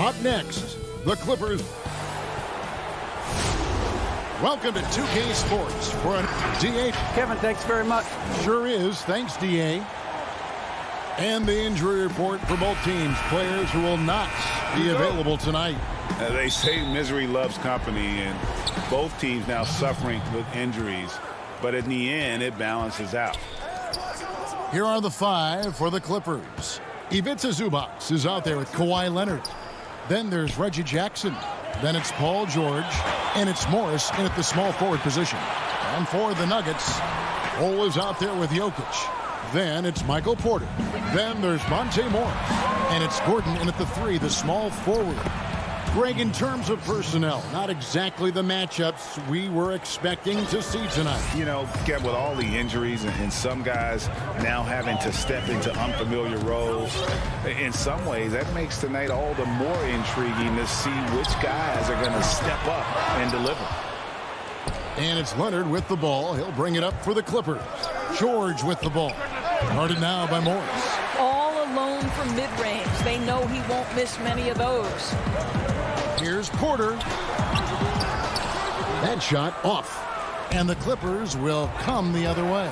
Up next, the Clippers. Welcome to 2K Sports for a DA. Kevin, thanks very much. Sure is. Thanks, DA. And the injury report for both teams. Players who will not be available tonight. They say misery loves company, and both teams now suffering with injuries. But in the end, it balances out. Here are the 5 for the Clippers. Ivica Zubac is out there with Kawhi Leonard. Then there's Reggie Jackson. Then it's Paul George. And it's Morris in at the small forward position. And for the Nuggets, Cole is out there with Jokic. Then it's Michael Porter. Then there's Monte Morris. And it's Gordon in at the 3, the small forward. Greg, in terms of personnel, not exactly the matchups we were expecting to see tonight. You know, get with all the injuries and some guys now having to step into unfamiliar roles. In some ways, that makes tonight all the more intriguing to see which guys are going to step up and deliver. And it's Leonard with the ball. He'll bring it up for the Clippers. George with the ball. Guarded now by Morris. All alone from mid-range. They know he won't miss many of those. Here's Porter. That shot off. And the Clippers will come the other way.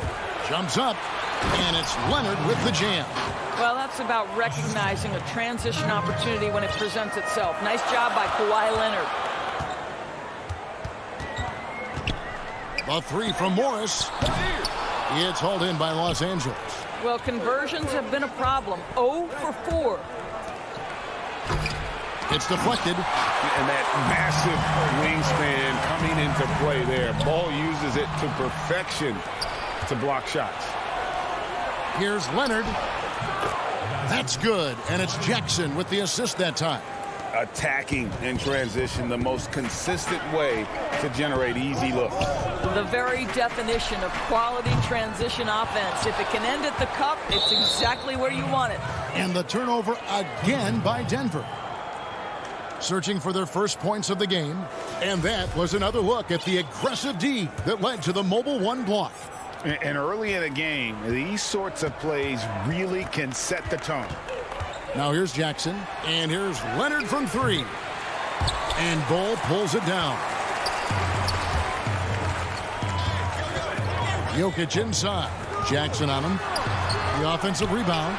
Jumps up. And it's Leonard with the jam. Well, that's about recognizing a transition opportunity when it presents itself. Nice job by Kawhi Leonard. A 3 from Morris. It's hauled in by Los Angeles. Well, conversions have been a problem. 0 for 4. It's deflected. And that massive wingspan coming into play there. Ball uses it to perfection to block shots. Here's Leonard. That's good. And it's Jackson with the assist that time. Attacking in transition, the most consistent way to generate easy looks. The very definition of quality transition offense. If it can end at the cup, it's exactly where you want it. And the turnover again by Denver. Searching for their first points of the game. And that was another look at the aggressive D that led to the mobile 1 block. And early in a game, these sorts of plays really can set the tone. Now here's Jackson. And here's Leonard from 3. And Ball pulls it down. Jokic inside. Jackson on him. The offensive rebound.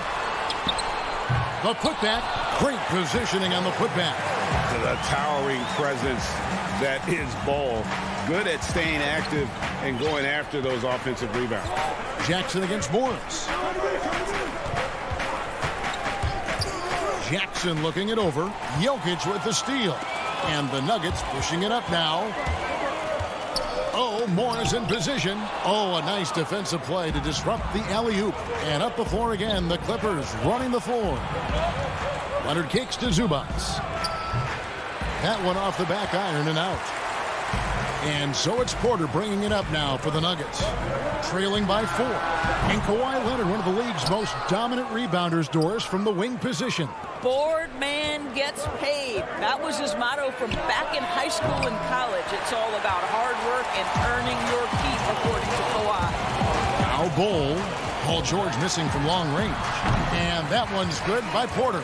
The putback. Great positioning on the putback. The towering presence that is Ball. Good at staying active and going after those offensive rebounds. Jackson against Morris. Jackson looking it over. Jokic with the steal. And the Nuggets pushing it up now. Oh, Morris in position. Oh, a nice defensive play to disrupt the alley-oop. And up the floor again, the Clippers running the floor. Leonard kicks to Zubac. That one off the back iron and out. And so it's Porter bringing it up now for the Nuggets. Trailing by 4. And Kawhi Leonard, one of the league's most dominant rebounders, Doris, from the wing position. Board man gets paid. That was his motto from back in high school and college. It's all about hard work and earning your keep, according to Kawhi. Now Bol. Paul George missing from long range. And that one's good by Porter.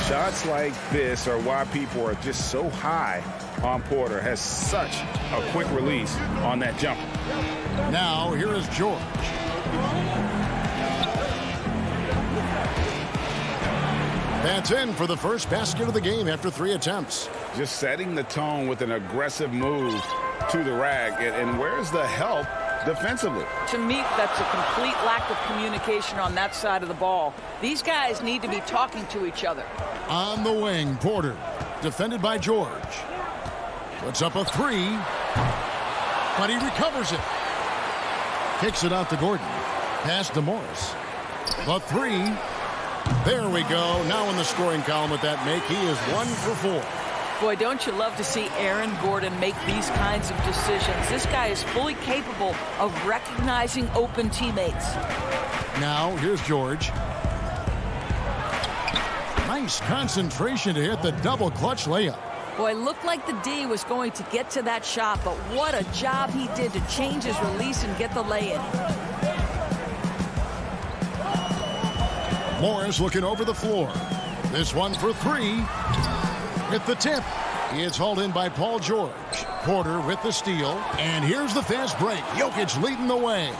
Shots like this are why people are just so high on Porter. Has such a quick release on that jumper. Now here is George. That's in for the first basket of the game after 3 attempts. Just setting the tone with an aggressive move to the rack. And where's the help defensively? To me, that's a complete lack of communication on that side of the ball. These guys need to be talking to each other. On the wing, Porter, defended by George. Puts up a 3, but he recovers it. Kicks it out to Gordon. Pass to Morris. The 3. There we go. Now in the scoring column with that make, he is 1 for 4. Boy, don't you love to see Aaron Gordon make these kinds of decisions. This guy is fully capable of recognizing open teammates. Now, here's George. Nice concentration to hit the double clutch layup. Boy, it looked like the D was going to get to that shot, but what a job he did to change his release and get the lay-in. Morris looking over the floor. This one for 3. with the tip. It's hauled in by Paul George. Porter with the steal. And here's the fast break. Jokic leading the way.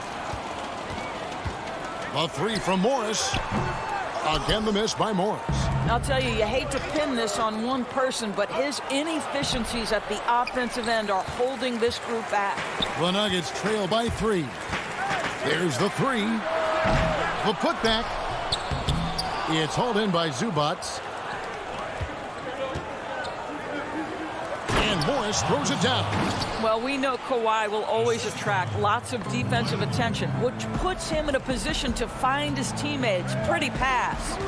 A three from Morris. Again, the miss by Morris. I'll tell you, you hate to pin this on one person, but his inefficiencies at the offensive end are holding this group back. The Nuggets trail by 3. There's the 3. The putback. It's hauled in by Zubats. And Morris throws it down. Well, we know Kawhi will always attract lots of defensive attention, which puts him in a position to find his teammates. Pretty pass.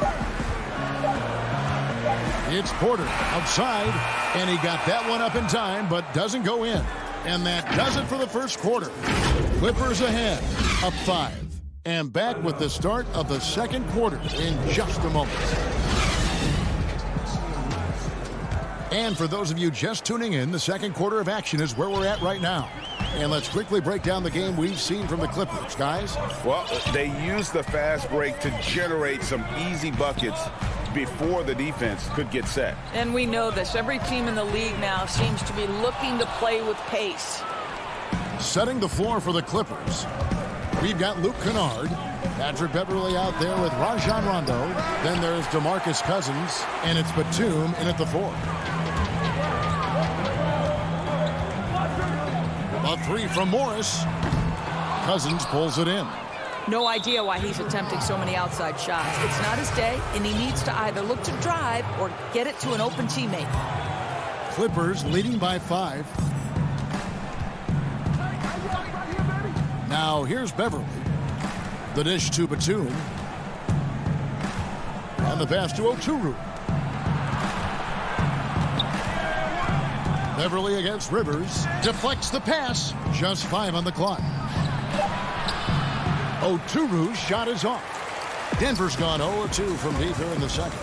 It's Porter outside, and he got that one up in time, but doesn't go in. And that does it for the first quarter. Clippers ahead, up 5. And back with the start of the second quarter in just a moment. And for those of you just tuning in, the second quarter of action is where we're at right now. And let's quickly break down the game we've seen from the Clippers, guys. Well, they used the fast break to generate some easy buckets before the defense could get set. And we know this. Every team in the league now seems to be looking to play with pace. Setting the floor for the Clippers, we've got Luke Kennard, Patrick Beverley out there with Rajon Rondo. Then there's DeMarcus Cousins, and it's Batum in at the 4. A 3 from Morris. Cousins pulls it in. No idea why he's attempting so many outside shots. It's not his day, and he needs to either look to drive or get it to an open teammate. Clippers leading by 5. Now here's Beverley. The dish to Batum. And the pass to Oturu. Beverley against Rivers. Deflects the pass. Just 5 on the clock. Oturu's shot is off. Denver's gone 0-2 from deep here in the second.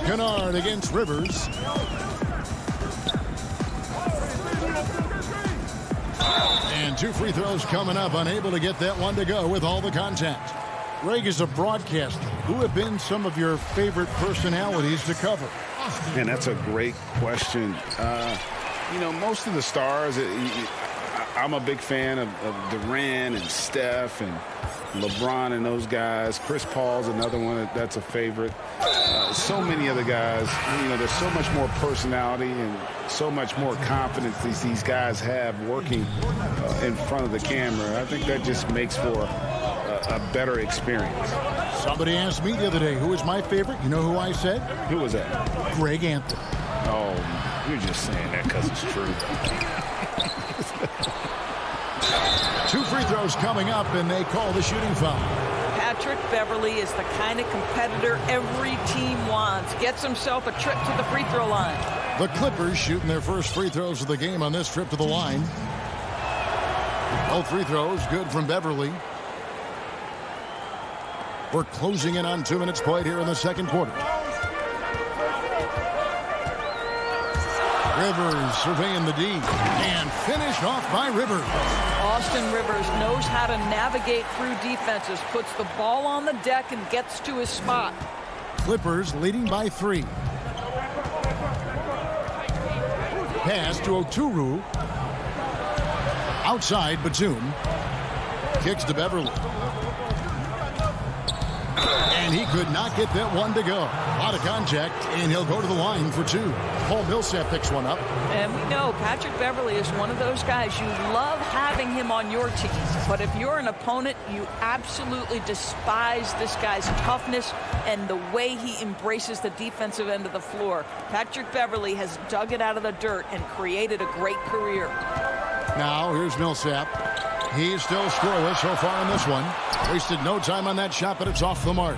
Kennard against Rivers. And 2 free throws coming up. Unable to get that one to go with all the contact. Greg, as a broadcaster, who have been some of your favorite personalities to cover? And that's a great question. You know, most of the stars, I'm a big fan of Durant and Steph and LeBron and those guys. Chris Paul's another one that's a favorite. So many other guys, you know, there's so much more personality and so much more confidence these guys have working in front of the camera. I think that just makes for a better experience. Somebody asked me the other day, who is my favorite? You know who I said? Who was that? Greg Anthony. Oh, you're just saying that because it's true. 2 free throws coming up, and they call the shooting foul. Patrick Beverley is the kind of competitor every team wants. Gets himself a trip to the free throw line. The Clippers shooting their first free throws of the game on this trip to the line. Both free throws good from Beverley. We're closing in on 2 minutes played here in the second quarter. Rivers surveying the D and finished off by Rivers. Austin Rivers knows how to navigate through defenses, puts the ball on the deck and gets to his spot. Clippers leading by 3. Pass to Oturu. Outside Batum. Kicks to Beverley. And he could not get that one to go. A lot of contact, and he'll go to the line for 2. Paul Millsap picks one up. And we know Patrick Beverley is one of those guys you love having him on your team. But if you're an opponent, you absolutely despise this guy's toughness and the way he embraces the defensive end of the floor. Patrick Beverley has dug it out of the dirt and created a great career. Now here's Millsap. He's still scoreless so far in this one. Wasted no time on that shot, but it's off the mark.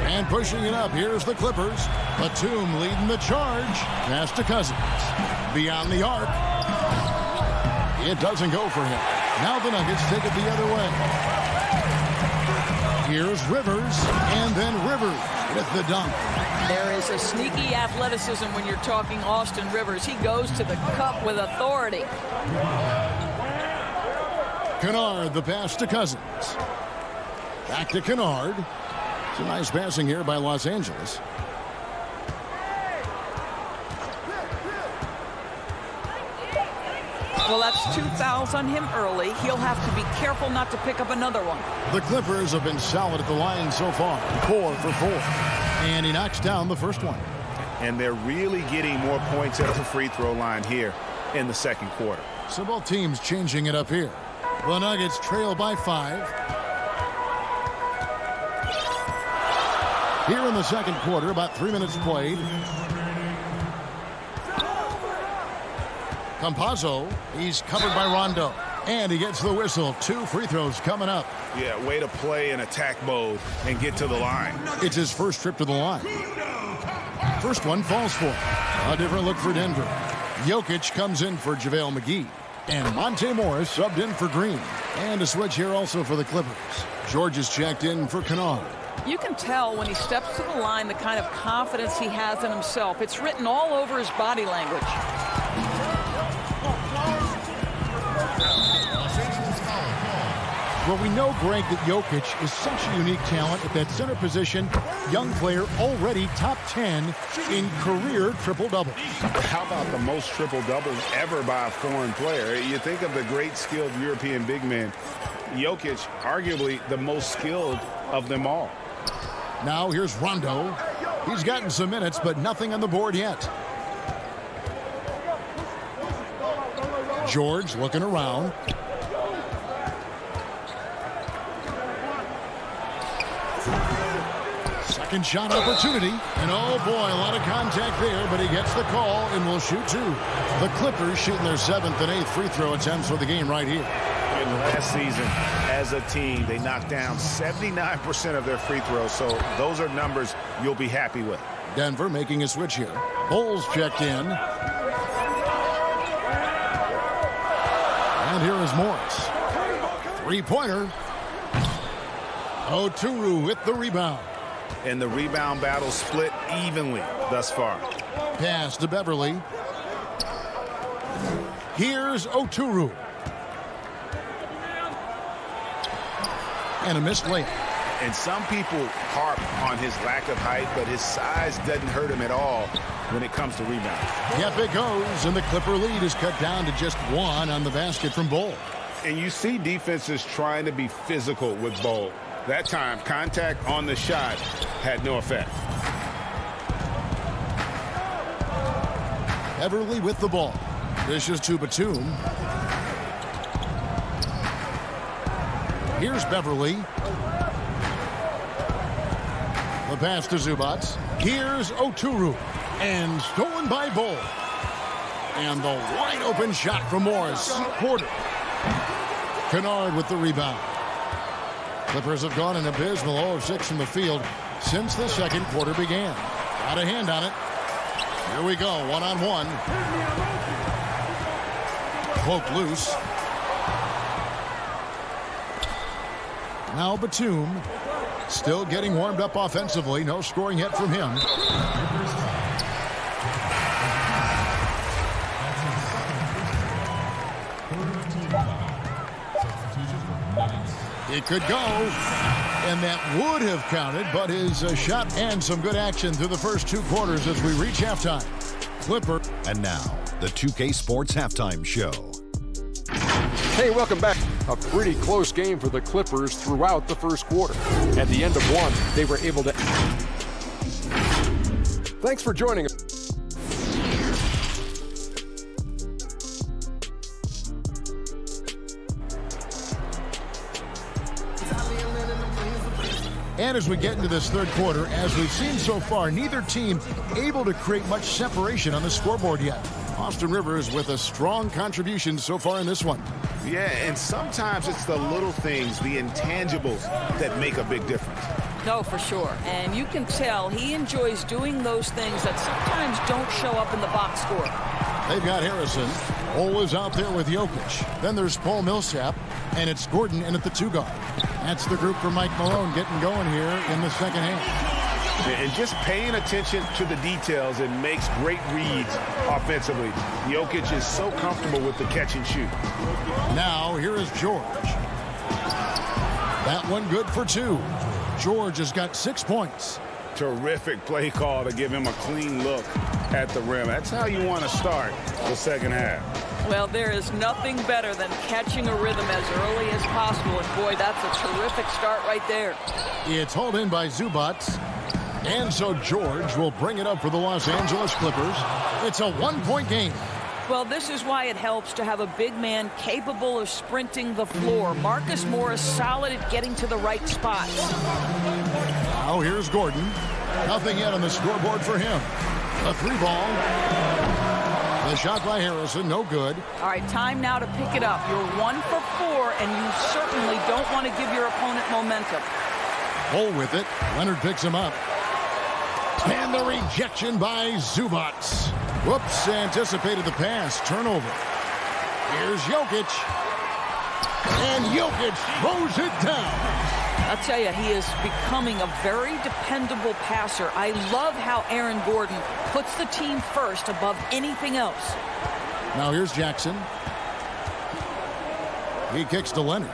And pushing it up, here's the Clippers. Batum leading the charge. Pass to Cousins. Beyond the arc. It doesn't go for him. Now the Nuggets take it the other way. Here's Rivers, and then Rivers with the dunk. There is a sneaky athleticism when you're talking Austin Rivers. He goes to the cup with authority. Kennard, the pass to Cousins. Back to Kennard. It's a nice passing here by Los Angeles. Well, that's 2 fouls on him early. He'll have to be careful not to pick up another one. The Clippers have been solid at the line so far. 4 for 4. And he knocks down the first one. And they're really getting more points at the free throw line here in the second quarter. So both teams changing it up here. The Nuggets trail by 5. Here in the second quarter, about 3 minutes played. Campazzo, he's covered by Rondo. And he gets the whistle. 2 free throws coming up. Yeah, way to play in attack mode and get to the line. It's his first trip to the line. First one falls for him. A different look for Denver. Jokic comes in for JaVale McGee. And Monte Morris subbed in for Green. And a switch here also for the Clippers. George is checked in for Kennard. You can tell when he steps to the line the kind of confidence he has in himself. It's written all over his body language. Well, we know, Greg, that Jokic is such a unique talent at that center position. Young player, already top 10 in career triple-doubles. How about the most triple-doubles ever by a foreign player? You think of the great skilled European big men. Jokic, arguably the most skilled of them all. Now here's Rondo. He's gotten some minutes, but nothing on the board yet. George looking around. Second shot opportunity. And oh boy, a lot of contact there, but he gets the call and will shoot 2. The Clippers shooting their 7th and 8th free throw attempts for the game right here. In last season, as a team, they knocked down 79% of their free throws, so those are numbers you'll be happy with. Denver making a switch here. Bulls checked in. And here is Morris. Three-pointer. Oturu with the rebound. And the rebound battle split evenly thus far. Pass to Beverly. Here's Oturu. And a missed layup. And some people harp on his lack of height, but his size doesn't hurt him at all when it comes to rebounding. Yep, it goes, and the Clipper lead is cut down to just 1 on the basket from Bull. And you see defenses trying to be physical with Bull. That time, contact on the shot had no effect. Beverly with the ball. Dishes to Batum. Here's Beverly. The pass to Zubats. Here's Oturu. And stolen by Bull. And the wide open shot from Morris. Porter. Kennard with the rebound. Clippers have gone an abysmal 0 of 6 from the field since the second quarter began. Got a hand on it. Here we go, one-on-one. Cloak loose. Now Batum. Still getting warmed up offensively. No scoring yet from him. It could go, and that would have counted, but his shot and some good action through the first 2 quarters as we reach halftime. Clipper. And now, the 2K Sports Halftime Show. Hey, welcome back. A pretty close game for the Clippers throughout the first quarter. At the end of one, they were able to... Thanks for joining us. And as we get into this third quarter, as we've seen so far, neither team able to create much separation on the scoreboard yet. Austin Rivers with a strong contribution so far in this one. Yeah, and sometimes it's the little things, the intangibles, that make a big difference. No, for sure. And you can tell he enjoys doing those things that sometimes don't show up in the box score. They've got Harrison. Ole is out there with Jokic. Then there's Paul Millsap, and it's Gordon in at the 2 guard. That's the group for Mike Malone getting going here in the second half. And just paying attention to the details and makes great reads offensively. Jokic is so comfortable with the catch and shoot. Now here is George. That one good for 2. George has got 6 points. Terrific play call to give him a clean look at the rim. That's how you want to start the second half. Well, there is nothing better than catching a rhythm as early as possible. And, boy, that's a terrific start right there. It's hauled in by Zubac. And so George will bring it up for the Los Angeles Clippers. It's a 1-point game. Well, this is why it helps to have a big man capable of sprinting the floor. Marcus Morris solid at getting to the right spots. Now here's Gordon. Nothing yet on the scoreboard for him. A 3-ball. The shot by Harrison, no good. All right, time now to pick it up. You're 1 for 4, and you certainly don't want to give your opponent momentum. Bull with it. Leonard picks him up. And the rejection by Zubac. Whoops, anticipated the pass. Turnover. Here's Jokic. And Jokic throws it down. I'll tell you, he is becoming a very dependable passer. I love how Aaron Gordon puts the team first above anything else. Now here's Jackson. He kicks to Leonard.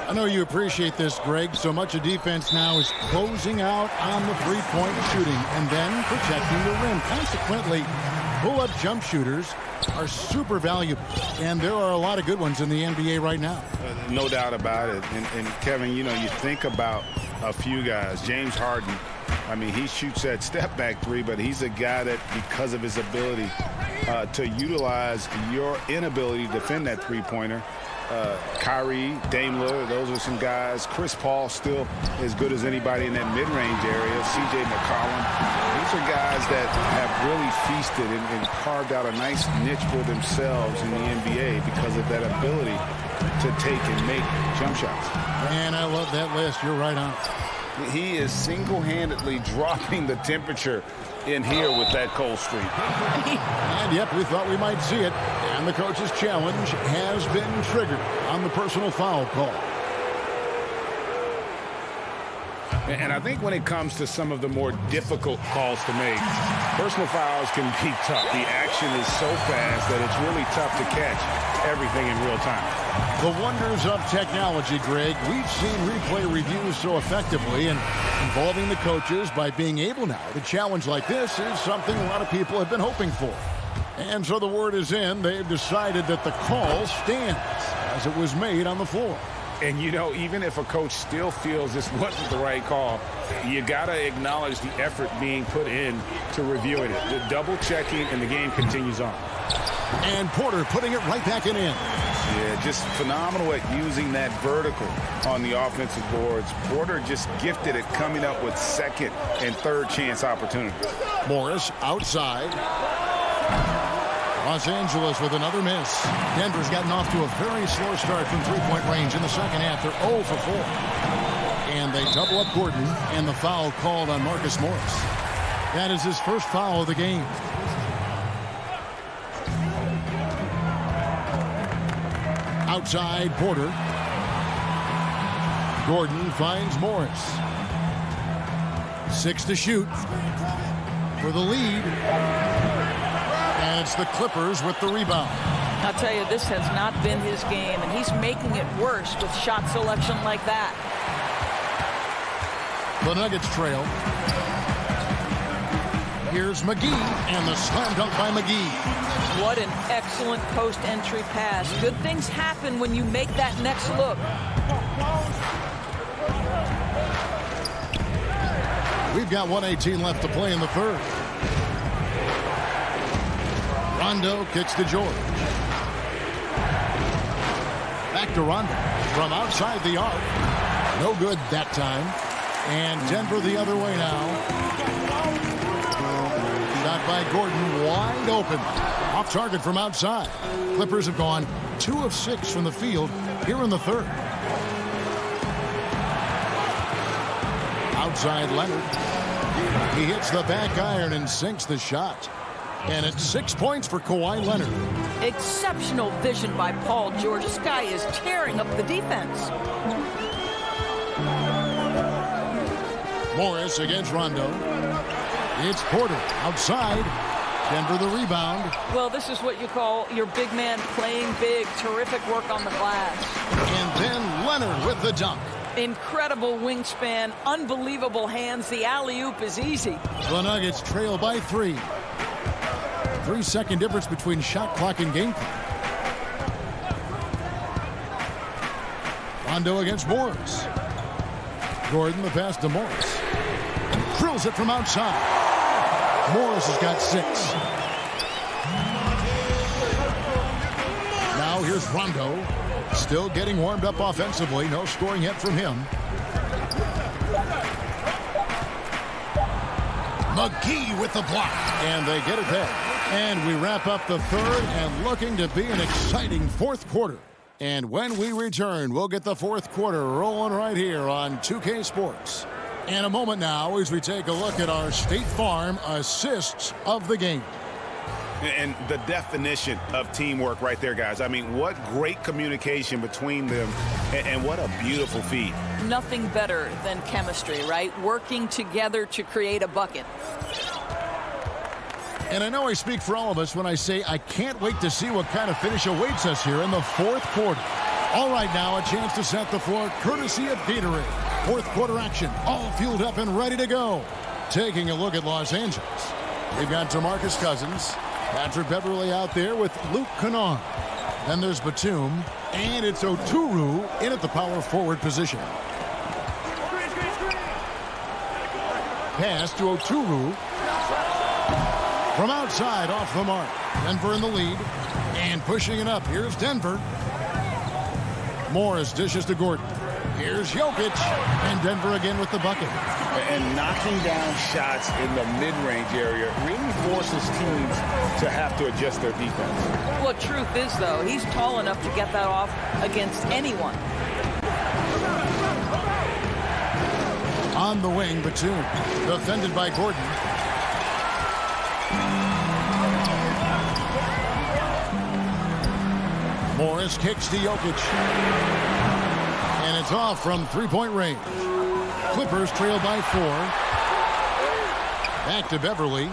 I know you appreciate this, Greg. So much of defense now is closing out on the three-point shooting and then protecting the rim. Consequently, pull-up jump shooters are super valuable, and there are a lot of good ones in the NBA right now. No doubt about it. And Kevin, you know, you think about a few guys. James Harden, I mean, he shoots that step-back three, but he's a guy that, because of his ability to utilize your inability to defend that three-pointer, Kyrie, Dame Lillard, those are some guys. Chris Paul still as good as anybody in that mid-range area. C.J. McCollum. These are guys that have really feasted and carved out a nice niche for themselves in the NBA because of that ability to take and make jump shots. Man, I love that list. You're right on. He is single-handedly dropping the temperature in here with that cold streak. And yep, we thought we might see it. And the coach's challenge has been triggered on the personal foul call. And I think when it comes to some of the more difficult calls to make, personal fouls can be tough. The action is so fast that it's really tough to catch everything in real time. The wonders of technology, Greg. We've seen replay reviews so effectively, and involving the coaches by being able now to challenge like this is something a lot of people have been hoping for. And so the word is in. They've decided that the call stands as it was made on the floor. And, you know, even if a coach still feels this wasn't the right call, you got to acknowledge the effort being put in to reviewing it. The double-checking, and the game continues on. And Porter putting it right back in. Yeah, just phenomenal at using that vertical on the offensive boards. Porter just gifted at coming up with second and third chance opportunities. Morris outside. Los Angeles with another miss. Denver's gotten off to a very slow start from three-point range in the second half. They're 0 for 4. And they double up Gordon, and the foul called on Marcus Morris. That is his first foul of the game. Outside, Porter. Gordon finds Morris. 6 to shoot for the lead. And it's the Clippers with the rebound. I'll tell you, this has not been his game, and he's making it worse with shot selection like that. The Nuggets trail. Here's McGee, and the slam dunk by McGee. What an excellent post-entry pass. Good things happen when you make that next look. We've got 1:18 left to play in the third. Rondo kicks to George. Back to Rondo from outside the arc. No good that time. And Denver the other way now. Shot by Gordon, wide open. Off target from outside. Clippers have gone 2 of 6 from the field here in the third. Outside Leonard. He hits the back iron and sinks the shot. And it's 6 points for Kawhi Leonard. Exceptional vision by Paul George. This guy is tearing up the defense. Morris against Rondo. It's Porter outside. Denver the rebound. Well, this is what you call your big man playing big. Terrific work on the glass. And then Leonard with the dunk. Incredible wingspan, unbelievable hands. The alley-oop is easy. The Nuggets trail by 3. 3-second difference between shot clock and game clock. Rondo against Morris. Gordon the pass to Morris. Drills it from outside. Morris has got 6. Now here's Rondo. Still getting warmed up offensively. No scoring yet from him. McGee with the block. And they get it back. And we wrap up the third and looking to be an exciting fourth quarter. And when we return, we'll get the fourth quarter rolling right here on 2K Sports. In a moment now as we take a look at our State Farm assists of the game. And the definition of teamwork right there, guys. I mean, what great communication between them, and what a beautiful feed. Nothing better than chemistry, right? Working together to create a bucket. And I know I speak for all of us when I say I can't wait to see what kind of finish awaits us here in the fourth quarter. All right, now a chance to set the floor courtesy of Gatorade. Fourth quarter action, all fueled up and ready to go. Taking a look at Los Angeles. We've got DeMarcus Cousins, Patrick Beverly out there with Luke Kennard. Then there's Batum, and it's Oturu in at the power forward position. Pass to Oturu. From outside, off the mark. Denver in the lead. And pushing it up. Here's Denver. Morris dishes to Gordon. Here's Jokic. And Denver again with the bucket. And knocking down shots in the mid-range area really forces teams to have to adjust their defense. Well, truth is, though, he's tall enough to get that off against anyone. On the wing, Batum. Defended by Gordon. Morris kicks to Jokic. And it's off from three-point range. Clippers trail by 4. Back to Beverly.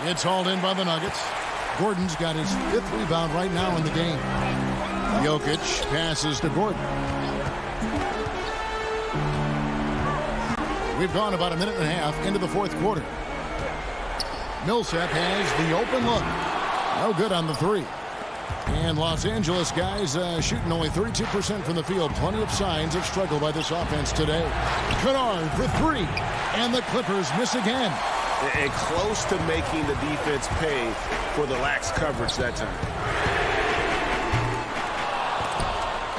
It's hauled in by the Nuggets. Gordon's got his 5th rebound right now in the game. Jokic passes to Gordon. We've gone about a minute and a half into the fourth quarter. Millsap has the open look. No good on the 3. And Los Angeles guys shooting only 32% from the field. Plenty of signs of struggle by this offense today. Kennard for 3. And the Clippers miss again. And close to making the defense pay for the lax coverage that time.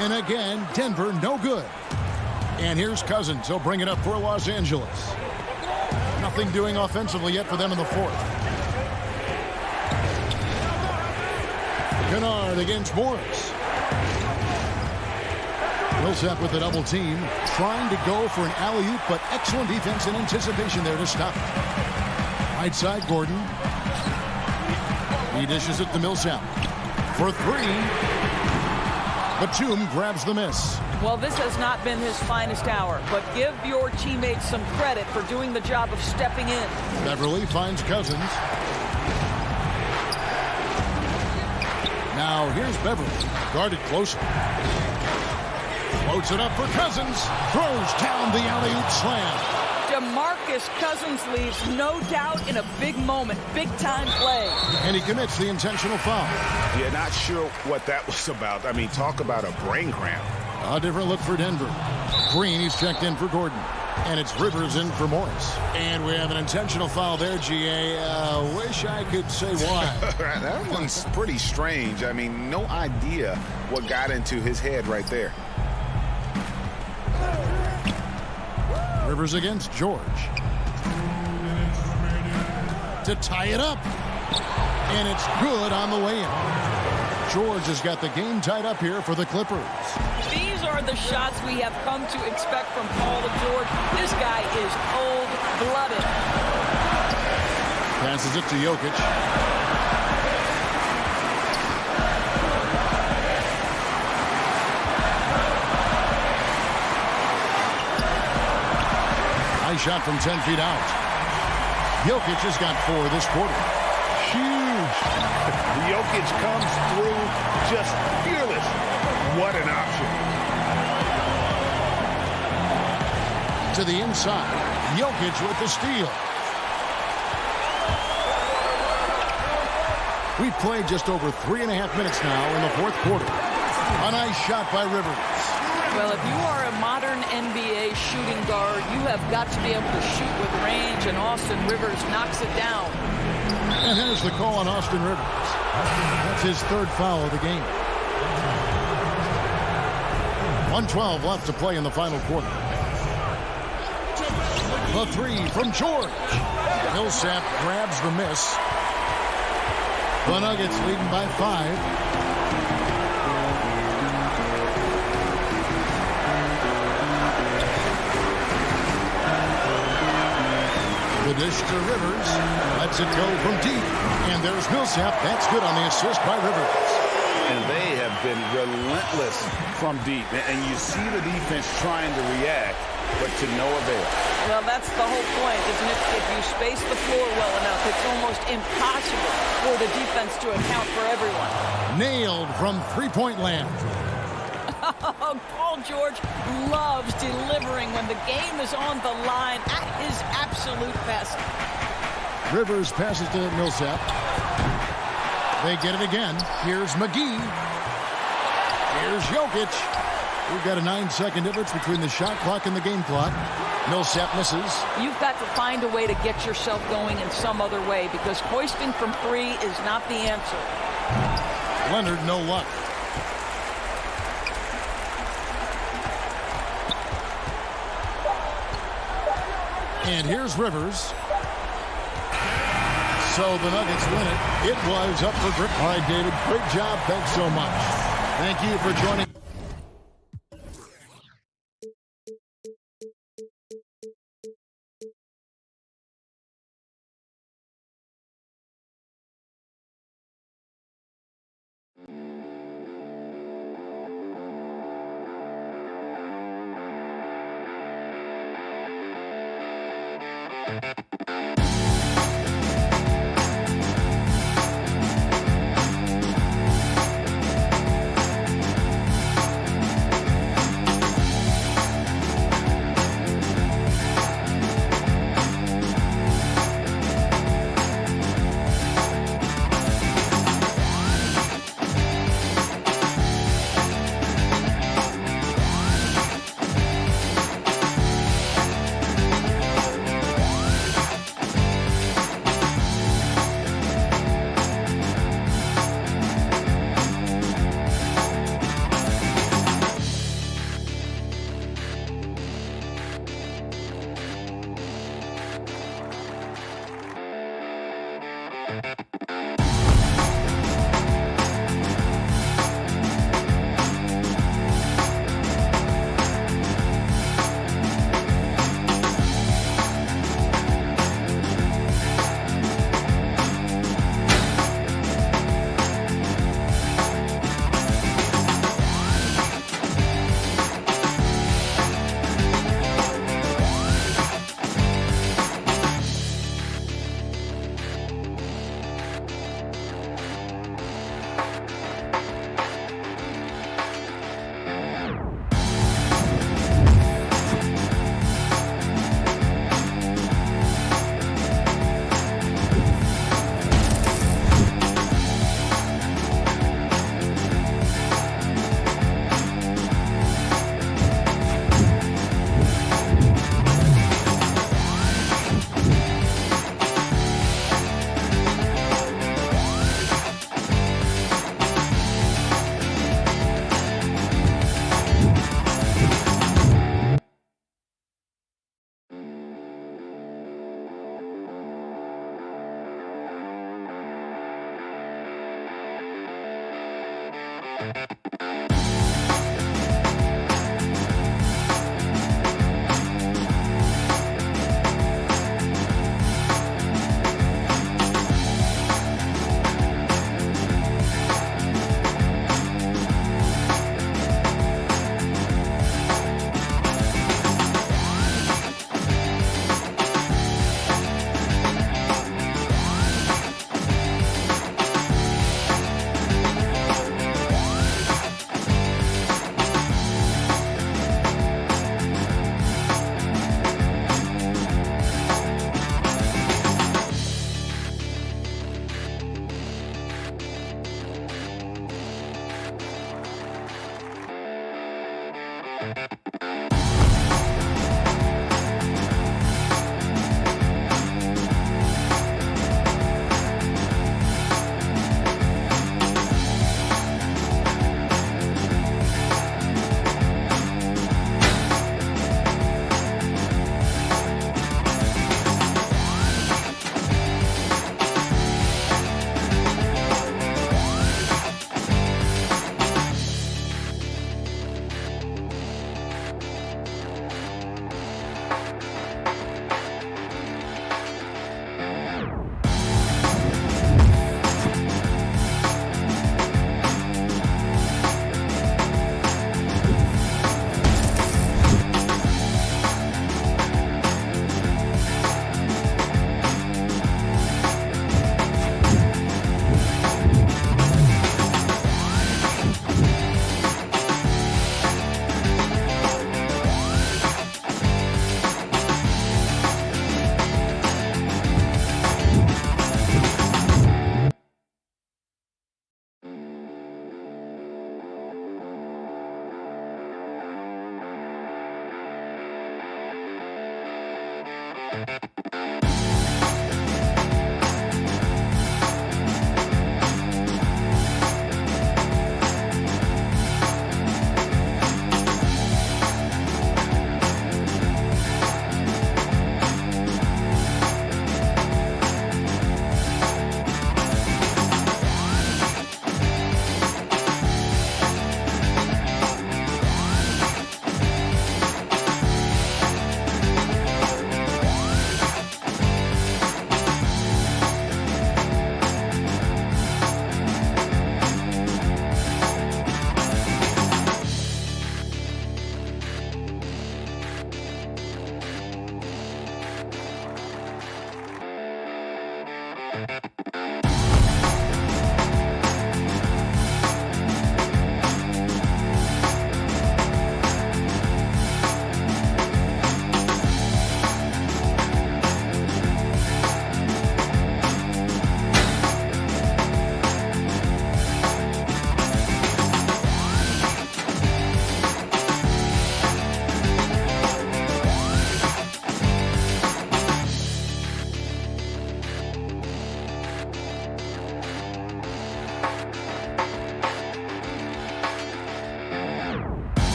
And again, Denver no good. And here's Cousins. He'll bring it up for Los Angeles. Nothing doing offensively yet for them in the fourth. Kennard against Morris. Millsap with the double team. Trying to go for an alley-oop, but excellent defense and anticipation there to stop it. Right side, Gordon. He dishes it to Millsap. For 3. Batum grabs the miss. Well, this has not been his finest hour, but give your teammates some credit for doing the job of stepping in. Beverly finds Cousins. Now here's Beverly, guarded closely. Floats it up for Cousins. Throws down the alley-oop slam. DeMarcus Cousins leaves no doubt in a big moment, big-time play. And he commits the intentional foul. Yeah, not sure what that was about. I mean, talk about a brain cramp. A different look for Denver. Green, he's checked in for Gordon. And it's Rivers in for Morris. And we have an intentional foul there, GA. Wish I could say why. That one's pretty strange. I mean, no idea what got into his head right there. Rivers against George. To tie it up. And it's good on the way in. George has got the game tied up here for the Clippers. These are the shots we have come to expect from Paul George. This guy is cold-blooded. Passes it to Jokic. Nice shot from 10 feet out. Jokic has got 4 this quarter. Huge. Jokic comes through just fearless. What an option. To the inside. Jokic with the steal. We've played just over 3.5 minutes now in the fourth quarter. A nice shot by Rivers. Well, if you are a modern NBA shooting guard, you have got to be able to shoot with range, and Austin Rivers knocks it down. And there's the call on Austin Rivers. That's his 3rd foul of the game. 1:12 left to play in the final quarter. The 3 from George. Millsap grabs the miss. The Nuggets leading by 5. The dish to Rivers. Lets it go from deep. And there's Millsap. That's good on the assist by Rivers. And they have been relentless from deep. And you see the defense trying to react, but to no avail. Well, that's the whole point, isn't it? If you space the floor well enough, it's almost impossible for the defense to account for everyone. Nailed from three-point land. Paul George loves delivering when the game is on the line at his absolute best. Rivers passes to Millsap. They get it again. Here's McGee. Here's Jokic. We've got a 9-second difference between the shot clock and the game clock. Millsap misses. You've got to find a way to get yourself going in some other way, because hoisting from 3 is not the answer. Leonard, no luck. And here's Rivers. So the Nuggets win it. It was up for grip. All right, David, great job. Thanks so much. Thank you for joining.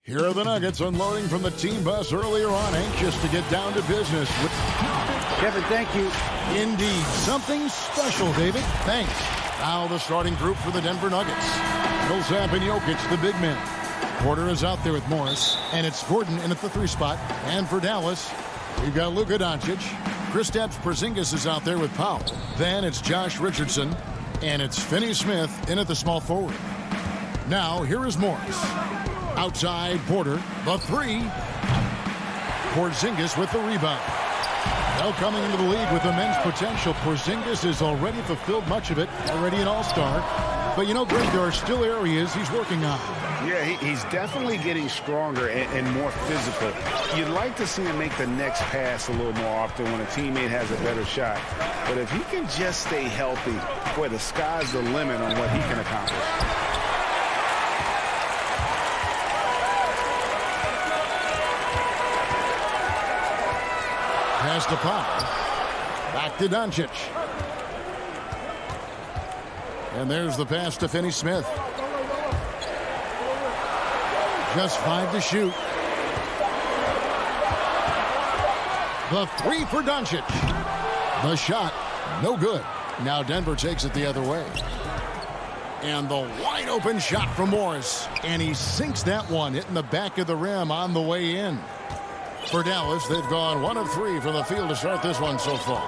Here are the Nuggets unloading from the team bus earlier on, anxious to get down to business. Kevin, thank you. Indeed. Something special, David. Thanks. Now the starting group for the Denver Nuggets. Millsap and Jokic, the big men. Porter is out there with Morris, and it's Gordon in at the 3 spot. And for Dallas, we've got Luka Doncic. Kristaps Porzingis is out there with Powell. Then it's Josh Richardson, and it's Finney-Smith in at the small forward. Now here is Morris. Outside Porter, the 3. Porzingis with the rebound. Now coming into the league with immense potential, Porzingis has already fulfilled much of it, already an all-star. But you know, Greg, there are still areas he's working on. Yeah, he's definitely getting stronger and more physical. You'd like to see him make the next pass a little more often when a teammate has a better shot. But if he can just stay healthy, boy, the sky's the limit on what he can accomplish. Pass to Powell. Back to Doncic. And there's the pass to Finney-Smith. Just 5 to shoot. The 3 for Doncic. The shot, no good. Now Denver takes it the other way. And the wide open shot from Morris. And he sinks that one, hitting the back of the rim on the way in. For Dallas, they've gone 1 of 3 from the field to start this one so far.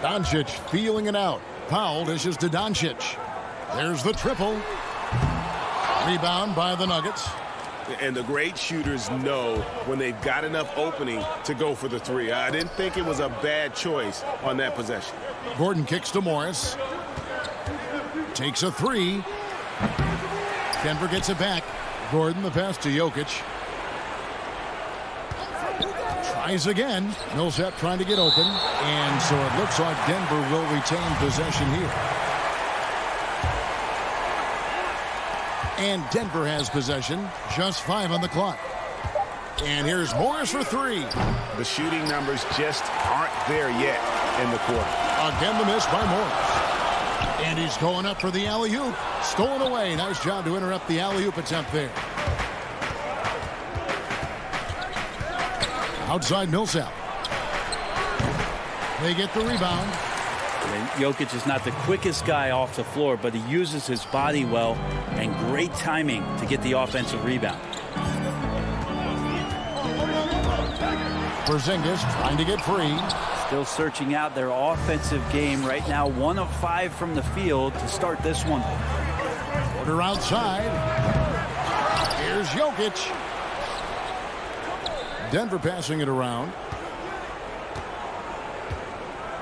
Doncic feeling it out. Powell dishes to Doncic. There's the triple. Rebound by the Nuggets. And the great shooters know when they've got enough opening to go for the 3. I didn't think it was a bad choice on that possession. Gordon kicks to Morris. Takes a 3. Denver gets it back. Gordon, the pass to Jokic. Tries again. Millsap trying to get open. And so it looks like Denver will retain possession here. And Denver has possession. Just 5 on the clock. And here's Morris for 3. The shooting numbers just aren't there yet in the quarter. Again, the miss by Morris. And he's going up for the alley-oop. Stolen away. Nice job to interrupt the alley-oop attempt there. Outside Millsap. They get the rebound. And Jokic is not the quickest guy off the floor, but he uses his body well and great timing to get the offensive rebound. Porzingis trying to get free. Still searching out their offensive game right now. 1 of 5 from the field to start this one. Porter outside. Here's Jokic. Denver passing it around.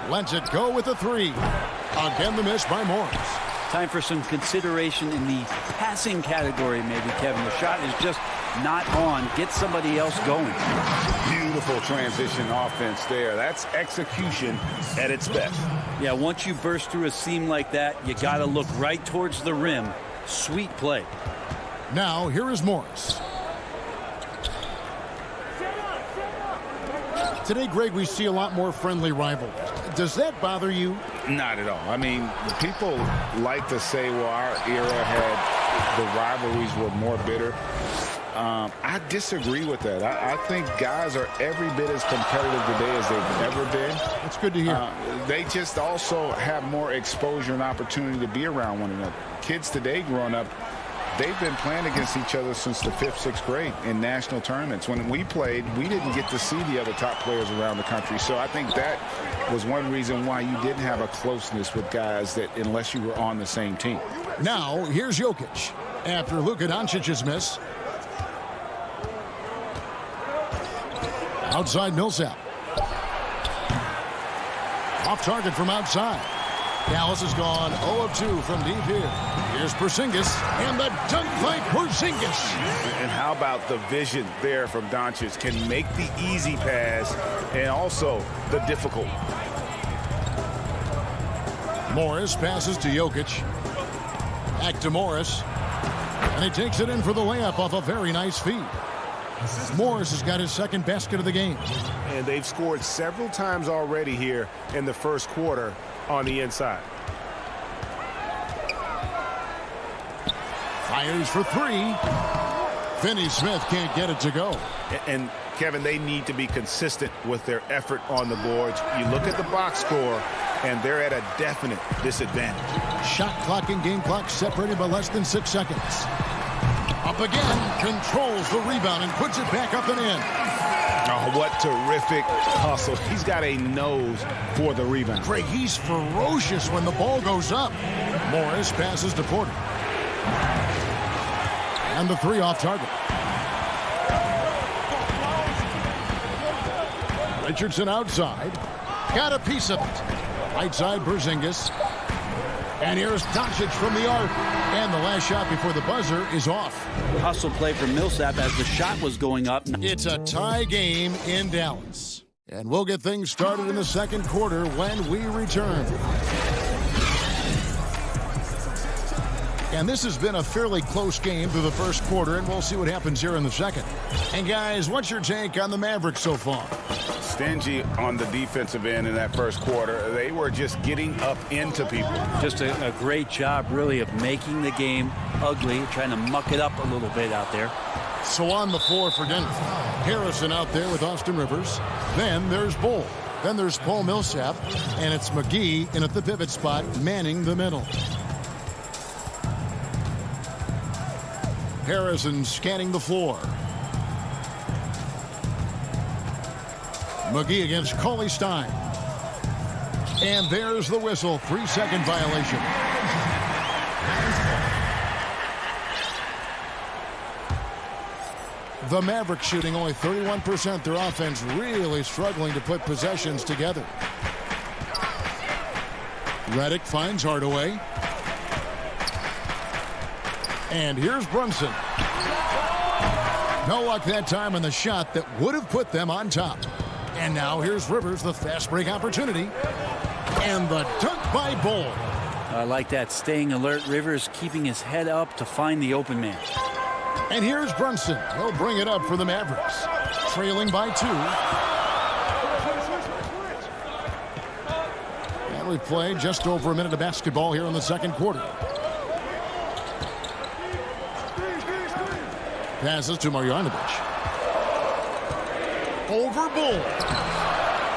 Lets it go with the 3. Again, the miss by Morris. Time for some consideration in the passing category, maybe, Kevin. The shot is just not on. Get somebody else going. Beautiful transition offense there. That's execution at its best. Yeah, once you burst through a seam like that, you got to look right towards the rim. Sweet play. Now, here is Morris. Today, Greg, we see a lot more friendly rivalries. Does that bother you? Not at all. I mean, people like to say, well, our era had the rivalries were more bitter. I disagree with that. I think guys are every bit as competitive today as they've ever been. That's good to hear. They just also have more exposure and opportunity to be around one another. Kids today growing up, they've been playing against each other since the 5th, 6th grade in national tournaments. When we played, we didn't get to see the other top players around the country. So I think that was one reason why you didn't have a closeness with guys that unless you were on the same team. Now, here's Jokic. After Luka Doncic's miss. Outside Millsap. Off target from outside. Dallas has gone 0 of 2 from deep here. Here's Porzingis, and the dunk by Porzingis. And how about the vision there from Doncic? Can make the easy pass and also the difficult. Morris passes to Jokic. Back to Morris. And he takes it in for the layup off a very nice feed. Morris has got his 2nd basket of the game. And they've scored several times already here in the first quarter on the inside. Fires for three. Finney Smith can't get it to go. And Kevin, they need to be consistent with their effort on the boards. You look at the box score, and they're at a definite disadvantage. Shot clock and game clock separated by less than 6 seconds. Up again, controls the rebound and puts it back up and in. Oh, what terrific hustle. He's got a nose for the rebound. Greg, he's ferocious when the ball goes up. Morris passes to Porter. And the three off target. Richardson outside. Got a piece of it. Right side, Porzingis. And here's Doncic from the arc. And the last shot before the buzzer is off. Hustle play from Millsap as the shot was going up. It's a tie game in Dallas. And we'll get things started in the second quarter when we return. And this has been a fairly close game through the first quarter, and we'll see what happens here in the second. And guys, what's your take on the Mavericks so far? Stingy on the defensive end in that first quarter. They were just getting up into people. Just a great job, really, of making the game ugly, trying to muck it up a little bit out there. So on the floor for Denver, Harrison out there with Austin Rivers. Then there's Bull. Then there's Paul Millsap. And it's McGee in at the pivot spot, manning the middle. Harrison scanning the floor. McGee against Cauley Stein. And there's the whistle. 3-second violation. The Mavericks shooting only 31%. Their offense really struggling to put possessions together. Redick finds Hardaway. And here's Brunson. No luck that time on the shot that would have put them on top. And now here's Rivers, the fast break opportunity. And the dunk by Bull. I like that, staying alert. Rivers keeping his head up to find the open man. And here's Brunson. He'll bring it up for the Mavericks. Trailing by 2. And we've played just over a minute of basketball here in the second quarter. Passes to Marjanovic. Over Bull.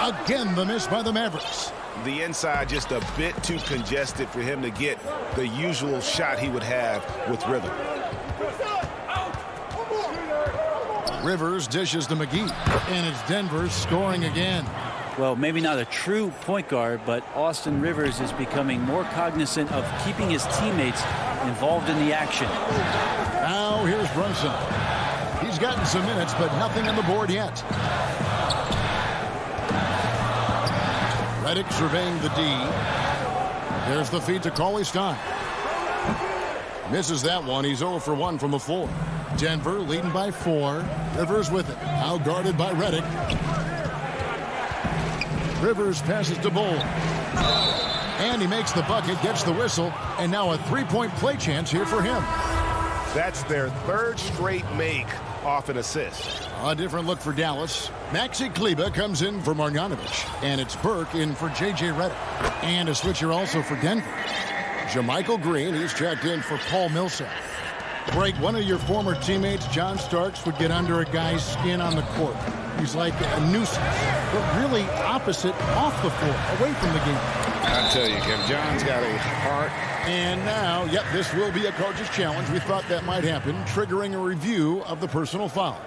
Again, the miss by the Mavericks. The inside just a bit too congested for him to get the usual shot he would have with rhythm. Rivers dishes to McGee. And it's Denver scoring again. Well, maybe not a true point guard, but Austin Rivers is becoming more cognizant of keeping his teammates involved in the action. Now here's Brunson. He's gotten some minutes, but nothing on the board yet. Redick surveying the D. There's the feed to Cauley Stein. Misses that one. He's 0 for 1 from the floor. Denver leading by 4. Rivers with it. Now guarded by Redick. Rivers passes to Bull. And he makes the bucket, gets the whistle, and now a three-point play chance here for him. That's their third straight make off an assist. A different look for Dallas. Maxi Kleber comes in for Marjanovic. And it's Burke in for J.J. Redick. And a switcher also for Denver. Jermichael Green, he's checked in for Paul Millsap. Greg, one of your former teammates, John Starks, would get under a guy's skin on the court. He's like a nuisance, but really opposite off the floor, away from the game. I tell you, Kevin, John's got a heart. And now, yep, this will be a coach's challenge. We thought that might happen, triggering a review of the personal foul.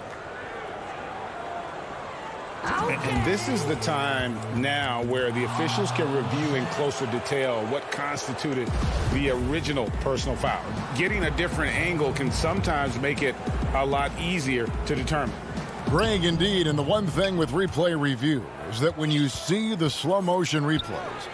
And this is the time now where the officials can review in closer detail what constituted the original personal foul. Getting a different angle can sometimes make it a lot easier to determine. Greg, indeed, and the one thing with replay review is that when you see the slow motion replays,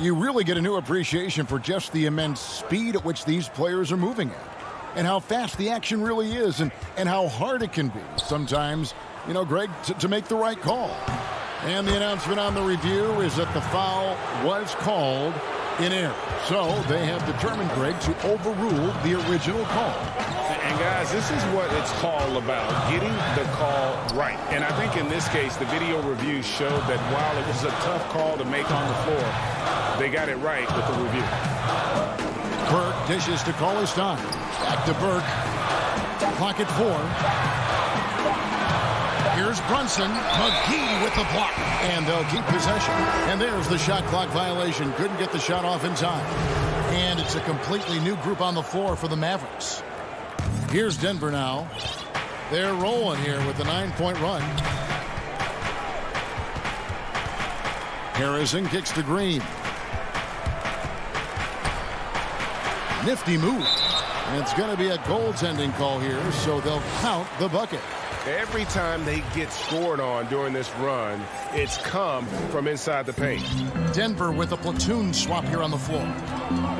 you really get a new appreciation for just the immense speed at which these players are moving at, and how fast the action really is, and how hard it can be sometimes, you know, Greg, to make the right call. And the announcement on the review is that the foul was called in error. So they have determined, Greg, to overrule the original call. And guys, this is what it's all about, getting the call right. And I think in this case, the video review showed that while it was a tough call to make on the floor, they got it right with the review. Burke Dishes to Cauley-Stein. Back to Burke. Clock at 4. Here's Brunson. McGee with the block. And they'll keep possession. And there's the shot clock violation. Couldn't get the shot off in time. And it's a completely new group on the floor for the Mavericks. Here's Denver now. They're rolling here with a 9-point run. Harrison kicks to Green. Nifty move. And it's going to be a goaltending call here, so they'll count the bucket. Every time they get scored on during this run, it's come from inside the paint. Denver with a platoon swap here on the floor.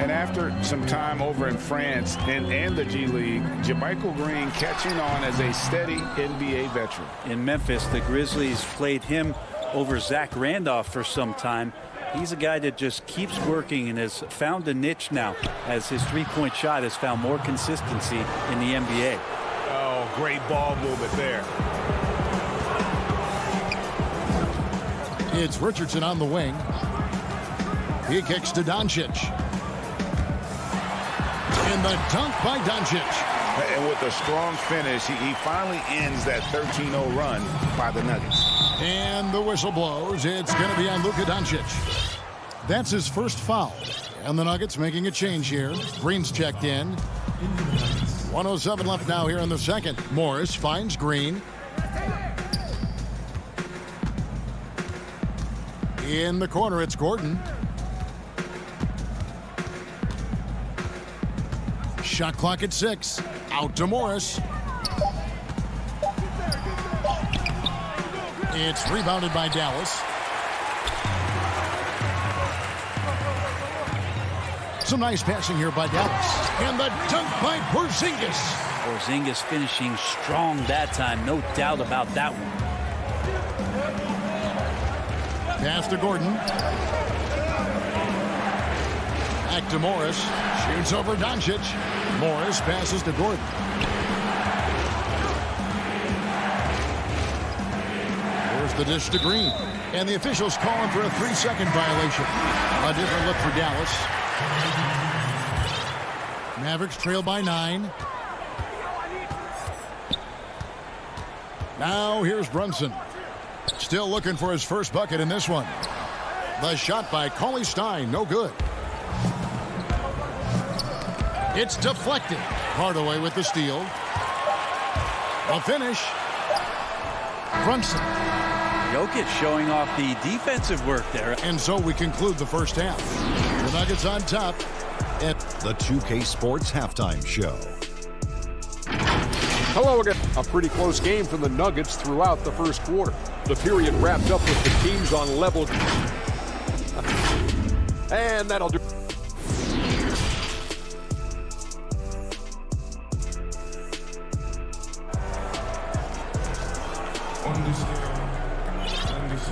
And after some time over in France and the G League, JaMychal Green catching on as a steady NBA veteran. In Memphis, the Grizzlies played him over Zach Randolph for some time. He's a guy that just keeps working and has found a niche now as his three-point shot has found more consistency in the NBA. Oh, great ball movement there. It's Richardson on the wing. He kicks to Doncic. And the dunk by Doncic. And with a strong finish, he finally ends that 13-0 run by the Nuggets. And the whistle blows. It's going to be on Luka Doncic. That's his first foul. And the Nuggets making a change here. Green's checked in. 1:07 left now here in the second. Morris finds Green. In the corner, it's Gordon. Shot clock at 6. Out to Morris. It's rebounded by Dallas. Some nice passing here by Dallas. And the dunk by Porzingis. Porzingis finishing strong that time. No doubt about that one. Pass to Gordon. Back to Morris. Shoots over Doncic. Morris passes to Gordon. Here's the dish to Green. And the officials calling for a 3-second violation. A different look for Dallas. Mavericks trail by 9. Now here's Brunson. Still looking for his first bucket in this one. The shot by Cauley-Stein, no good. It's deflected. Hardaway with the steal. A finish. Brunson. Jokic showing off the defensive work there. And so we conclude the first half. The Nuggets on top at The 2K Sports Halftime Show. Hello again. A pretty close game for the Nuggets throughout the first quarter. The period wrapped up with the teams on level. And that'll do.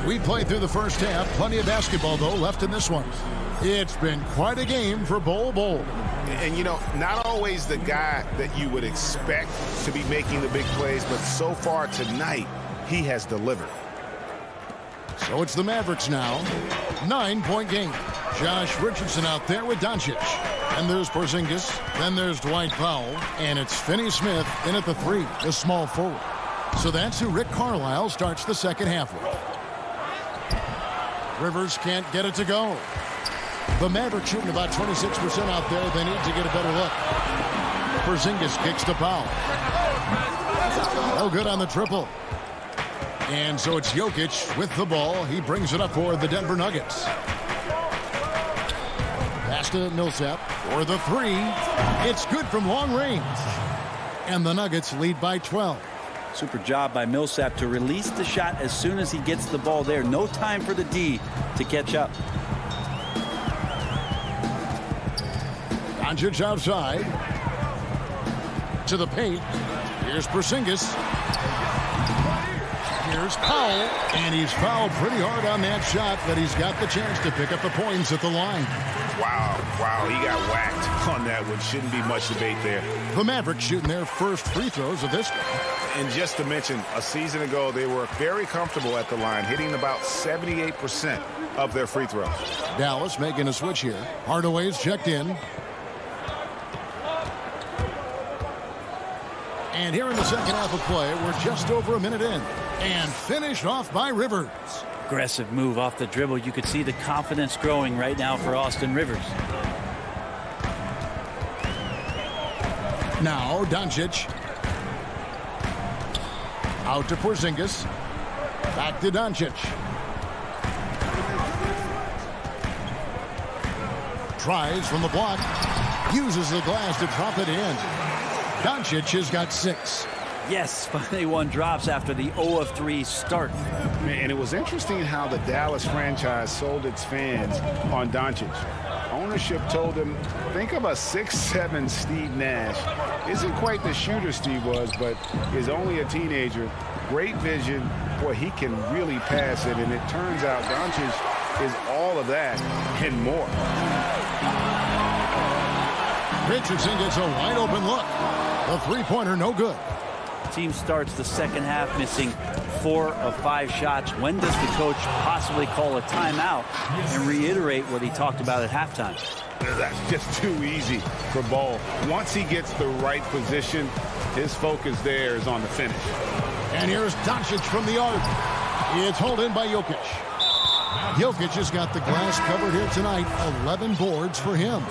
We played through the first half. Plenty of basketball, though, left in this one. It's been quite a game for Bol Bol. And, you know, not always the guy that you would expect to be making the big plays, but so far tonight, he has delivered. So it's the Mavericks now. 9-point game. Josh Richardson out there with Doncic. And there's Porzingis. Then there's Dwight Powell. And it's Finney Smith in at the 3, the small forward. So that's who Rick Carlisle starts the second half with. Rivers can't get it to go. The Mavericks shooting about 26% out there. They need to get a better look. Porzingis kicks to Powell. Oh, good on the triple. And so it's Jokic with the ball. He brings it up for the Denver Nuggets. Pass to Millsap for the 3. It's good from long range. And the Nuggets lead by 12. Super job by Millsap to release the shot as soon as he gets the ball there. No time for the D to catch up. Doncic outside. To the paint. Here's Porzingis. Here's Powell. And he's fouled pretty hard on that shot, but he's got the chance to pick up the points at the line. Wow, he got whacked on that one. Shouldn't be much debate there. The Mavericks shooting their first free throws of this game. And just to mention, a season ago, they were very comfortable at the line, hitting about 78% of their free throws. Dallas making a switch here. Hardaway's checked in. And here in the second half of play, we're just over a minute in. And finished off by Rivers. Aggressive move off the dribble. You could see the confidence growing right now for Austin Rivers. Now Doncic. Out to Porzingis. Back to Doncic. Tries from the block. Uses the glass to drop it in. Doncic has got 6. Yes, finally one drops after the 0 of 3 start. And it was interesting how the Dallas franchise sold its fans on Doncic. Ownership told them, think of a 6'7" Steve Nash. Isn't quite the shooter Steve was, but is only a teenager. Great vision. Boy, he can really pass it. And it turns out Doncic is all of that and more. Richardson gets a wide open look. The three-pointer no good. Team starts the second half missing 4 of 5 shots. When does the coach possibly call a timeout and reiterate what he talked about at halftime? That's just too easy for Ball. Once he gets the right position, his focus there is on the finish. And here's Doncic from the arc. It's hauled in by Jokic. Jokic has got the glass covered here tonight. 11 boards for him.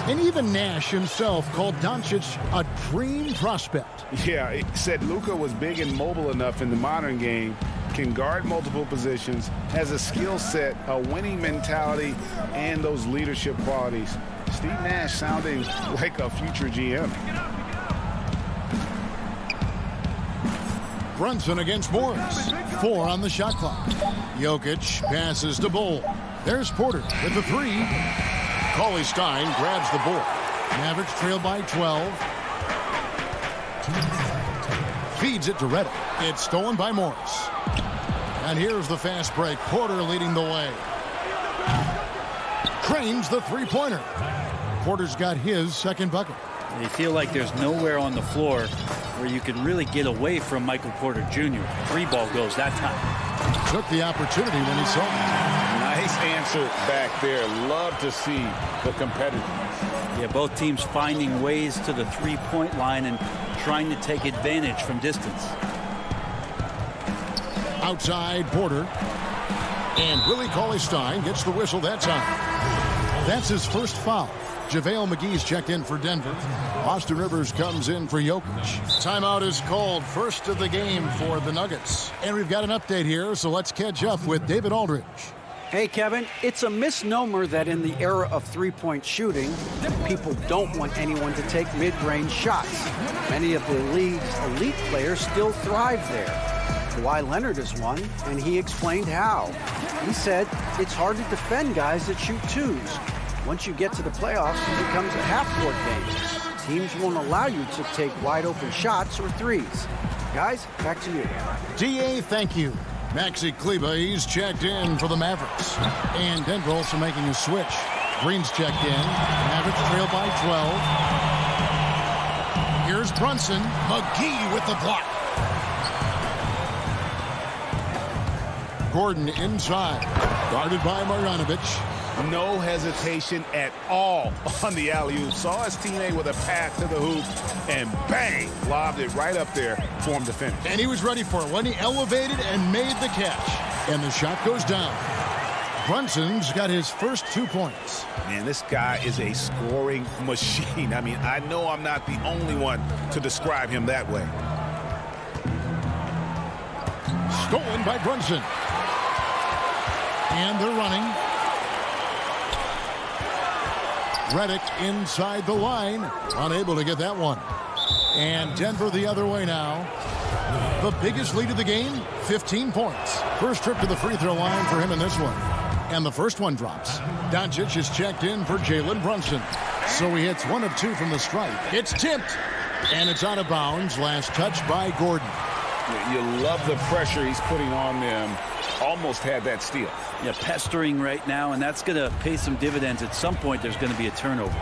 And even Nash himself called Doncic a dream prospect. Yeah, it said Luka was big and mobile enough in the modern game, can guard multiple positions, has a skill set, a winning mentality, and those leadership qualities. Steve Nash sounding like a future GM. Brunson against Morris. 4 on the shot clock. Jokic passes to Bull. There's Porter with the 3. Cauley Stein grabs the board. Mavericks trail by 12. Feeds it to Redick. It's stolen by Morris. And here's the fast break. Porter leading the way. Cranes the three-pointer. Porter's got his second bucket. They feel like there's nowhere on the floor where you can really get away from Michael Porter Jr. 3 ball goes that time. Took the opportunity when he saw it. Nice answer back there. Love to see the competitiveness. Yeah, both teams finding ways to the three-point line and trying to take advantage from distance. Outside Porter. And Willie Cauley-Stein gets the whistle that time. That's his first foul. JaVale McGee's checked in for Denver. Austin Rivers comes in for Jokic. Timeout is called, first of the game for the Nuggets. And we've got an update here, so let's catch up with David Aldridge. Hey, Kevin, it's a misnomer that in the era of three-point shooting, people don't want anyone to take mid-range shots. Many of the league's elite players still thrive there. Kawhi Leonard is one, and he explained how. He said it's hard to defend guys that shoot twos. Once you get to the playoffs, it becomes a half-court game. Teams won't allow you to take wide-open shots or threes. Guys, back to you. DA, thank you. Maxi Kleber, he's checked in for the Mavericks. And Denver also making a switch. Green's checked in. Mavericks trail by 12. Here's Brunson. McGee with the block. Gordon inside. Guarded by Marjanovic. No hesitation at all on the alley-oop. Saw his teammate with a pass to the hoop, and bang, lobbed it right up there for him to finish. And he was ready for it when he elevated and made the catch. And the shot goes down. Brunson's got his first 2 points. Man, this guy is a scoring machine. I mean, I know I'm not the only one to describe him that way. Stolen by Brunson. And they're running. Redick inside the line. Unable to get that one. And Denver the other way now. The biggest lead of the game, 15 points. First trip to the free throw line for him in this one. And the first one drops. Doncic is checked in for Jalen Brunson. So he hits 1 of 2 from the stripe. It's tipped. And it's out of bounds. Last touch by Gordon. You love the pressure he's putting on them. Almost had that steal. Yeah, pestering right now, and that's going to pay some dividends. At some point, there's going to be a turnover.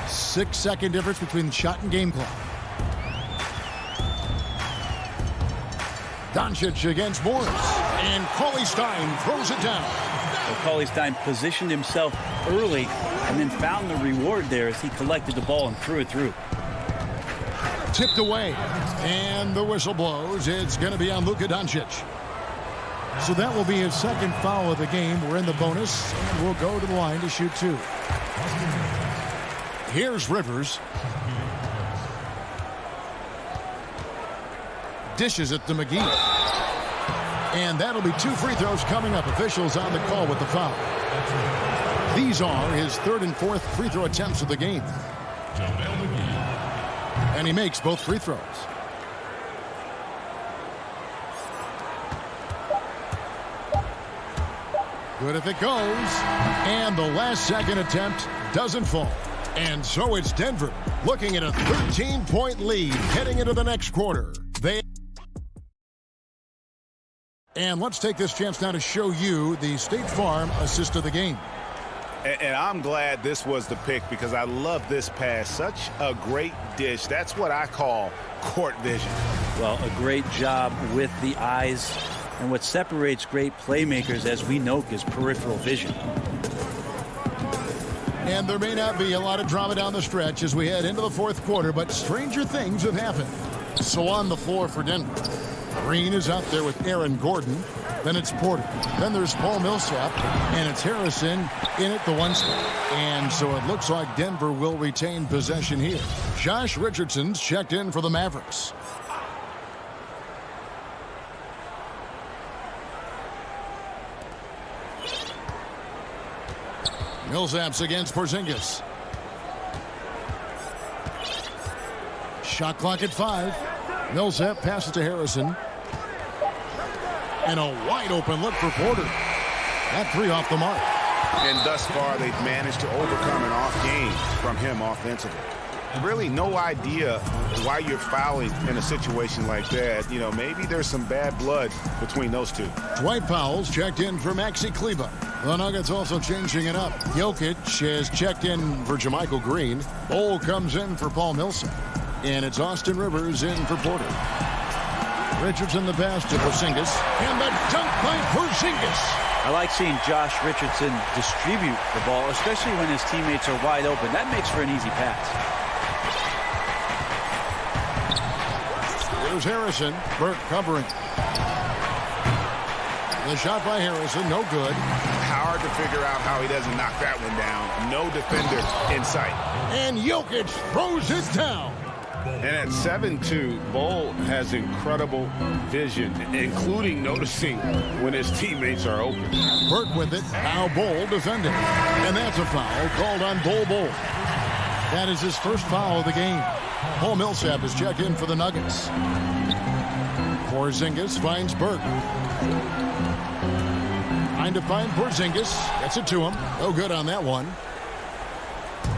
6-second difference between shot and game clock. Doncic against Morris. And Cauley-Stein throws it down. Well, Cauley-Stein positioned himself early and then found the reward there as he collected the ball and threw it through. Tipped away. And the whistle blows. It's going to be on Luka Doncic. So that will be his second foul of the game. We're in the bonus, and we'll go to the line to shoot 2. Here's Rivers. Dishes it to McGee. And that'll be 2 free throws coming up. Officials on the call with the foul. These are his 3rd and 4th free throw attempts of the game. And he makes both free throws. Good if it goes. And the last second attempt doesn't fall. And so it's Denver looking at a 13-point lead heading into the next quarter. And let's take this chance now to show you the State Farm assist of the game. And I'm glad this was the pick because I love this pass. Such a great dish. That's what I call court vision. Well, a great job with the eyes. And what separates great playmakers, as we know, is peripheral vision. And there may not be a lot of drama down the stretch as we head into the 4th quarter, but stranger things have happened. So on the floor for Denver, Green is out there with Aaron Gordon. Then it's Porter. Then there's Paul Millsap. And it's Harrison in at the 1 spot. And so it looks like Denver will retain possession here. Josh Richardson's checked in for the Mavericks. Millsap's against Porzingis. Shot clock at 5. Millsap passes to Harrison. And a wide open look for Porter. That 3 off the mark. And thus far, they've managed to overcome an off game from him offensively. Really no idea why you're fouling in a situation like that. You know, maybe there's some bad blood between those two. Dwight Powell's checked in for Maxi Kleber. The Nuggets also changing it up. Jokic has checked in for JaMychal Green. Bol comes in for Paul Millsap. And it's Austin Rivers in for Porter. Richardson the pass to Porzingis. And the dunk by Porzingis. I like seeing Josh Richardson distribute the ball, especially when his teammates are wide open. That makes for an easy pass. Here's Harrison. Burke covering. The shot by Harrison, no good. Hard to figure out how he doesn't knock that one down. No defender in sight. And Jokic throws it down. And at 7'2", Bol has incredible vision, including noticing when his teammates are open. Burke with it. Now Bol defending. And that's a foul called on Bol. That is his first foul of the game. Paul Millsap is checked in for the Nuggets. Porzingis finds Burke. Trying to find Porzingis. Gets it to him. No good on that one.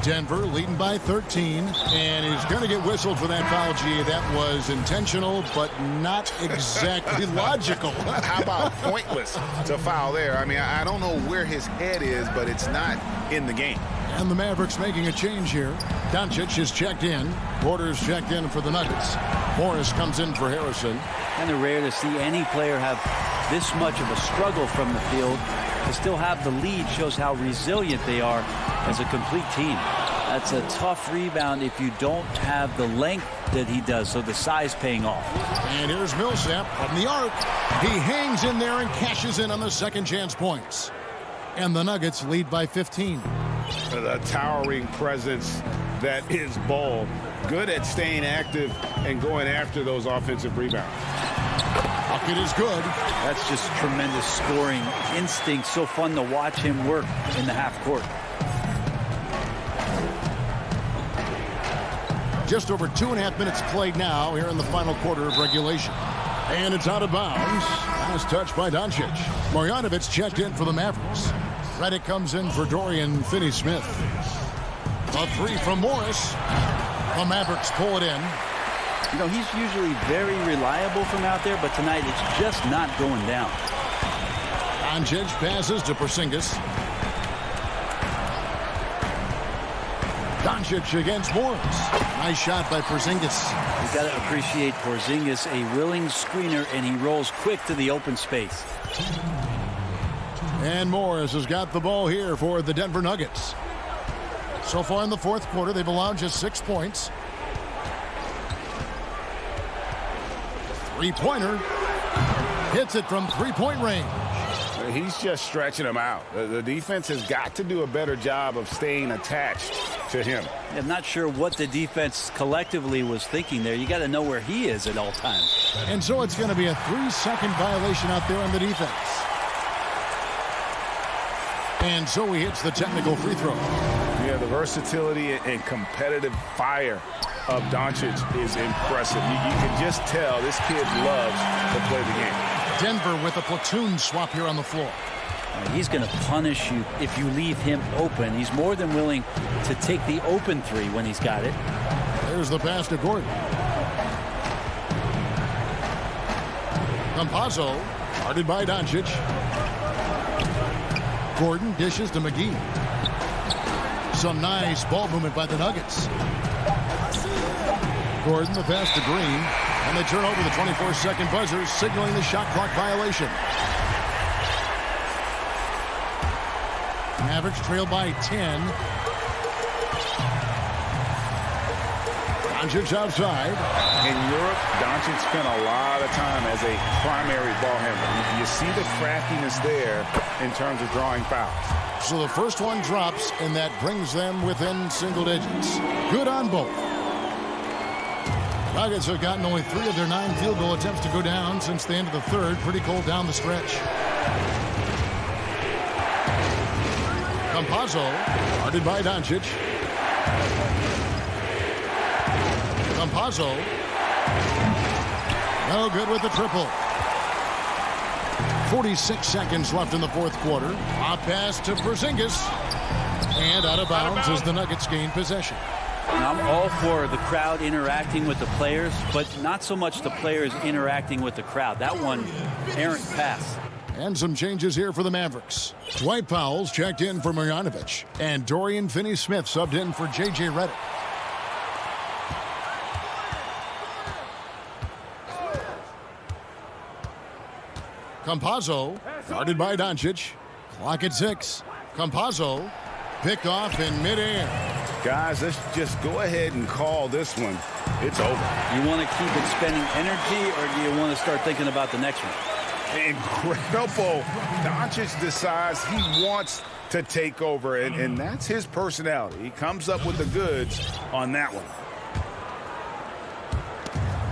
Denver leading by 13. And he's going to get whistled for that foul, G. That was intentional, but not exactly logical. How about pointless to foul there? I mean, I don't know where his head is, but it's not in the game. And the Mavericks making a change here. Doncic is checked in. Porter's checked in for the Nuggets. Morris comes in for Harrison. And it's rare to see any player have this much of a struggle from the field. To still have the lead shows how resilient they are as a complete team. That's a tough rebound if you don't have the length that he does, so the size paying off. And here's Millsap from the arc. He hangs in there and cashes in on the second chance points. And the Nuggets lead by 15. The towering presence that is Bol. Good at staying active and going after those offensive rebounds. Bucket is good. That's just tremendous scoring instinct. So fun to watch him work in the half court. Just over 2.5 minutes played now here in the final quarter of regulation. And it's out of bounds. Last touch by Doncic. Marjanovic checked in for the Mavericks. Redick comes in for Dorian Finney-Smith. A 3 from Morris. The Mavericks pull it in. You know, he's usually very reliable from out there, but tonight it's just not going down. Doncic passes to Porzingis. Doncic against Morris. Nice shot by Porzingis. You've got to appreciate Porzingis, a willing screener, and he rolls quick to the open space. And Morris has got the ball here for the Denver Nuggets. So far in the fourth quarter, they've allowed just 6 points. Three-pointer. Hits it from three-point range. He's just stretching him out. The defense has got to do a better job of staying attached to him. I'm not sure what the defense collectively was thinking there. You got to know where he is at all times. And so it's going to be a 3-second violation out there on the defense. And so he hits the technical free throw. Yeah, the versatility and competitive fire of Doncic is impressive. You can just tell this kid loves to play the game. Denver with a platoon swap here on the floor. He's going to punish you if you leave him open. He's more than willing to take the open three when he's got it. There's the pass to Gordon. Campazzo, guarded by Doncic. Gordon dishes to McGee. Some nice ball movement by the Nuggets. Gordon, the pass to Green. And they turn over the 24-second buzzer, signaling the shot clock violation. Mavericks trail by 10. Doncic outside. In Europe, Doncic spent a lot of time as a primary ball handler. You see the craftiness there in terms of drawing fouls. So the first one drops, and that brings them within single digits. Good on both. Nuggets have gotten only 3 of their 9 field goal attempts to go down since the end of the third. Pretty cold down the stretch. Campazzo, guarded by Doncic. Campazzo. No good with the triple. 46 seconds left in the fourth quarter. A pass to Porzingis. And out of bounds as the Nuggets gain possession. Now, I'm all for the crowd interacting with the players, but not so much the players interacting with the crowd. That one, errant pass. And some changes here for the Mavericks. Dwight Powell's checked in for Marjanovic, and Dorian Finney-Smith subbed in for J.J. Redick. Campazzo, guarded by Doncic. Clock at 6. Campazzo, picked off in midair. Guys, let's just go ahead and call this one. It's over. You want to keep expending energy, or do you want to start thinking about the next one? Incredible. Doncic decides he wants to take over, and that's his personality. He comes up with the goods on that one.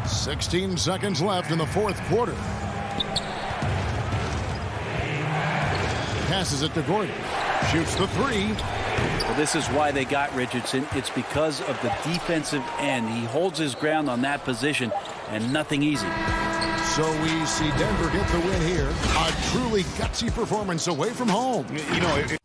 16 seconds left in the fourth quarter. Passes it to Gordon. Shoots the three. Well, this is why they got Richardson. It's because of the defensive end. He holds his ground on that position, and nothing easy. So we see Denver get the win here. A truly gutsy performance away from home. You know,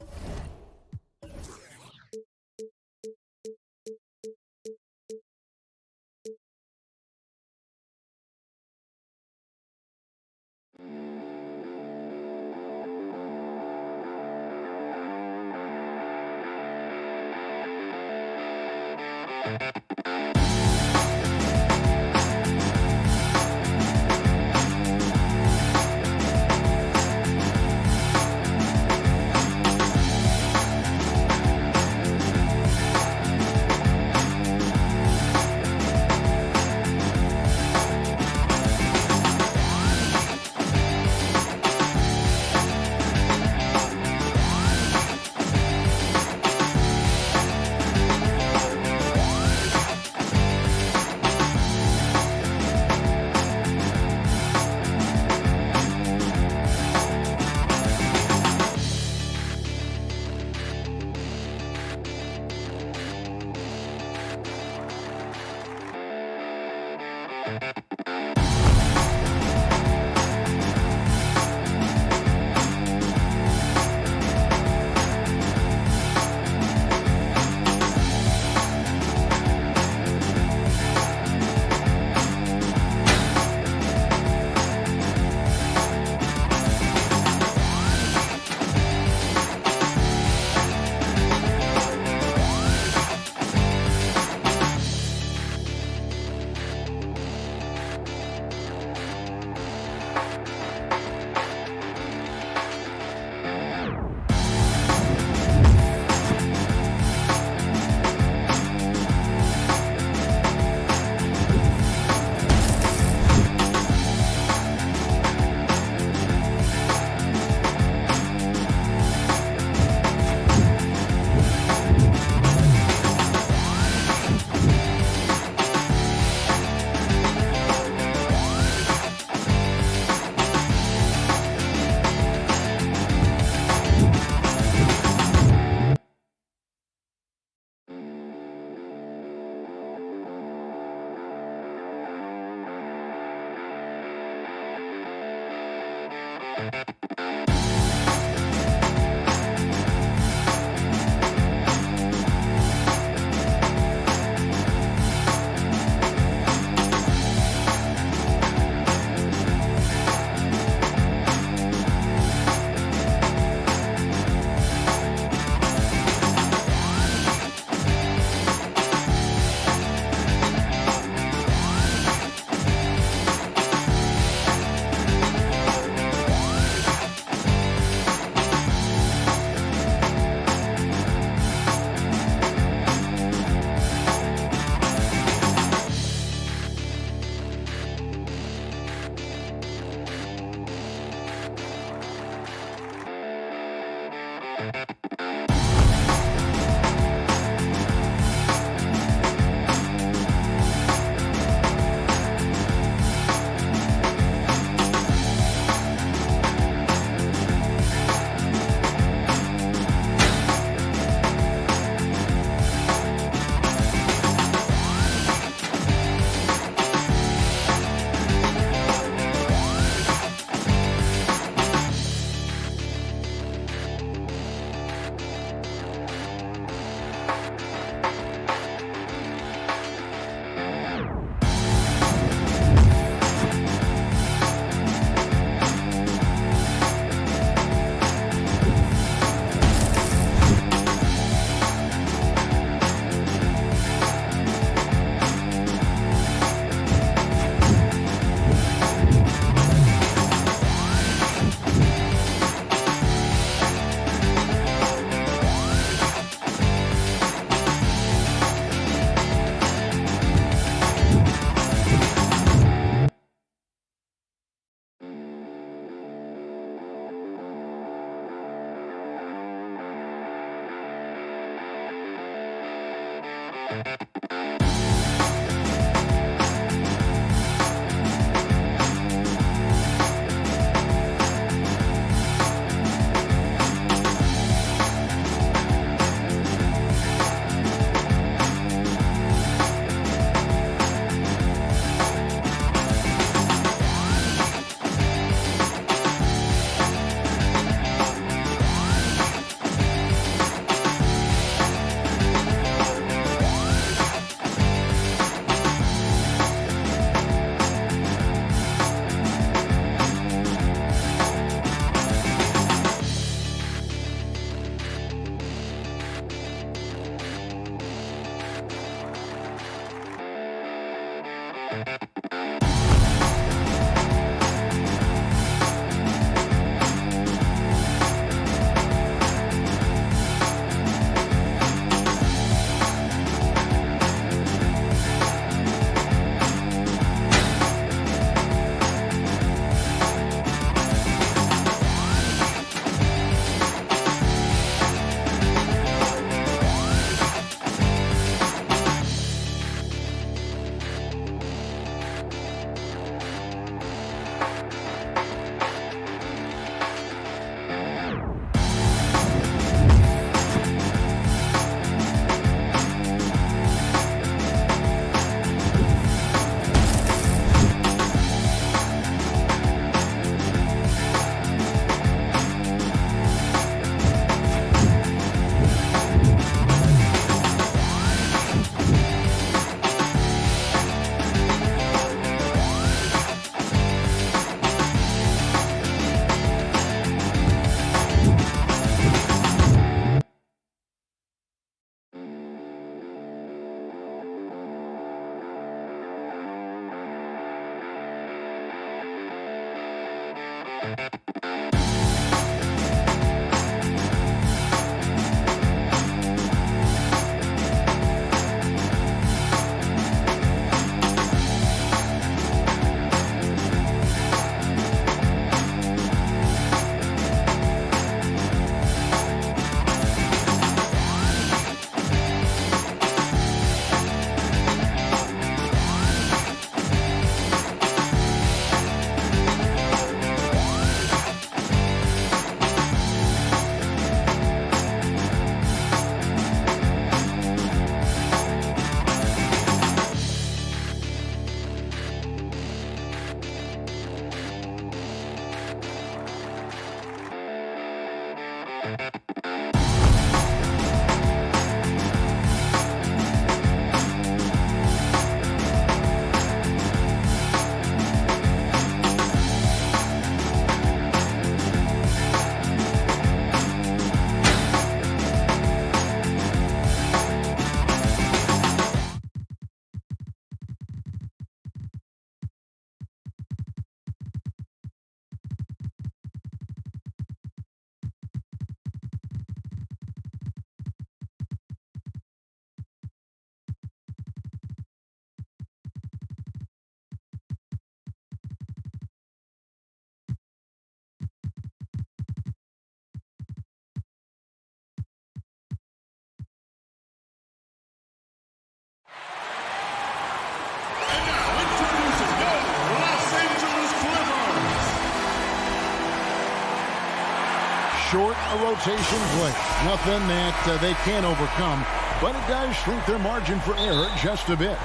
Short a rotation play. Nothing that they can't overcome, but it does shrink their margin for error just a bit.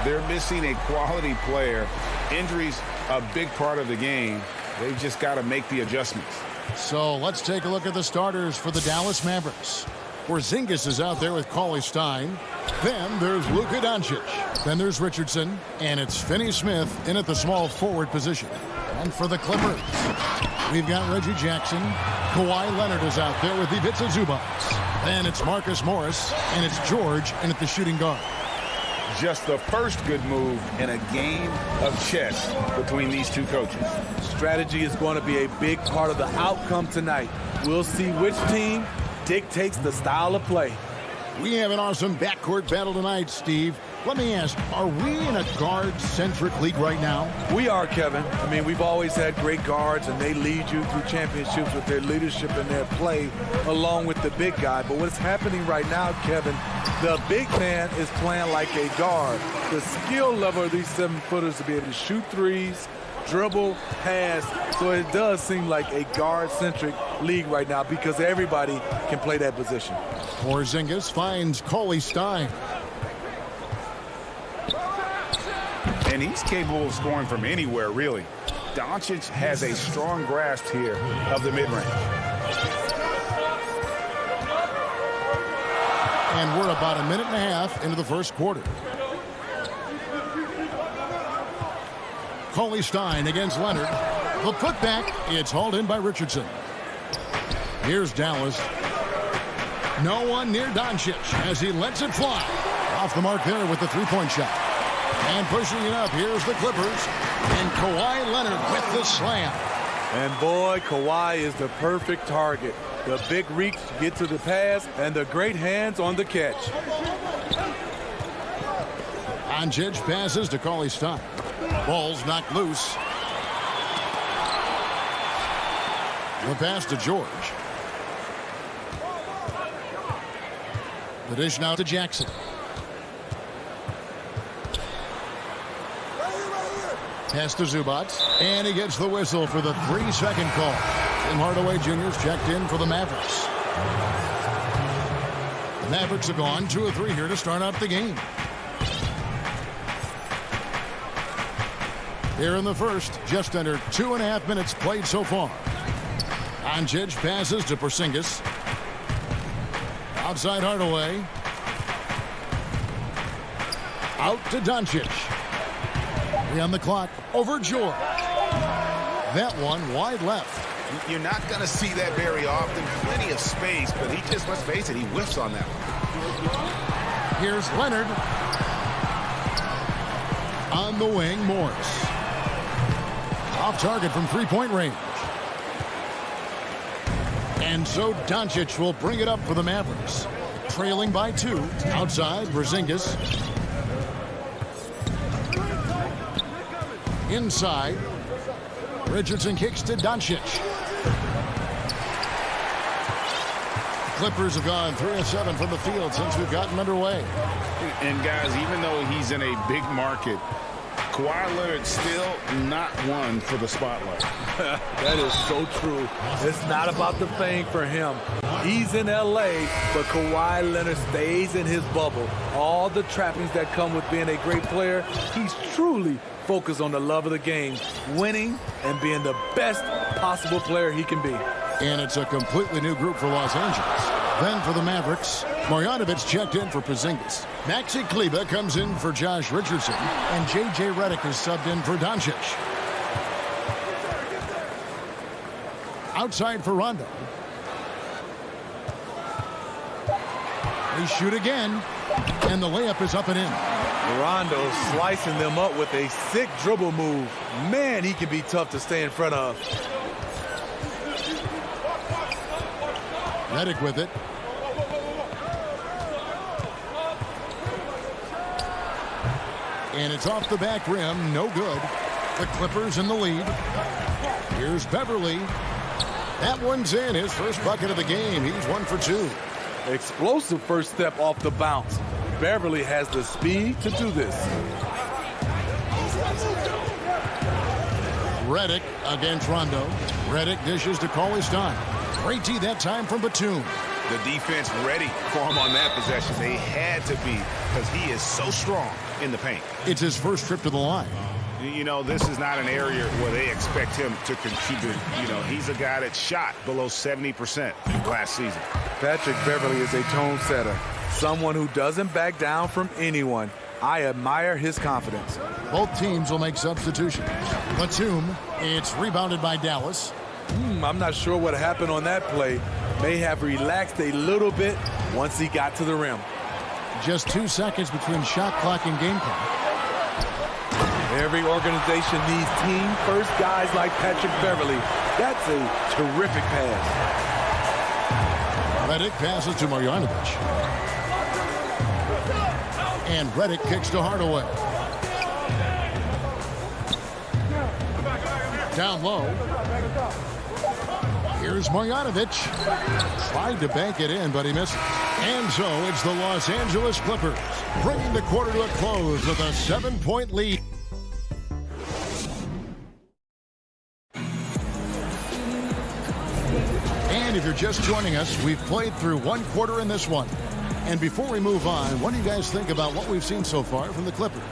They're missing a quality player. Injuries a big part of the game. They've just got to make the adjustments. So let's take a look at the starters for the Dallas Mavericks. Porzingis is out there with Cauley Stein. Then there's Luka Doncic. Then there's Richardson. And it's Finney-Smith in at the small forward position. And for the Clippers, we've got Reggie Jackson. Kawhi Leonard is out there with Ivica Zubac. Then it's Marcus Morris. And it's George in at the shooting guard. Just the first good move in a game of chess between these two coaches. Strategy is going to be a big part of the outcome tonight. We'll see which team dictates the style of play. We have an awesome backcourt battle tonight, Steve. Let me ask, are we in a guard-centric league right now? We are, Kevin. I mean, we've always had great guards, and they lead you through championships with their leadership and their play, along with the big guy. But what's happening right now, Kevin, the big man is playing like a guard. The skill level of these 7-footers to be able to shoot threes, dribble, pass. So it does seem like a guard-centric league right now because everybody can play that position. Porzingis finds Cauley Stein. And he's capable of scoring from anywhere, really. Doncic has a strong grasp here of the mid-range. And we're about a minute and a half into the first quarter. Cauley Stein against Leonard. The putback, it's hauled in by Richardson. Here's Dallas. No one near Doncic as he lets it fly. Off the mark there with the three-point shot. And pushing it up, here's the Clippers. And Kawhi Leonard with the slam. And boy, Kawhi is the perfect target. The big reach to get to the pass and the great hands on the catch. Doncic passes to Cauley Stein. Ball's knocked loose. The pass to George. The dish now to Jackson. Pass to Zubac. And he gets the whistle for the 3-second call. Tim Hardaway Jr.'s checked in for the Mavericks. The Mavericks have gone 2 of 3 here to start out the game. Here in the first, just under 2.5 minutes played so far. Doncic passes to Porzingis. Outside Hardaway. Out to Doncic. 3 on the clock over George. That one wide left. You're not going to see that very often. Plenty of space, but he just, let's face it, he whiffs on that one. Here's Leonard. On the wing, Morris. Off target from three-point range. And so Doncic will bring it up for the Mavericks. Trailing by 2. Outside, Porzingis. Inside. Richardson kicks to Doncic. Clippers have gone 3 of 7 from the field since we've gotten underway. And guys, even though he's in a big market, Kawhi Leonard still not one for the spotlight. That is so true. It's not about the fame for him. He's in L.A., but Kawhi Leonard stays in his bubble. All the trappings that come with being a great player, he's truly focused on the love of the game, winning and being the best possible player he can be. And it's a completely new group for Los Angeles. Then for the Mavericks, Marjanovic checked in for Porzingis. Maxi Kleber comes in for Josh Richardson. And J.J. Redick is subbed in for Doncic. Outside for Rondo. They shoot again. And the layup is up and in. Rondo slicing them up with a sick dribble move. Man, he can be tough to stay in front of. Redick with it. And it's off the back rim. No good. The Clippers in the lead. Here's Beverly. That one's in. His first bucket of the game. He's 1 for 2. Explosive first step off the bounce. Beverly has the speed to do this. Redick against Rondo. Redick dishes to Cauley-Stein. Great D that time from Batum. The defense ready for him on that possession. They had to be, because he is so strong in the paint. It's his first trip to the line. You know, this is not an area where they expect him to contribute. You know, he's a guy that shot below 70% last season. Patrick Beverly is a tone setter. Someone who doesn't back down from anyone. I admire his confidence. Both teams will make substitutions. Batum, it's rebounded by Dallas. I'm not sure what happened on that play. May have relaxed a little bit once he got to the rim. Just 2 seconds between shot clock and game clock. Every organization needs team-first guys like Patrick Beverly. That's a terrific pass. Redick passes to Marjanovic. And Redick kicks to Hardaway. Down low. Here's Marjanovic. Tried to bank it in, but he misses. And so it's the Los Angeles Clippers bringing the quarter to a close with a 7-point lead. And if you're just joining us, we've played through 1 quarter in this one. And before we move on, what do you guys think about what we've seen so far from the Clippers?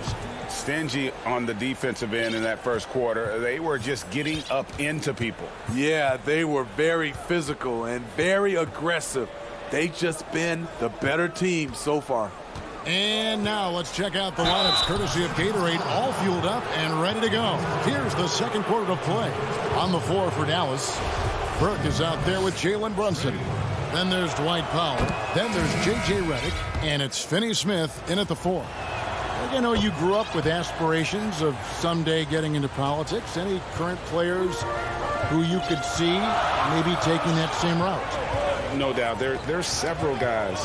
Stingy on the defensive end in that first quarter. They were just getting up into people. Yeah, they were very physical and very aggressive. They've just been the better team so far. And now let's check out the lineups courtesy of Gatorade, all fueled up and ready to go. Here's the second quarter of play. On the floor for Dallas, Burke is out there with Jalen Brunson. Then there's Dwight Powell. Then there's J.J. Redick. And it's Finney Smith in at the 4. You know, you grew up with aspirations of someday getting into politics. Any current players who you could see maybe taking that same route? No doubt. There's several guys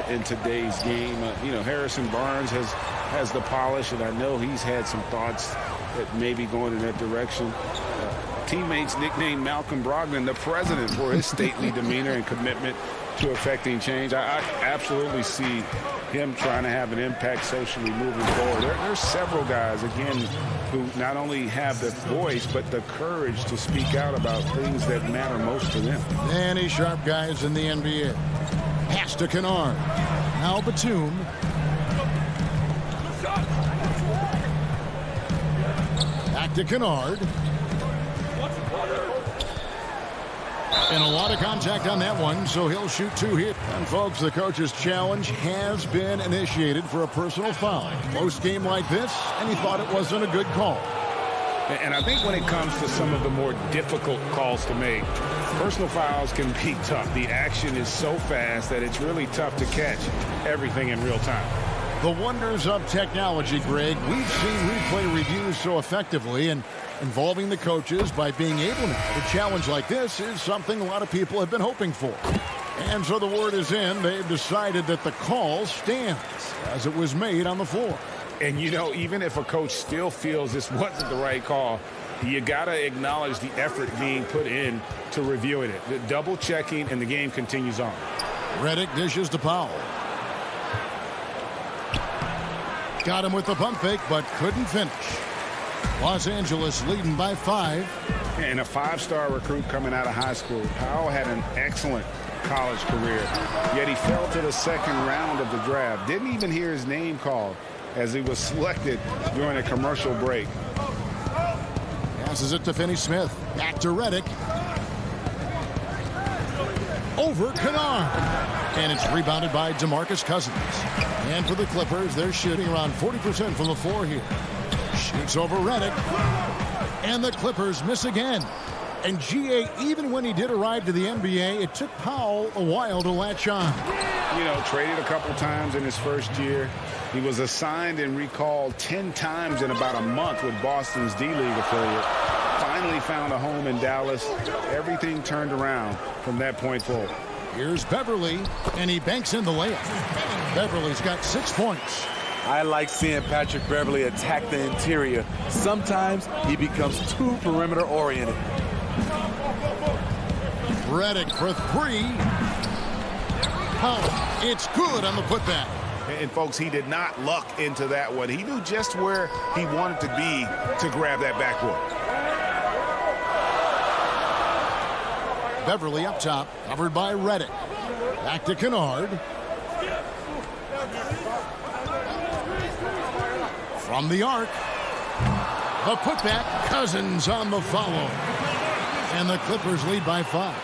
in today's game. You know, Harrison Barnes has the polish, and I know he's had some thoughts that maybe going in that direction. Teammates nicknamed Malcolm Brogdon the president for his stately demeanor and commitment to affecting change. I absolutely see him trying to have an impact socially moving forward. There's several guys, again, who not only have the voice, but the courage to speak out about things that matter most to them. Many sharp guys in the NBA. Pass to Kennard. Now Batum. Back to Kennard. And a lot of contact on that one, so he'll shoot 2 here. And folks, the coach's challenge has been initiated for a personal foul. Close game like this, and he thought it wasn't a good call. And I think when it comes to some of the more difficult calls to make, personal fouls can be tough. The action is so fast that it's really tough to catch everything in real time. The wonders of technology, Greg. We've seen replay reviews so effectively, and involving the coaches by being able now to challenge like this is something a lot of people have been hoping for. And so the word is in. They've decided that the call stands as it was made on the floor. And, you know, even if a coach still feels this wasn't the right call, you got to acknowledge the effort being put in to reviewing it. The double checking, and the game continues on. Redick dishes to Powell. Got him with the pump fake, but couldn't finish. Los Angeles leading by 5. And a 5-star recruit coming out of high school. Powell had an excellent college career, yet he fell to the second round of the draft. Didn't even hear his name called as he was selected during a commercial break. Passes it to Finney Smith. Back to Redick. over Kennard. And it's rebounded by DeMarcus Cousins. And for the Clippers, they're shooting around 40% from the floor here. Shoots over Redick. And the Clippers miss again. And G.A., even when he did arrive to the NBA, it took Powell a while to latch on. You know, traded a couple times in his first year. He was assigned and recalled 10 times in about a month with Boston's D-League affiliate. Finally found a home in Dallas. Everything turned around from that point forward. Here's Beverly, and he banks in the layup. Beverly's got 6 points. I like seeing Patrick Beverly attack the interior. Sometimes he becomes too perimeter oriented. Redick for 3. Oh, it's good on the putback. And folks, he did not luck into that one. He knew just where he wanted to be to grab that backboard. Beverly up top, covered by Redick. Back to Kennard. From the arc. The putback, Cousins on the follow. And the Clippers lead by 5.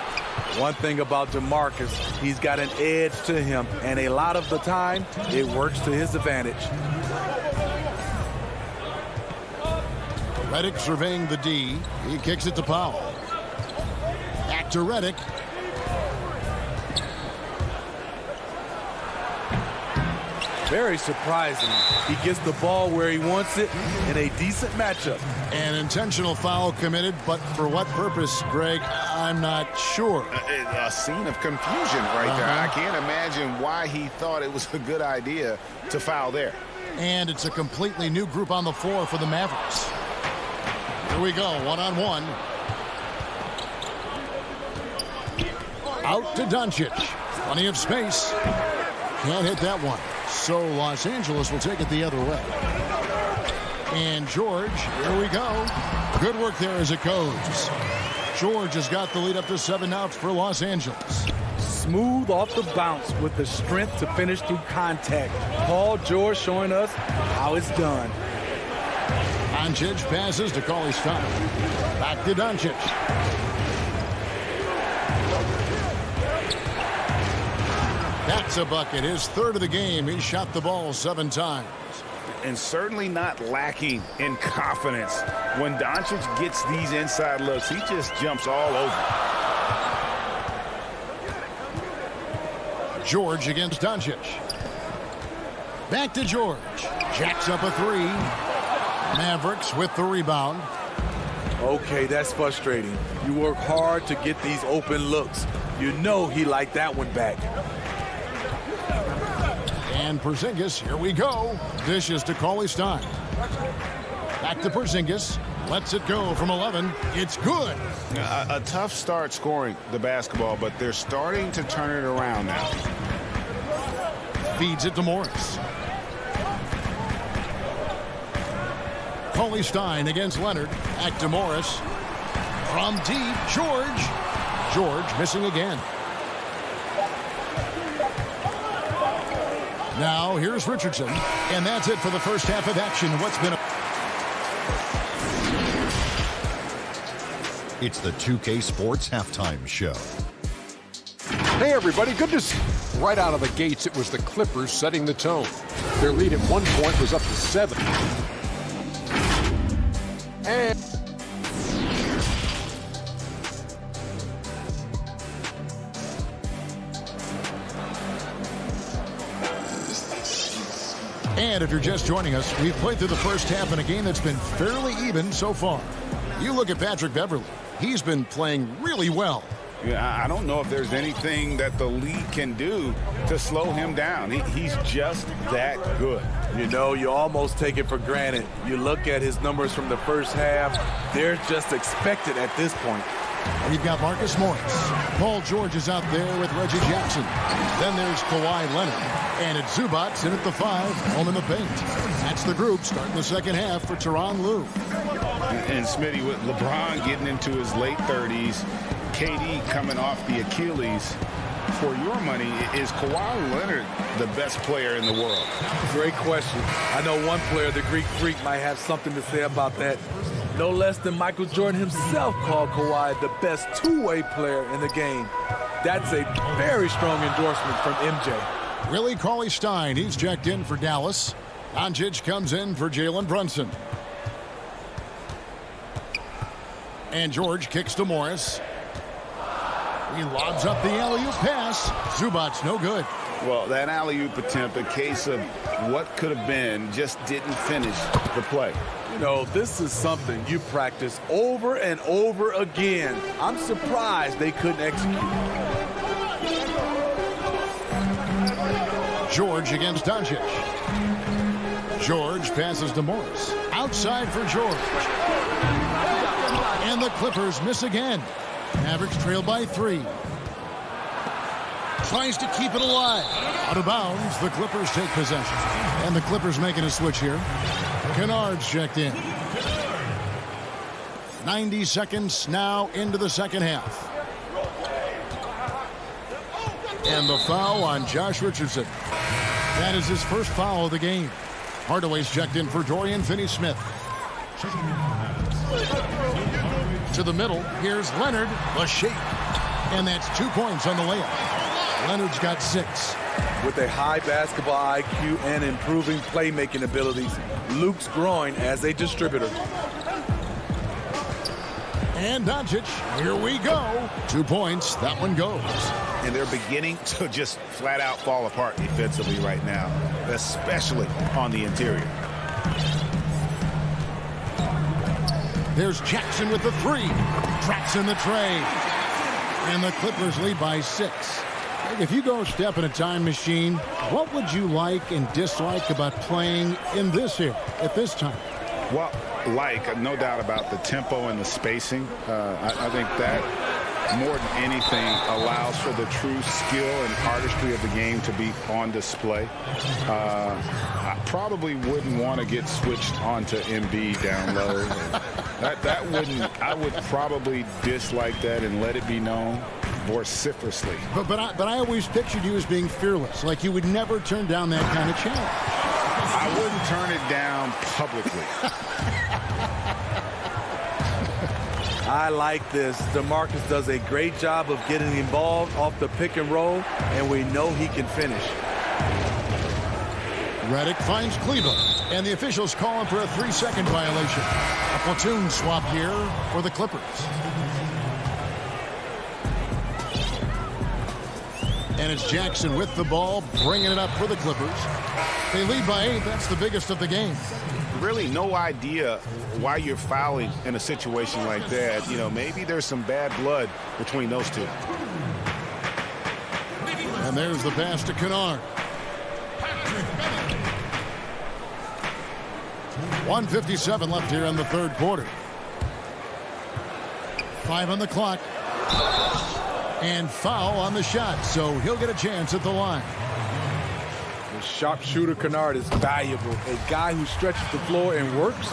One thing about DeMarcus, he's got an edge to him, and a lot of the time, it works to his advantage. Redick surveying the D. He kicks it to Powell. Back to Redick. Very surprising. He gets the ball where he wants it in a decent matchup. An intentional foul committed, but for what purpose, Greg, I'm not sure. A scene of confusion right there. I can't imagine why he thought it was a good idea to foul there. And it's a completely new group on the floor for the Mavericks. Here we go, one-on-one. Out to Doncic. Plenty of space. Can't hit that one. So Los Angeles will take it the other way. And George, here we go. Good work there as it goes. George has got the lead up to 7 outs for Los Angeles. Smooth off the bounce with the strength to finish through contact. Paul George showing us how it's done. Doncic passes to Cauley-Stein. Back to Doncic. That's a bucket. His 3rd of the game. He shot the ball 7 times. And certainly not lacking in confidence. When Doncic gets these inside looks, he just jumps all over. George against Doncic. Back to George. Jacks up a 3. Mavericks with the rebound. Okay, that's frustrating. You work hard to get these open looks. You know he liked that one back. And Porzingis, here we go. Dishes to Cauley-Stein. Back to Porzingis. Lets it go from 11. It's good. A tough start scoring the basketball, but they're starting to turn it around now. Feeds it to Morris. Cauley-Stein against Leonard. Back to Morris. From deep, George. George missing again. Now, here's Richardson. And that's it for the first half of action. What's been It's the 2K Sports Halftime Show. Hey, everybody. Good to see. Right out of the gates, it was the Clippers setting the tone. Their lead at one point was up to 7. And if you're just joining us, we've played through the first half in a game that's been fairly even so far. You look at Patrick Beverly. He's been playing really well. Yeah, I don't know if there's anything that the league can do to slow him down. He's just that good. You know, you almost take it for granted. You look at his numbers from the first half, they're just expected at this point. We've got Marcus Morris. Paul George is out there with Reggie Jackson. Then there's Kawhi Leonard. And it's Zubats in at the 5, home in the paint. That's the group starting the second half for Tyronn Lue. And Smitty, with LeBron getting into his late 30s, KD coming off the Achilles, for your money, is Kawhi Leonard the best player in the world? Great question. I know one player, the Greek Freak, might have something to say about that. No less than Michael Jordan himself called Kawhi the best two-way player in the game. That's a very strong endorsement from MJ. Willie Cauley-Stein, he's checked in for Dallas. Doncic comes in for Jalen Brunson. And George kicks to Morris. He lobs up the alley-oop pass. Zubac's no good. Well, that alley-oop attempt, a case of what could have been, just didn't finish the play. You know, this is something you practice over and over again. I'm surprised they couldn't execute. George against Doncic. George passes to Morris. Outside for George. And the Clippers miss again. Mavericks trail by 3. Tries to keep it alive. Out of bounds, the Clippers take possession. And the Clippers making a switch here. Kennard's checked in. 90 seconds now into the second half. And the foul on Josh Richardson. That is his first foul of the game. Hardaway's checked in for Dorian Finney-Smith. To the middle, here's Leonard, the shape. And that's 2 points on the layup. Leonard's got 6. With a high basketball IQ and improving playmaking abilities, Luke's growing as a distributor. And Doncic, here we go. 2 points, that one goes. And they're beginning to just flat out fall apart defensively right now, especially on the interior. There's Jackson with the 3. Tracks in the tray. And the Clippers lead by 6. If you go step in a time machine, what would you like and dislike about playing in this era at this time? Well, no doubt about the tempo and the spacing. I think that more than anything allows for the true skill and artistry of the game to be on display. I probably wouldn't want to get switched onto Embiid down low. I would probably dislike that and let it be known vociferously. But I always pictured you as being fearless, like you would never turn down that kind of challenge. I wouldn't turn it down publicly. I like this. DeMarcus does a great job of getting involved off the pick and roll, and we know he can finish. Redick finds Cleveland, and the officials call him for a 3-second violation. A platoon swap here for the Clippers. And it's Jackson with the ball, bringing it up for the Clippers. They lead by 8. That's the biggest of the game. Really no idea why you're fouling in a situation like that. You know, maybe there's some bad blood between those two. And there's the pass to Kennard. 1:57 left here in the third quarter. 5 on the clock. And foul on the shot, so he'll get a chance at the line. The sharpshooter Kennard is valuable. A guy who stretches the floor and works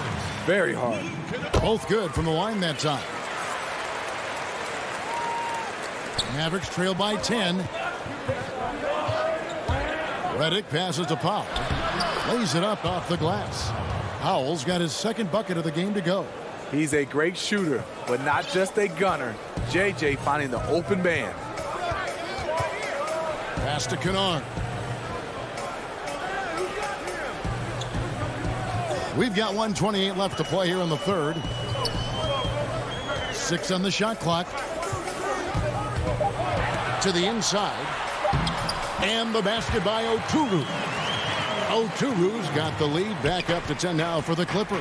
very hard. Both good from the line that time. Mavericks trail by 10. Redick passes to Powell. Lays it up off the glass. Powell's got his second bucket of the game to go. He's a great shooter, but not just a gunner. JJ finding the open man. Pass to Kennard. We've got 1:28 left to play here in the third. 6 on the shot clock. To the inside. And the basket by Oturu. Oturu's got the lead back up to 10 now for the Clippers.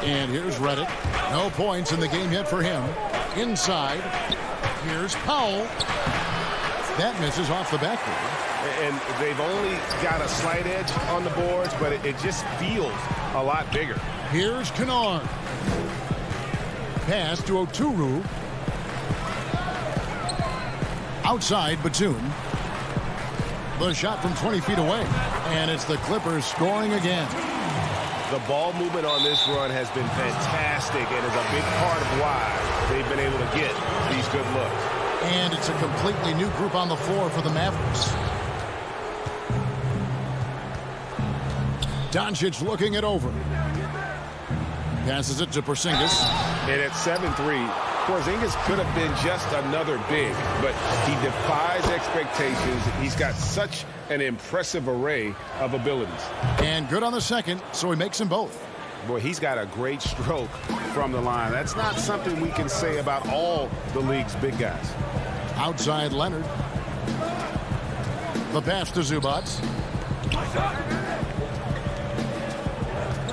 And here's Redick. No points in the game yet for him. Inside. Here's Powell. That misses off the backboard. And they've only got a slight edge on the boards, but it just feels a lot bigger. Here's Kennard. Pass to Oturu. Outside Batum. The shot from 20 feet away. And it's the Clippers scoring again. The ball movement on this run has been fantastic and is a big part of why they've been able to get these good looks. And it's a completely new group on the floor for the Mavericks. Doncic looking it over. Passes it to Porzingis. And at 7-3, Porzingis could have been just another big, but he defies expectations. He's got such an impressive array of abilities. And good on the second, so he makes them both. Boy, he's got a great stroke from the line. That's not something we can say about all the league's big guys. Outside Leonard. The pass to Zubac.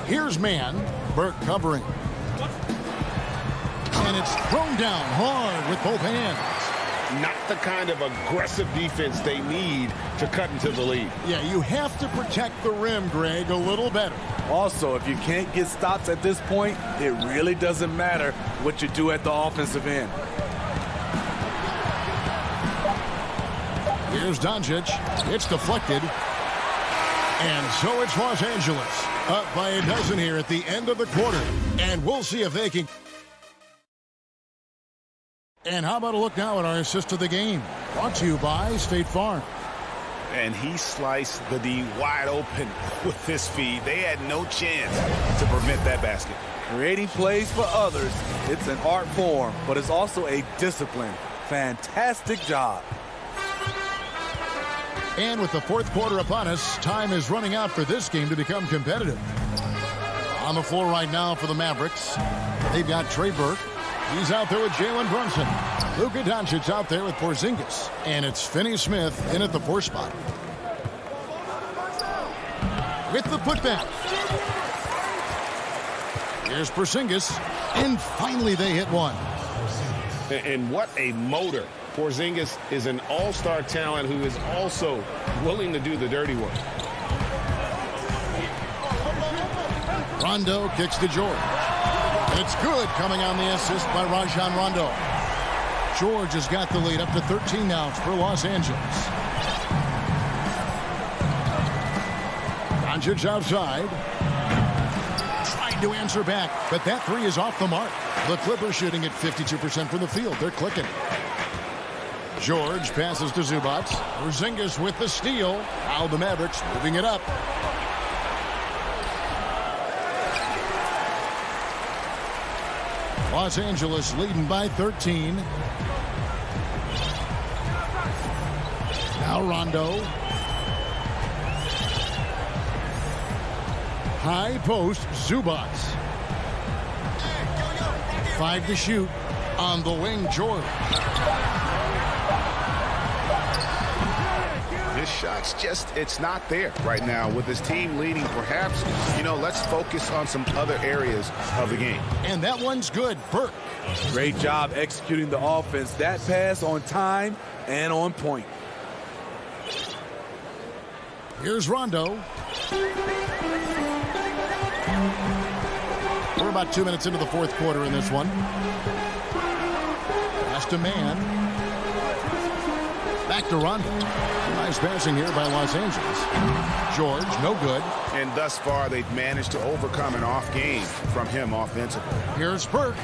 Here's man. Burke covering. And it's thrown down hard with both hands. Not the kind of aggressive defense they need to cut into the lead. Yeah, you have to protect the rim, Greg, a little better. Also, if you can't get stops at this point, it really doesn't matter what you do at the offensive end. Here's Doncic. It's deflected. And so it's Los Angeles. Up by a dozen here at the end of the quarter. And we'll see if they can. And how about a look now at our assist of the game? Brought to you by State Farm. And he sliced the D wide open with his feed. They had no chance to prevent that basket. Creating plays for others, it's an art form, but it's also a discipline. Fantastic job. And with the fourth quarter upon us, time is running out for this game to become competitive. On the floor right now for the Mavericks, they've got Trey Burke. He's out there with Jalen Brunson. Luka Doncic's out there with Porzingis. And it's Finney-Smith in at the 4 spot. With the putback. Here's Porzingis. And finally they hit one. And what a motor. Porzingis is an all-star talent who is also willing to do the dirty work. Rondo kicks to George. It's good, coming on the assist by Rajon Rondo. George has got the lead up to 13 now for Los Angeles. Doncic outside. Trying to answer back, but that three is off the mark. The Clippers shooting at 52% from the field. They're clicking. George passes to Zubac. Porzingis with the steal. Now the Mavericks moving it up. Los Angeles leading by 13. Now Rondo. High post, Zubac. 5 to shoot. On the wing, George. His shot's just, it's not there right now. With his team leading, perhaps, let's focus on some other areas of the game. And that one's good. Burke. Great job executing the offense. That pass on time and on point. Here's Rondo. We're about 2 minutes into the fourth quarter in this one. Pass to man. Back to Rondo. Nice passing here by Los Angeles. George, no good. And thus far, they've managed to overcome an off game from him offensively. Here's Burke.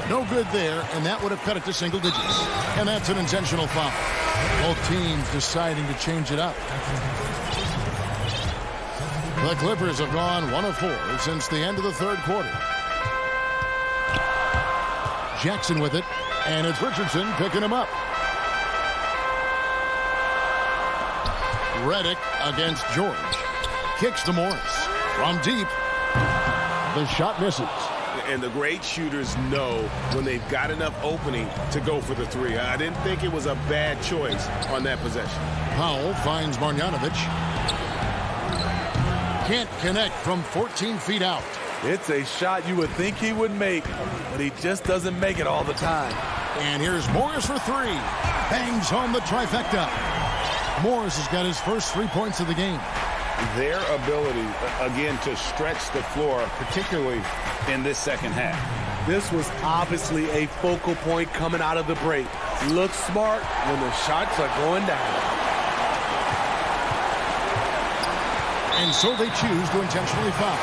No good there, and that would have cut it to single digits. And that's an intentional foul. Both teams deciding to change it up. The Clippers have gone 1 of 4 since the end of the third quarter. Jackson with it, and it's Richardson picking him up. Redick against George. Kicks to Morris. From deep. The shot misses. And the great shooters know when they've got enough opening to go for the three. I didn't think it was a bad choice on that possession. Powell finds Marjanovic. Can't connect from 14 feet out. It's a shot you would think he would make, but he just doesn't make it all the time. And here's Morris for 3. Bangs home the trifecta. Morris has got his first 3 points of the game. Their ability, again, to stretch the floor, particularly in this second half. This was obviously a focal point coming out of the break. Looks smart when the shots are going down. And so they choose to intentionally foul.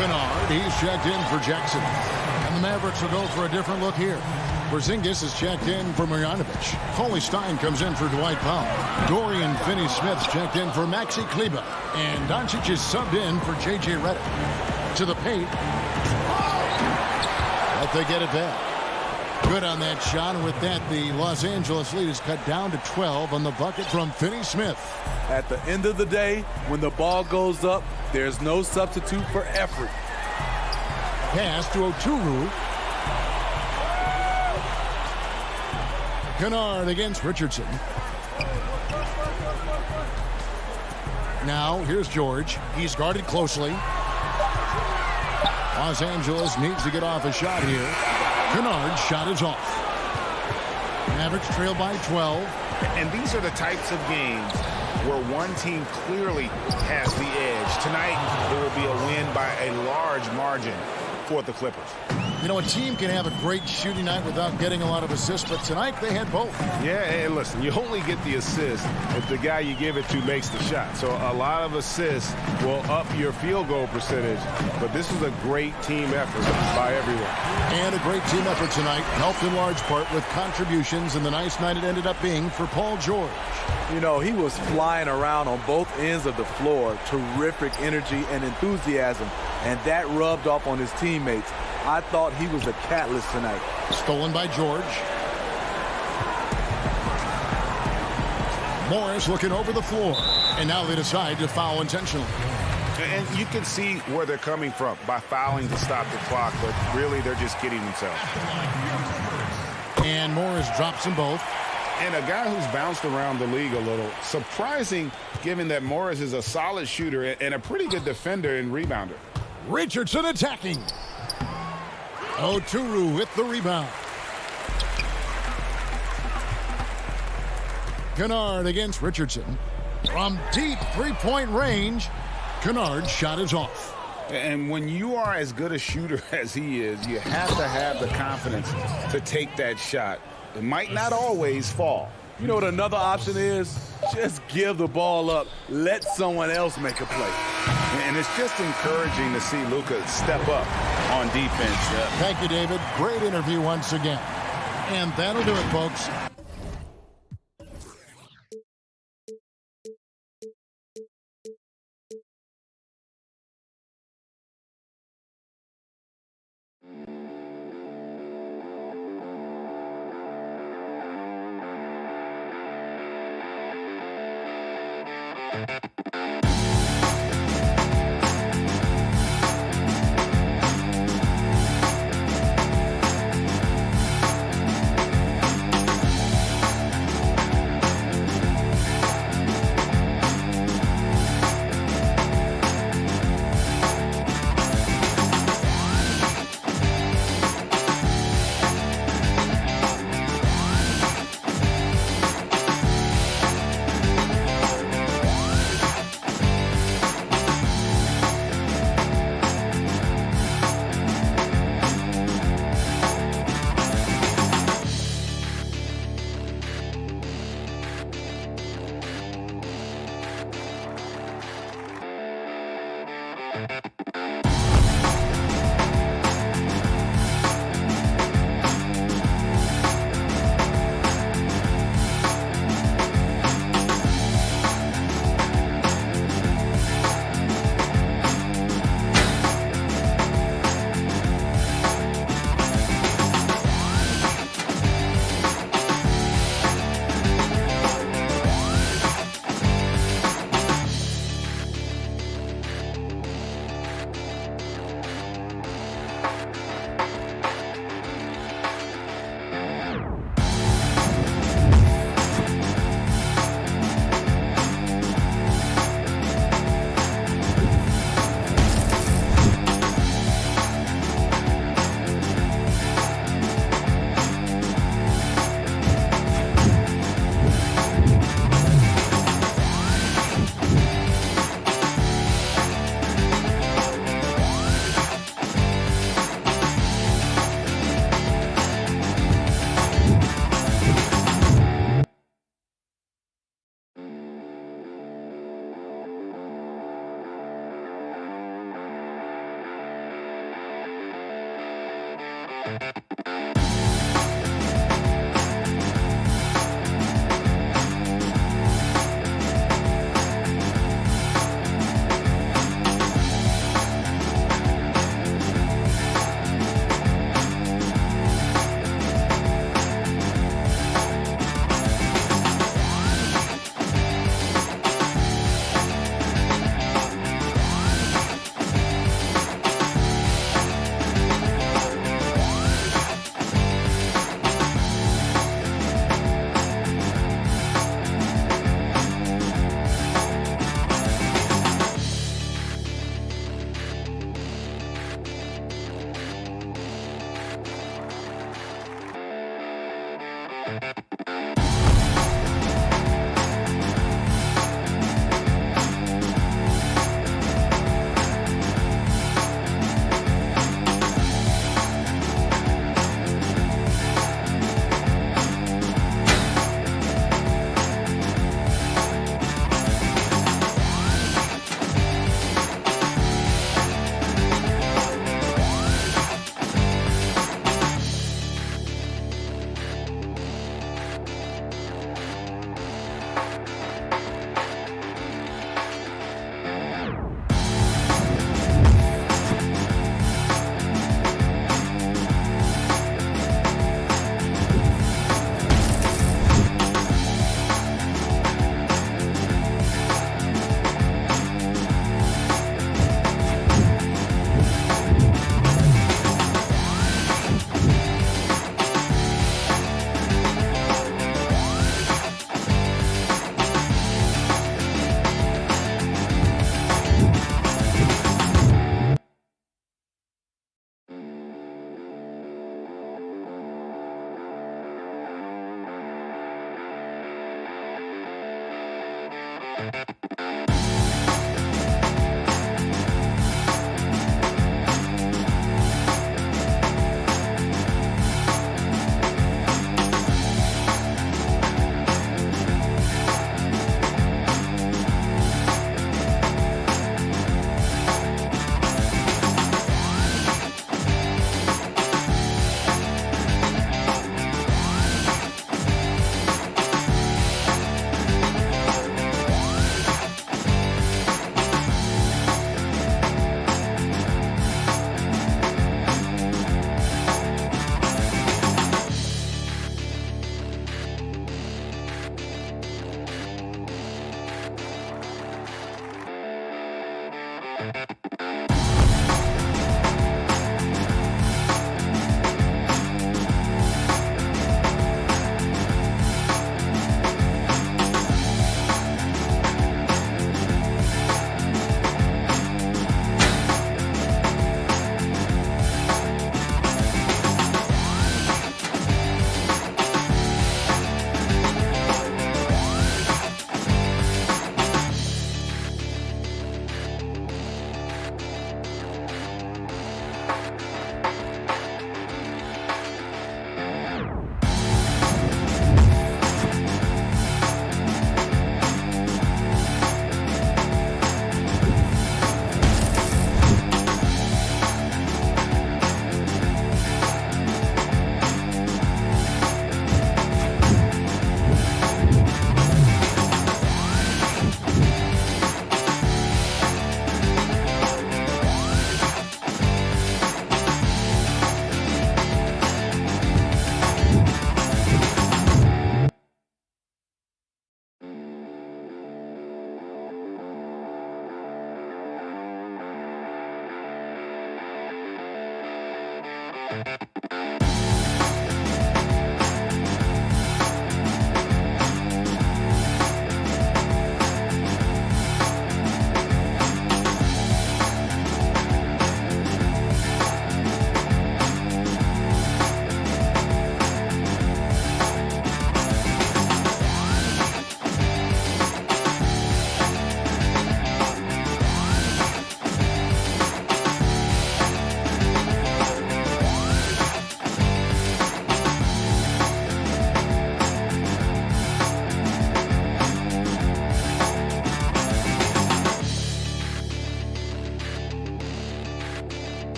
Kennard, he's checked in for Jackson. And the Mavericks will go for a different look here. Porzingis is checked in for Marjanovic. Foley Stein comes in for Dwight Powell. Dorian Finney-Smith's checked in for Maxi Kleber. And Doncic is subbed in for J.J. Redick. To the paint. But they get it back. Good on that shot, and with that, the Los Angeles lead is cut down to 12 on the bucket from Finney-Smith. At the end of the day, when the ball goes up, there's no substitute for effort. Pass to Oturu. Kennard against Richardson. Now, here's George. He's guarded closely. Los Angeles needs to get off a shot here. Kennard's shot is off. Mavericks trail by 12. And these are the types of games where one team clearly has the edge. Tonight, it will be a win by a large margin for the Clippers. You know, a team can have a great shooting night without getting a lot of assists, but tonight they had both. Yeah, and listen, you only get the assist if the guy you give it to makes the shot. So a lot of assists will up your field goal percentage, but this is a great team effort by everyone. And a great team effort tonight, helped in large part with contributions, and the nice night it ended up being for Paul George. You know, he was flying around on both ends of the floor. Terrific energy and enthusiasm, and that rubbed off on his teammates. I thought he was a catalyst tonight. Stolen by George. Morris looking over the floor, and now they decide to foul intentionally. And you can see where they're coming from by fouling to stop the clock, but really they're just kidding themselves. And Morris drops them both. And a guy who's bounced around the league a little. Surprising, given that Morris is a solid shooter and a pretty good defender and rebounder. Richardson attacking. Oturu with the rebound. Kennard against Richardson. From deep three-point range, Kennard's shot is off. And when you are as good a shooter as he is, you have to have the confidence to take that shot. It might not always fall. You know what another option is? Just give the ball up. Let someone else make a play. And it's just encouraging to see Luka step up on defense. Thank you, David. Great interview once again. And that'll do it, folks.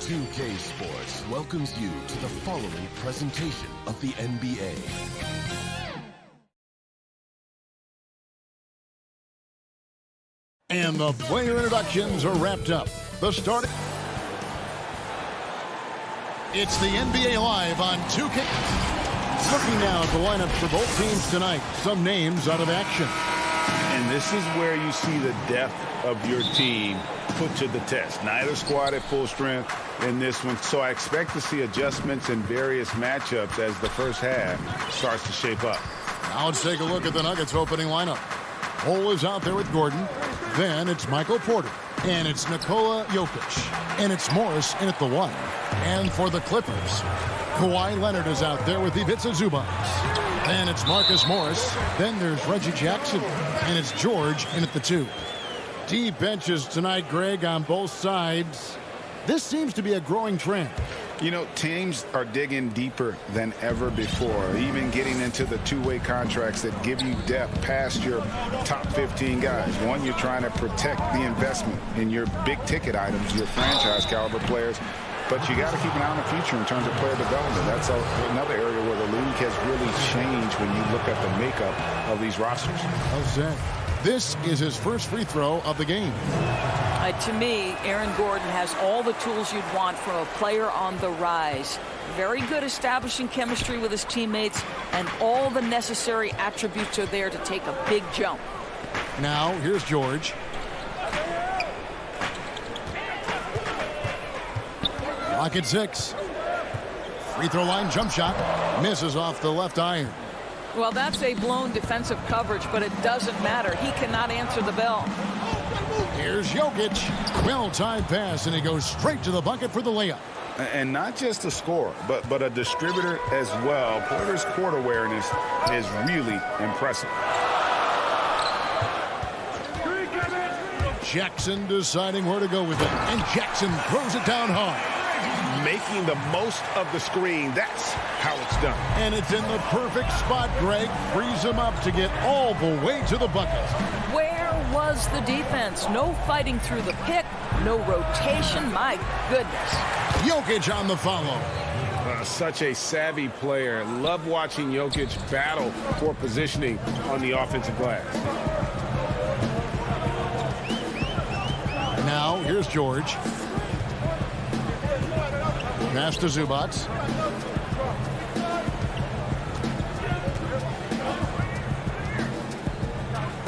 2K Sports welcomes you to the following presentation of the NBA. And the player introductions are wrapped up. The start. It's the NBA Live on 2K. Looking now at the lineup for both teams tonight. Some names out of action. And this is where you see the depth of your team put to the test. Neither squad at full strength in this one. So I expect to see adjustments in various matchups as the first half starts to shape up. Now let's take a look at the Nuggets opening lineup. Cole is out there with Gordon. Then it's Michael Porter. And it's Nikola Jokic. And it's Morris in at the 1. And for the Clippers, Kawhi Leonard is out there with Ivica Zubac. And it's Marcus Morris. Then there's Reggie Jackson. And it's George in at the 2. Deep benches tonight, Greg, on both sides. This seems to be a growing trend. You know, teams are digging deeper than ever before, even getting into the two-way contracts that give you depth past your top 15 guys. One, you're trying to protect the investment in your big-ticket items, your franchise-caliber players, but you got to keep an eye on the future in terms of player development. That's another area where the league has really changed when you look at the makeup of these rosters. Well said. This is his first free throw of the game. To me, Aaron Gordon has all the tools you'd want from a player on the rise. Very good establishing chemistry with his teammates, and all the necessary attributes are there to take a big jump. Now, here's George. Clock at 6. Free throw line jump shot. Misses off the left iron. Well, that's a blown defensive coverage, but it doesn't matter. He cannot answer the bell. Here's Jokic. Well-timed pass, and he goes straight to the bucket for the layup. And not just a scorer, but a distributor as well. Porter's court awareness is really impressive. Jackson deciding where to go with it, and Jackson throws it down hard. Making the most of the screen. That's how it's done. And it's in the perfect spot, Greg. Frees him up to get all the way to the bucket. Where was the defense? No fighting through the pick, no rotation. My goodness. Jokic on the follow. Such a savvy player. Love watching Jokic battle for positioning on the offensive glass. Now, here's George. Pass to Zubac.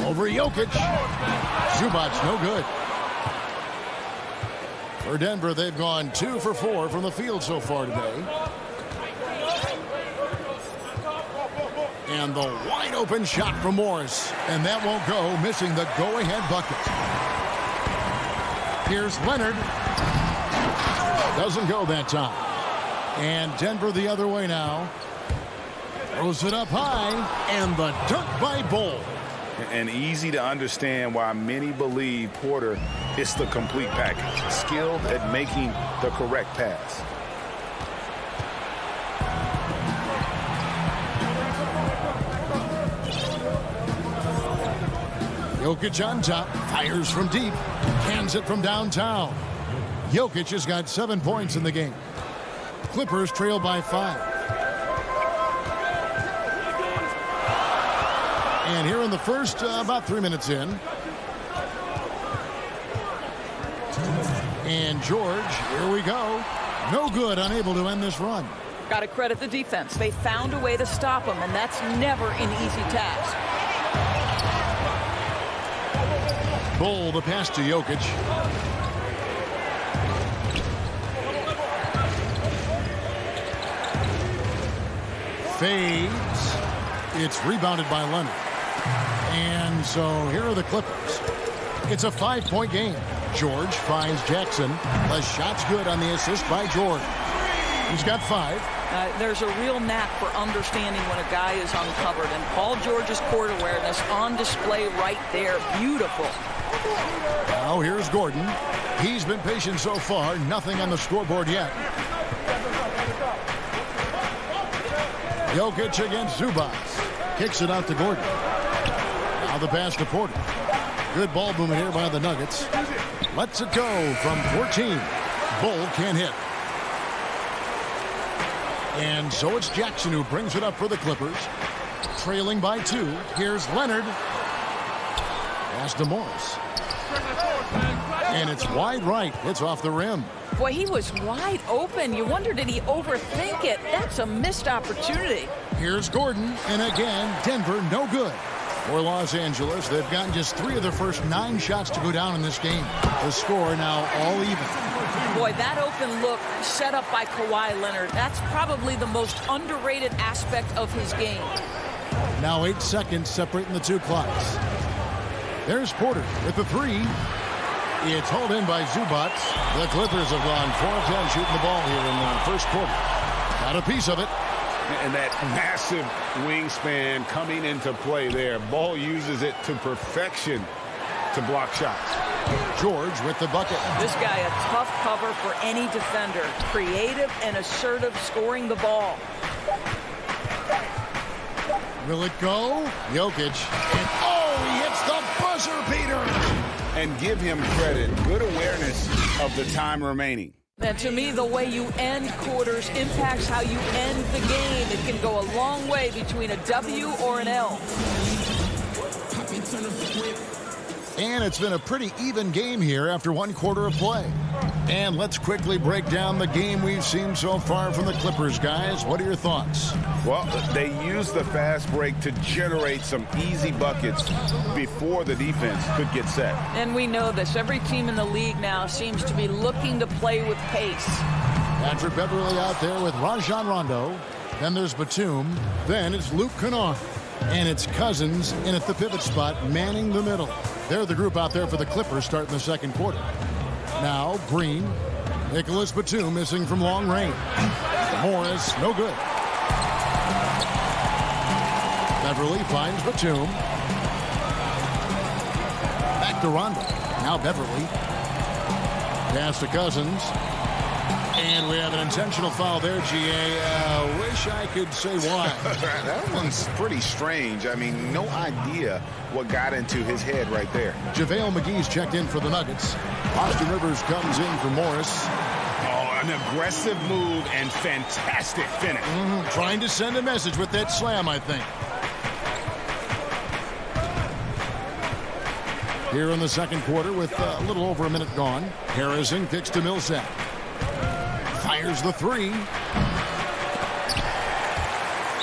Over Jokic. Zubac, no good. For Denver, they've gone 2 for 4 from the field so far today. And the wide open shot from Morris. And that won't go, missing the go-ahead bucket. Here's Leonard. Doesn't go that time. And Denver the other way now. Throws it up high. And the dunk by Bull. And easy to understand why many believe Porter is the complete package. Skilled at making the correct pass. Jokic on top. Fires from deep. Cans it from downtown. Jokic has got 7 points in the game. Clippers trail by 5. And here in the first, about 3 minutes in. And George, here we go. No good, unable to end this run. Got to credit the defense. They found a way to stop him, and that's never an easy task. Bull, the pass to Jokic. Fades. It's rebounded by Leonard. And so here are the Clippers. It's a 5-point game. George finds Jackson. The shot's good on the assist by George. He's got 5. There's a real knack for understanding when a guy is uncovered. And Paul George's court awareness on display right there. Beautiful. Now here's Gordon. He's been patient so far. Nothing on the scoreboard yet. Jokic against Zubac. Kicks it out to Gordon. Now the pass to Porter. Good ball movement here by the Nuggets. Lets it go from 14. Bull can't hit. And so it's Jackson who brings it up for the Clippers. Trailing by 2. Here's Leonard. Pass to Morris. And it's wide right. It's off the rim. Boy, he was wide open. You wonder, did he overthink it? That's a missed opportunity. Here's Gordon. And again, Denver no good. For Los Angeles, they've gotten just 3 of their first 9 shots to go down in this game. The score now all even. Boy, that open look set up by Kawhi Leonard. That's probably the most underrated aspect of his game. Now 8 seconds separating the 2 clocks. There's Porter with the 3. It's hauled in by Zubac. The Clippers have gone 4 of 10 shooting the ball here in the first quarter. Got a piece of it. And that massive wingspan coming into play there. Ball uses it to perfection to block shots. George with the bucket. This guy a tough cover for any defender. Creative and assertive scoring the ball. Will it go? Jokic. And he hits the buzzer beater. And give him credit. Good awareness of the time remaining. And to me, the way you end quarters impacts how you end the game. It can go a long way between a W or an L. And it's been a pretty even game here after 1 quarter of play. And let's quickly break down the game we've seen so far from the Clippers, guys. What are your thoughts? Well, they used the fast break to generate some easy buckets before the defense could get set. And we know this. Every team in the league now seems to be looking to play with pace. Patrick Beverly out there with Rajon Rondo. Then there's Batum. Then it's Luke Kennard. And it's Cousins in at the pivot spot, manning the middle. They're the group out there for the Clippers starting the second quarter. Now, Green. Nicholas Batum missing from long range. Morris, no good. Beverly finds Batum. Back to Rondo. Now Beverly. Pass to Cousins. And we have an intentional foul there, GA. Wish I could say why. That one's pretty strange. I mean, no idea what got into his head right there. JaVale McGee's checked in for the Nuggets. Austin Rivers comes in for Morris. Oh, an aggressive move and fantastic finish. Trying to send a message with that slam, I think. Here in the second quarter with a little over a minute gone. Harrison kicks to Millsap. Fires the 3.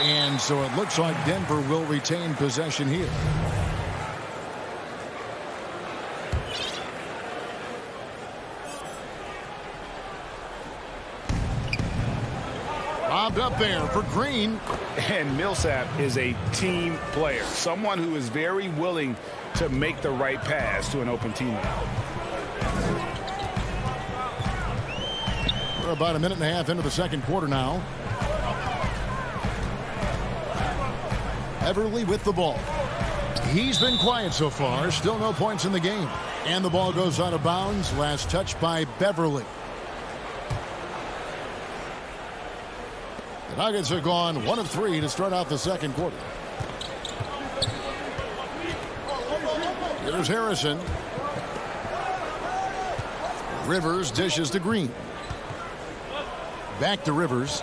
And so it looks like Denver will retain possession here. Bobbed up there for Green. And Millsap is a team player. Someone who is very willing to make the right pass to an open teammate. We're about a minute and a half into the second quarter now. Beverly with the ball. He's been quiet so far. Still no points in the game. And the ball goes out of bounds. Last touch by Beverly. The Nuggets have gone 1 of 3 to start out the second quarter. Here's Harrison. Rivers dishes to Green. Back to Rivers.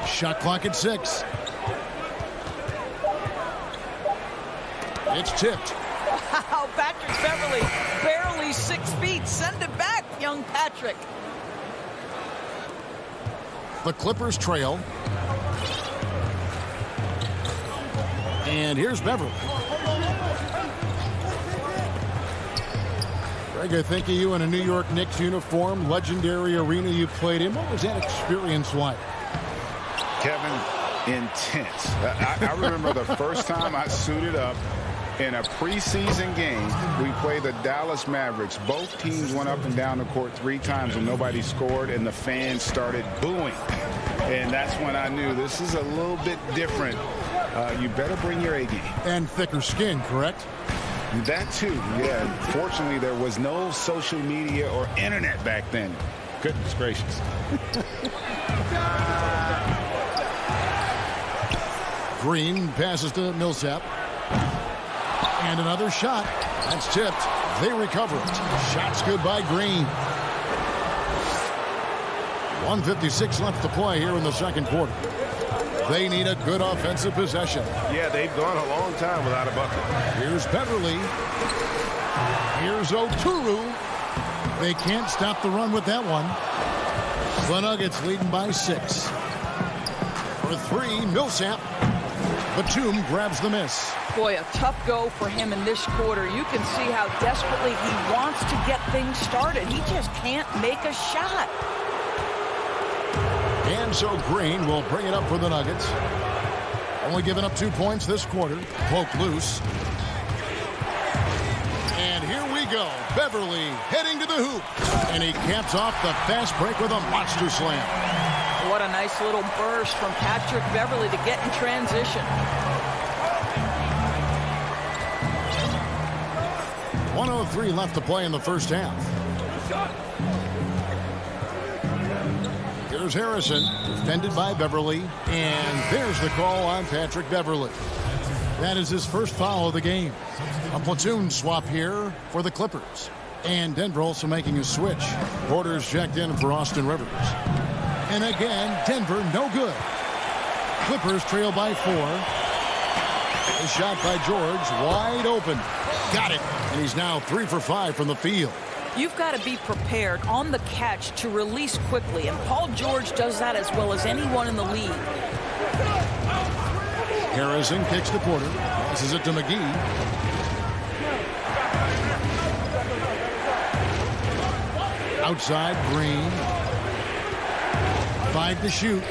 Shot clock at 6. It's tipped. Wow, Patrick Beverly, barely 6 feet. Send it back, young Patrick. The Clippers trail. And here's Beverly. Greg, I think of you in a New York Knicks uniform, legendary arena you played in. What was that experience like? Kevin, intense. I remember the first time I suited up in a preseason game. We played the Dallas Mavericks. Both teams went up and down the court 3 times and nobody scored, and the fans started booing. And that's when I knew this is a little bit different. You better bring your A game. And thicker skin, correct? That too, yeah. Fortunately, there was no social media or internet back then. Goodness gracious. Green passes to Millsap. And another shot. That's tipped. They recover it. Shots good by Green. 1:56 left to play here in the second quarter. They need a good offensive possession. Yeah, they've gone a long time without a bucket. Here's Beverly. Here's Oturu. They can't stop the run with that one. The Nuggets leading by 6. For 3, Millsap. Batum grabs the miss. Boy, a tough go for him in this quarter. You can see how desperately he wants to get things started. He just can't make a shot. And so Green will bring it up for the Nuggets. Only giving up 2 points this quarter. Poke loose. And here we go. Beverly heading to the hoop. And he caps off the fast break with a monster slam. What a nice little burst from Patrick Beverly to get in transition. 1:03 left to play in the first half. Here's Harrison, defended by Beverly, and there's the call on Patrick Beverly. That is his first foul of the game. A platoon swap here for the Clippers. And Denver also making a switch. Porter's checked in for Austin Rivers. And again, Denver no good. Clippers trail by 4. A shot by George, wide open. Got it. And he's now 3 for 5 from the field. You've got to be prepared on the catch to release quickly, and Paul George does that as well as anyone in the league. Harrison kicks to Porter, passes it to McGee. Outside, Green. 5 to shoot.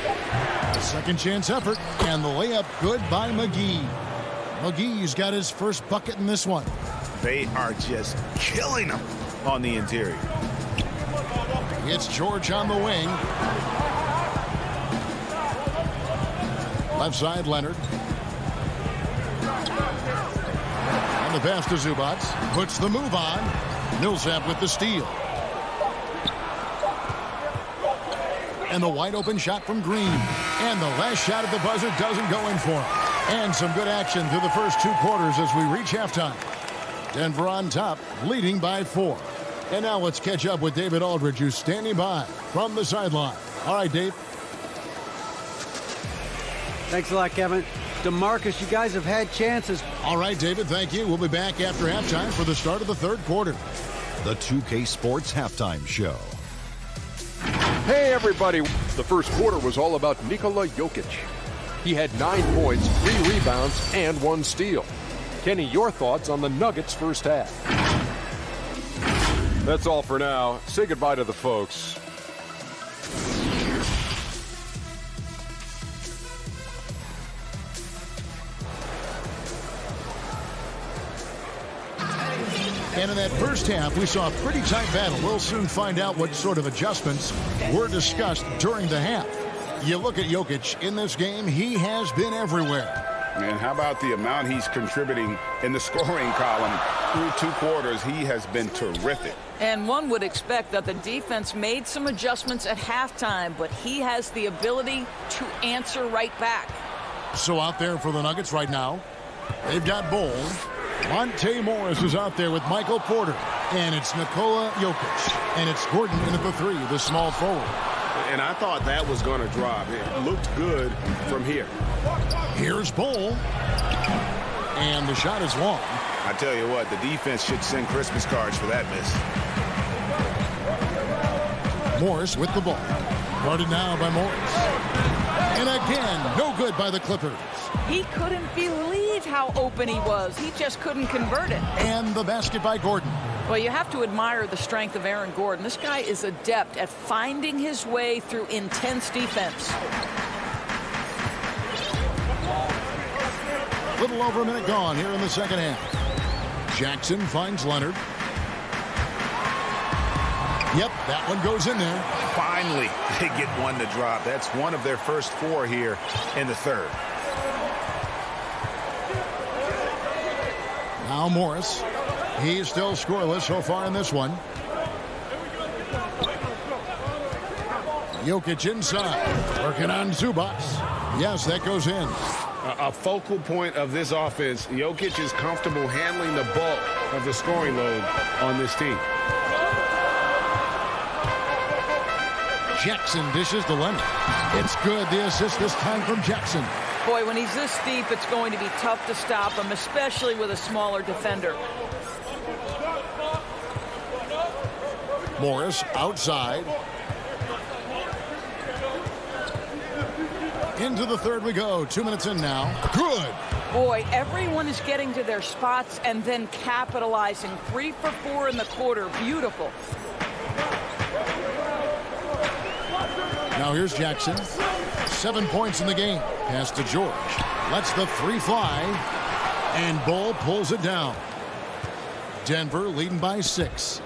Second chance effort, and the layup good by McGee. McGee's got his first bucket in this one. They are just killing them on the interior. It's George on the wing. Left side, Leonard. And the pass to Zubac. Puts the move on. Millsap with the steal. And the wide open shot from Green. And the last shot at the buzzer doesn't go in for him. And some good action through the first 2 quarters as we reach halftime. Denver on top, leading by 4. And now let's catch up with David Aldridge, who's standing by from the sideline. All right, Dave. Thanks a lot, Kevin. DeMarcus, you guys have had chances. All right, David, thank you. We'll be back after halftime for the start of the third quarter. The 2K Sports Halftime Show. Hey, everybody. The first quarter was all about Nikola Jokic. He had 9 points, 3 rebounds, and 1 steal. Kenny, your thoughts on the Nuggets' first half? That's all for now. Say goodbye to the folks. And in that first half, we saw a pretty tight battle. We'll soon find out what sort of adjustments were discussed during the half. You look at Jokic in this game, he has been everywhere. And how about the amount he's contributing in the scoring column? Through 2 quarters, he has been terrific. And one would expect that the defense made some adjustments at halftime, but he has the ability to answer right back. So out there for the Nuggets right now, they've got Bol. Monte Morris is out there with Michael Porter. And it's Nikola Jokic. And it's Gordon in at the 3, the small forward. And I thought that was going to drop. It looked good from here. Here's Bol. And the shot is long. I tell you what, the defense should send Christmas cards for that miss. Morris with the ball. Guarded now by Morris. And again, no good by the Clippers. He couldn't believe how open he was. He just couldn't convert it. And the basket by Gordon. Well, you have to admire the strength of Aaron Gordon. This guy is adept at finding his way through intense defense. Little over a minute gone here in the second half. Jackson finds Leonard. Yep, that one goes in there. Finally, they get one to drop. That's one of their first 4 here in the third. Now Morris. He's still scoreless so far in this one. Jokic inside. Working on Zubac. Yes, that goes in. A focal point of this offense, Jokic is comfortable handling the bulk of the scoring load on this team. Jackson dishes to Leonard. It's good. The assist this time from Jackson. Boy, when he's this deep, it's going to be tough to stop him, especially with a smaller defender. Morris outside. Into the third we go. 2 minutes in now. Good. Boy, everyone is getting to their spots and then capitalizing. 3 for 4 in the quarter. Beautiful. Now here's Jackson. 7 points in the game. Pass to George. Lets the three fly. And Bull pulls it down. Denver leading by 6.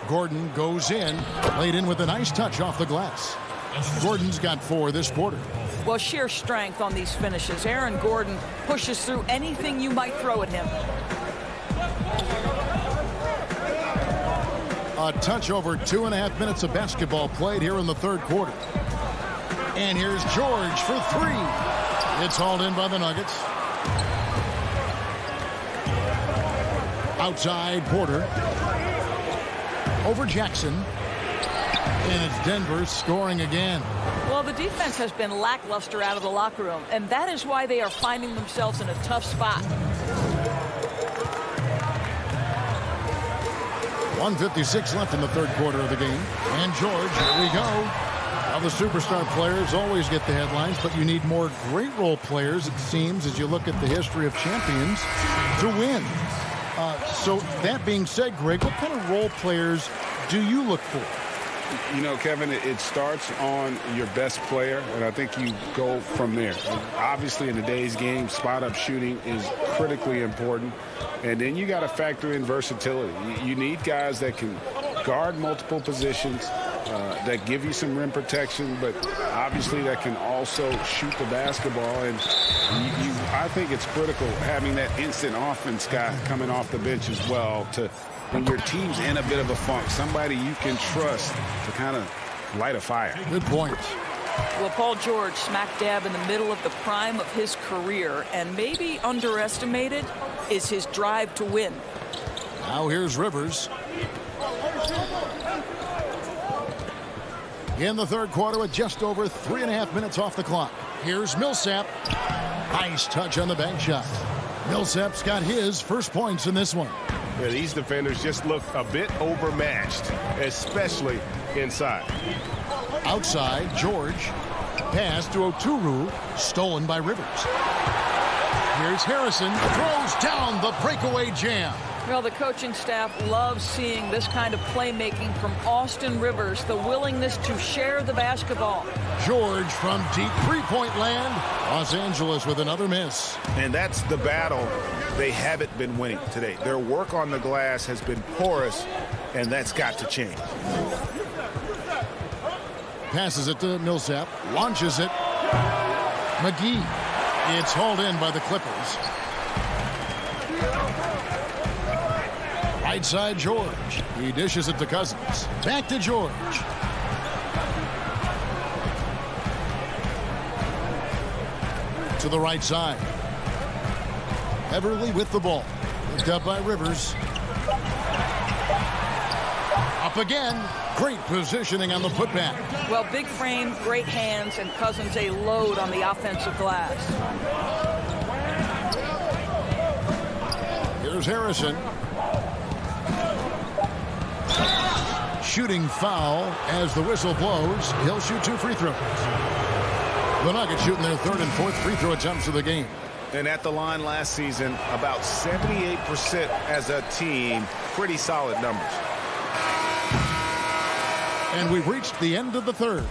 Gordon goes in. Laid in with a nice touch off the glass. Gordon's got 4 this quarter. Well, sheer strength on these finishes. Aaron Gordon pushes through anything you might throw at him. A touch over 2.5 minutes of basketball played here in the third quarter. And here's George for 3. It's hauled in by the Nuggets. Outside Porter. Over Jackson. And it's Denver scoring again. Well, the defense has been lackluster out of the locker room, and that is why they are finding themselves in a tough spot. 1:56 left in the third quarter of the game. And George, here we go. Now the superstar players always get the headlines, but you need more great role players, it seems, as you look at the history of champions, to win. So that being said, Greg, what kind of role players do you look for? You know, Kevin, it starts on your best player, and I think you go from there. Obviously, in today's game, spot-up shooting is critically important, and then you got to factor in versatility. You need guys that can guard multiple positions, that give you some rim protection, but obviously that can also shoot the basketball. And I think it's critical having that instant offense guy coming off the bench as well to – when your team's in a bit of a funk, somebody you can trust to kind of light a fire. Good point. Well, Paul George smack dab in the middle of the prime of his career, and maybe underestimated is his drive to win. Now here's Rivers. In the third quarter with just over 3.5 minutes off the clock. Here's Millsap. Nice touch on the bank shot. Millsap's got his first points in this one. Yeah, these defenders just look a bit overmatched, especially inside. Outside, George. Pass to Oturu. Stolen by Rivers. Here's Harrison. Throws down the breakaway jam. Well, the coaching staff loves seeing this kind of playmaking from Austin Rivers, the willingness to share the basketball. George from deep three-point land. Los Angeles with another miss. And that's the battle they haven't been winning today. Their work on the glass has been porous, and that's got to change. Passes it to Millsap. Launches it. McGee. It's hauled in by the Clippers. Right side, George. He dishes it to Cousins. Back to George. To the right side. Everly with the ball. Picked up by Rivers. Up again. Great positioning on the putback. Well, big frame, great hands, and Cousins a load on the offensive glass. Here's Harrison. Shooting foul as the whistle blows. He'll shoot 2 free throws. The Nuggets shooting their third and fourth free throw attempts of the game. And at the line last season, about 78% as a team. Pretty solid numbers. And we've reached the end of the third.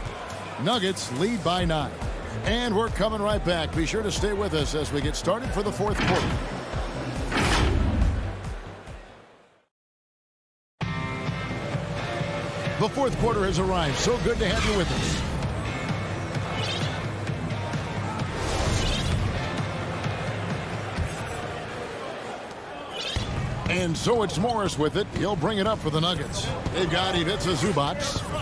Nuggets lead by 9. And we're coming right back. Be sure to stay with us as we get started for the fourth quarter. The fourth quarter has arrived. So good to have you with us. And so it's Morris with it. He'll bring it up for the Nuggets. They've got Ivica Zubac.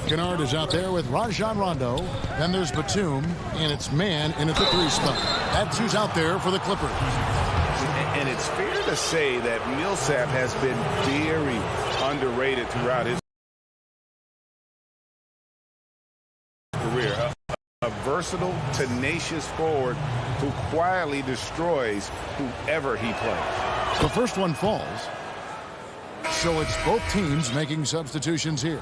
Kennard is out there with Rajon Rondo. Then there's Batum, and it's Man in at the 3 spot. That's who's out there for the Clippers. And it's fair to say that Millsap has been very underrated throughout his A versatile, tenacious forward who quietly destroys whoever he plays. The first one falls. So it's both teams making substitutions here.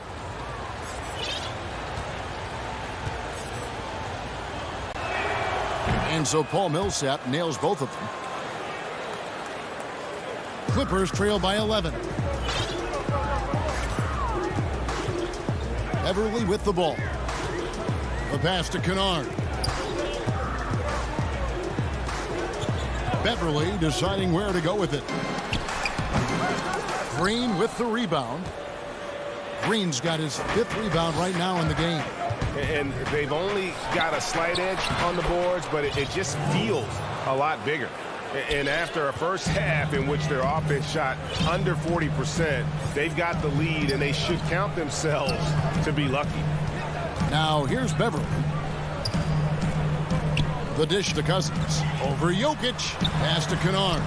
And so Paul Millsap nails both of them. Clippers trail by 11. Beverly with the ball. The pass to Kennard. Beverly deciding where to go with it. Green with the rebound. Green's got his 5th rebound right now in the game. And they've only got a slight edge on the boards, but it just feels a lot bigger. And after a first half in which their offense shot under 40%, they've got the lead, and they should count themselves to be lucky. Now here's Beverly. The dish to Cousins. Over Jokic. Pass to Kennard.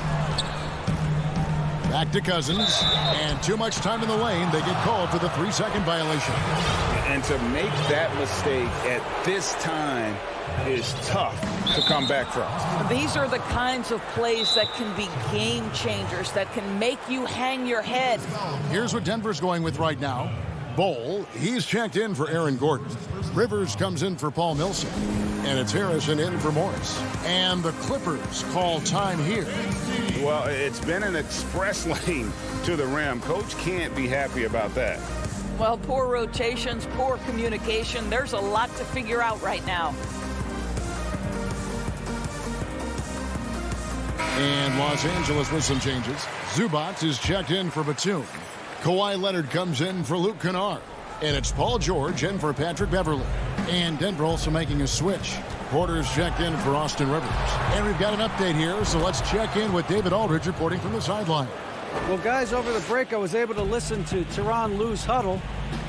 Back to Cousins. And too much time in the lane. They get called for the 3-second violation. And to make that mistake at this time is tough to come back from. These are the kinds of plays that can be game changers, that can make you hang your head. Here's what Denver's going with right now. Bowl, he's checked in for Aaron Gordon. Rivers comes in for Paul Millsap. And it's Harrison in for Morris. And the Clippers call time here. Well, it's been an express lane to the rim. Coach can't be happy about that. Well, poor rotations, poor communication. There's a lot to figure out right now. And Los Angeles with some changes. Zubac is checked in for Batum. Kawhi Leonard comes in for Luke Kennard. And it's Paul George in for Patrick Beverly. And Denver also making a switch. Porter's checked in for Austin Rivers. And we've got an update here, so let's check in with David Aldridge reporting from the sideline. Well, guys, over the break, I was able to listen to Tyronn Lue's huddle.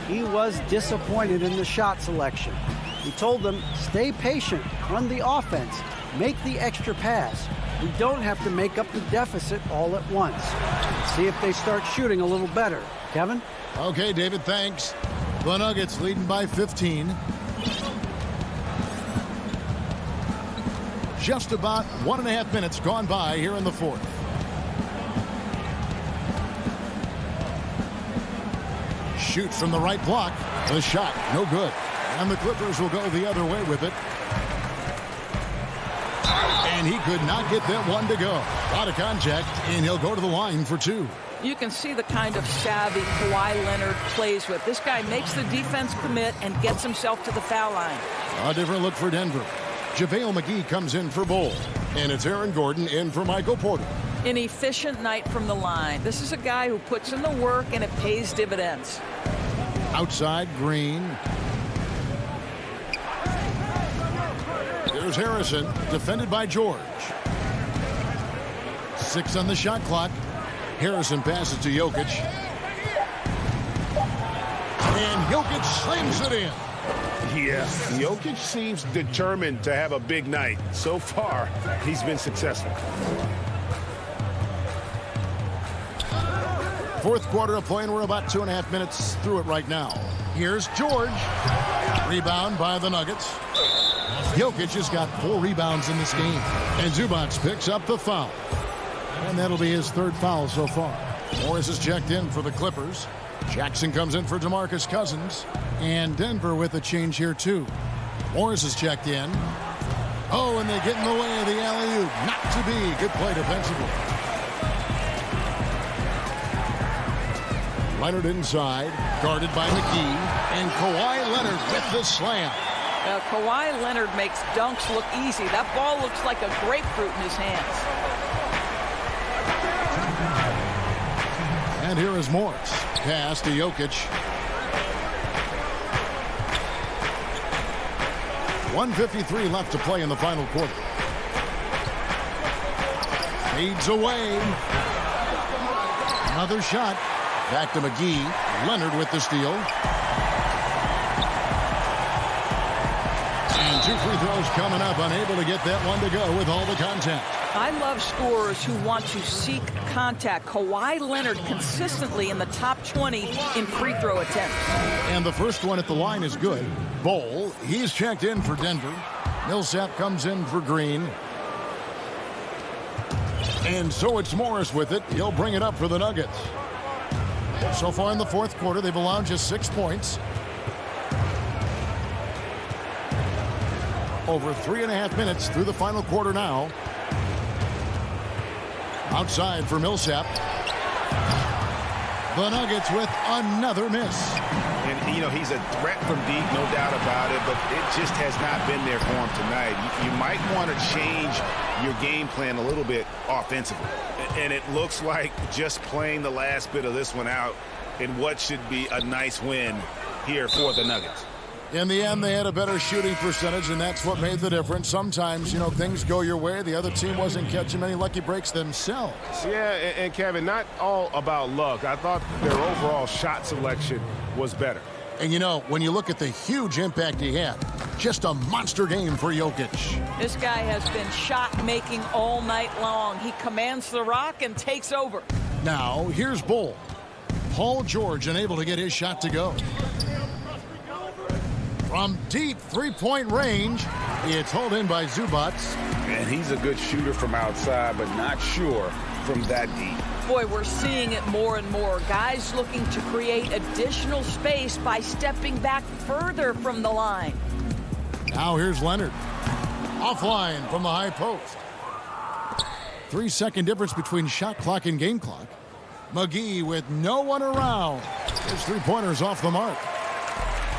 He was disappointed in the shot selection. He told them, stay patient, run the offense, make the extra pass. We don't have to make up the deficit all at once. See if they start shooting a little better. Kevin? Okay, David, thanks. The Nuggets leading by 15. Just about 1.5 minutes gone by here in the fourth. Shoots from the right block. The shot, no good. And the Clippers will go the other way with it. And he could not get that one to go. Out of contact, and he'll go to the line for 2. You can see the kind of savvy Kawhi Leonard plays with. This guy makes the defense commit and gets himself to the foul line. A different look for Denver. JaVale McGee comes in for Bull. And it's Aaron Gordon in for Michael Porter. An efficient night from the line. This is a guy who puts in the work and it pays dividends. Outside, Green. There's Harrison, defended by George. 6 on the shot clock. Harrison passes to Jokic. And Jokic slams it in. Yeah, Jokic seems determined to have a big night. So far, he's been successful. Fourth quarter of play, and we're about 2.5 minutes through it right now. Here's George. Rebound by the Nuggets. Jokic has got 4 rebounds in this game. And Zubac picks up the foul. And that'll be his 3rd foul so far. Morris is checked in for the Clippers. Jackson comes in for DeMarcus Cousins. And Denver with a change here too. Morris is checked in. Oh, and they get in the way of the alley-oop. Not to be. Good play defensively. Leonard inside, guarded by McGee. And Kawhi Leonard with the slam. Kawhi Leonard makes dunks look easy. That ball looks like a grapefruit in his hands. And here is Morris. Pass to Jokic. 1:53 left to play in the final quarter. Fades away. Another shot. Back to McGee. Leonard with the steal. And 2 free throws coming up. Unable to get that one to go with all the contact. I love scorers who want to seek contact. Kawhi Leonard consistently in the top 20 in free throw attempts. And the first one at the line is good. Bowl, he's checked in for Denver. Millsap comes in for Green. And so it's Morris with it. He'll bring it up for the Nuggets. So far in the fourth quarter, they've allowed just 6 points. Over 3.5 minutes through the final quarter now. Outside for Millsap. The Nuggets with another miss. And, you know, he's a threat from deep, no doubt about it, but it just has not been there for him tonight. You might want to change your game plan a little bit offensively. And it looks like just playing the last bit of this one out in what should be a nice win here for the Nuggets. In the end, they had a better shooting percentage, and that's what made the difference. Sometimes, you know, things go your way. The other team wasn't catching many lucky breaks themselves. Yeah, and Kevin, not all about luck. I thought their overall shot selection was better. And, you know, when you look at the huge impact he had, just a monster game for Jokic. This guy has been shot-making all night long. He commands the rock and takes over. Now, here's Bull. Paul George unable to get his shot to go. From deep three-point range, it's hauled in by Zubac. And he's a good shooter from outside, but not sure from that deep. Boy, we're seeing it more and more. Guys looking to create additional space by stepping back further from the line. Now here's Leonard. Offline from the high post. 3-second difference between shot clock and game clock. McGee with no one around. His three-pointer's off the mark.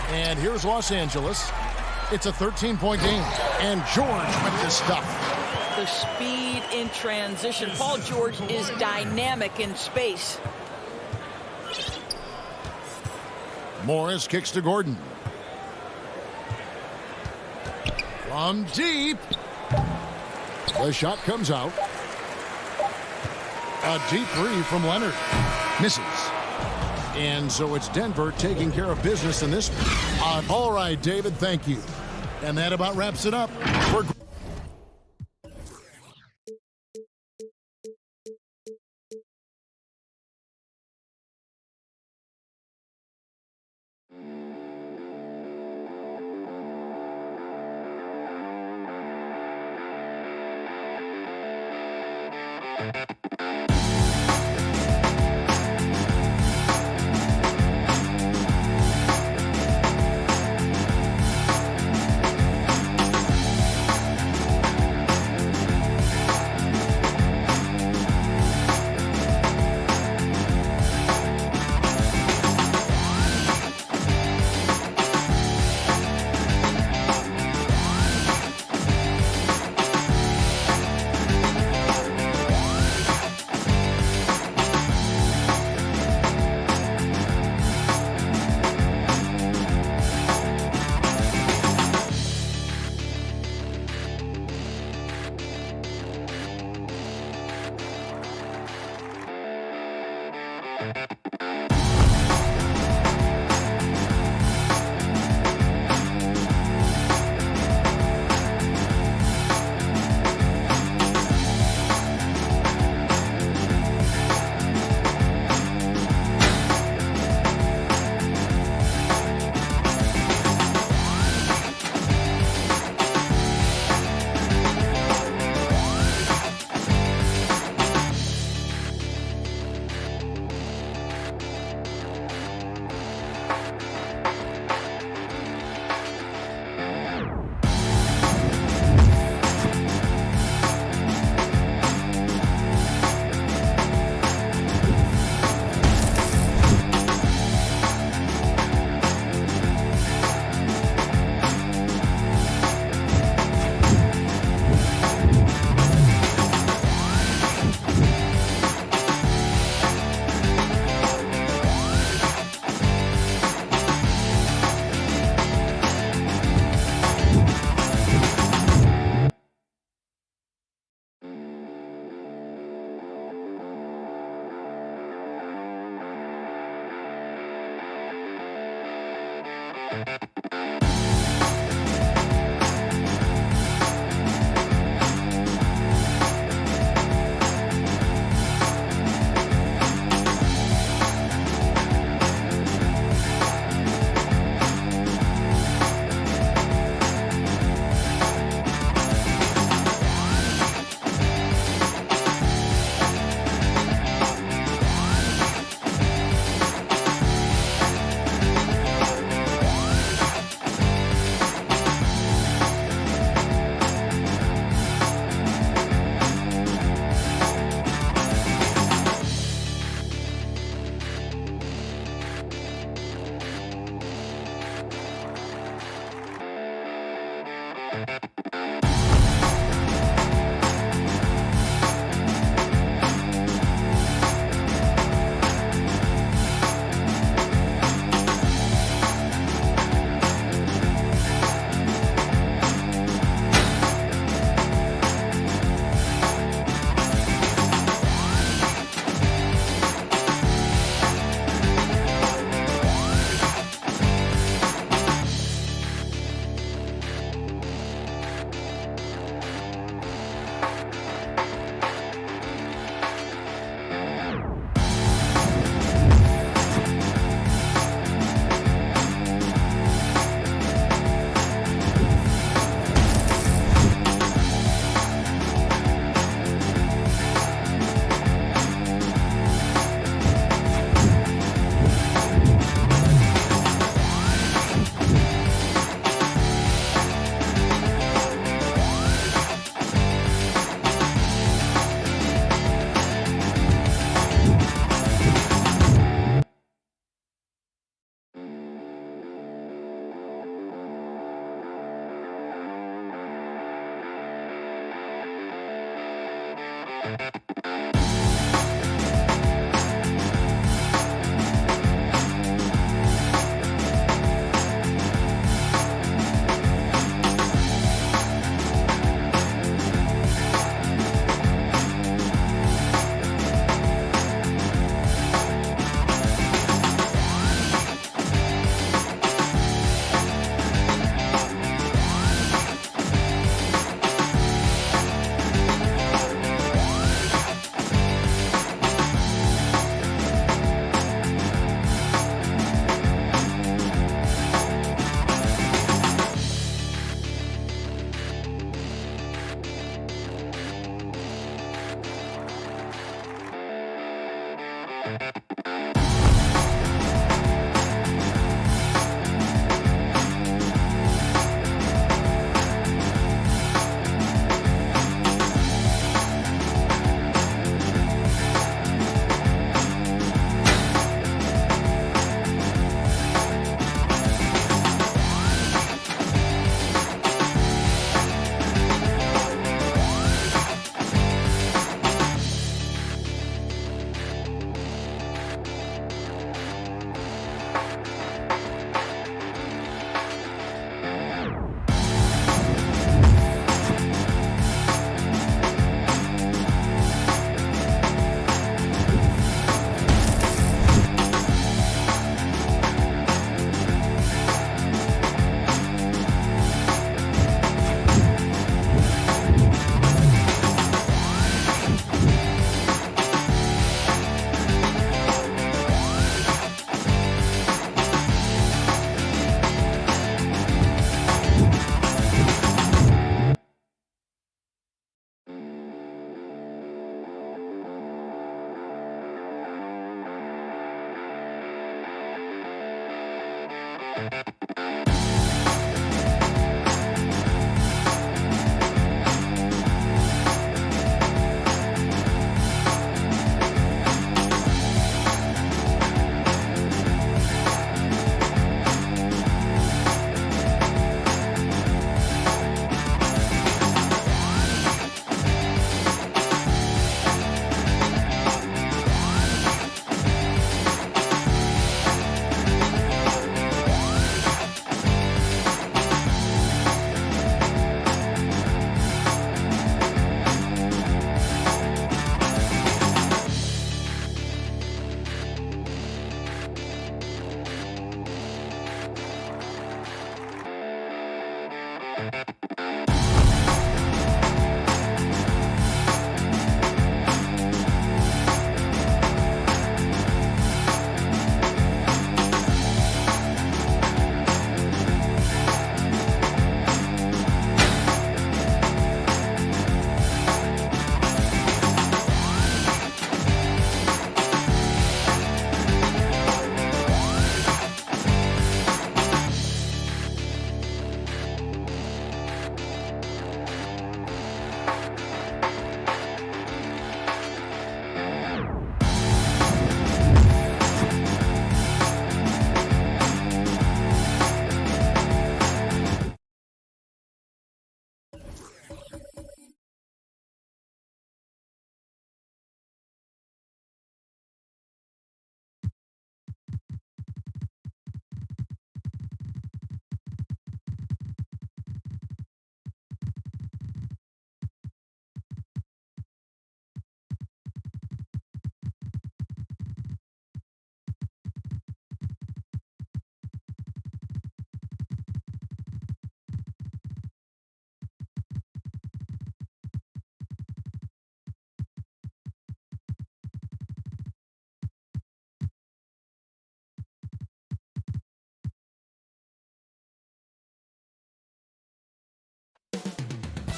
And here's Los Angeles. It's a 13-point game. And George with the stuff. The speed in transition. Paul George is dynamic in space. Morris kicks to Gordon. From deep. The shot comes out. A deep three from Leonard. Misses. And so it's Denver taking care of business in this one. All right, David, thank you. And that about wraps it up.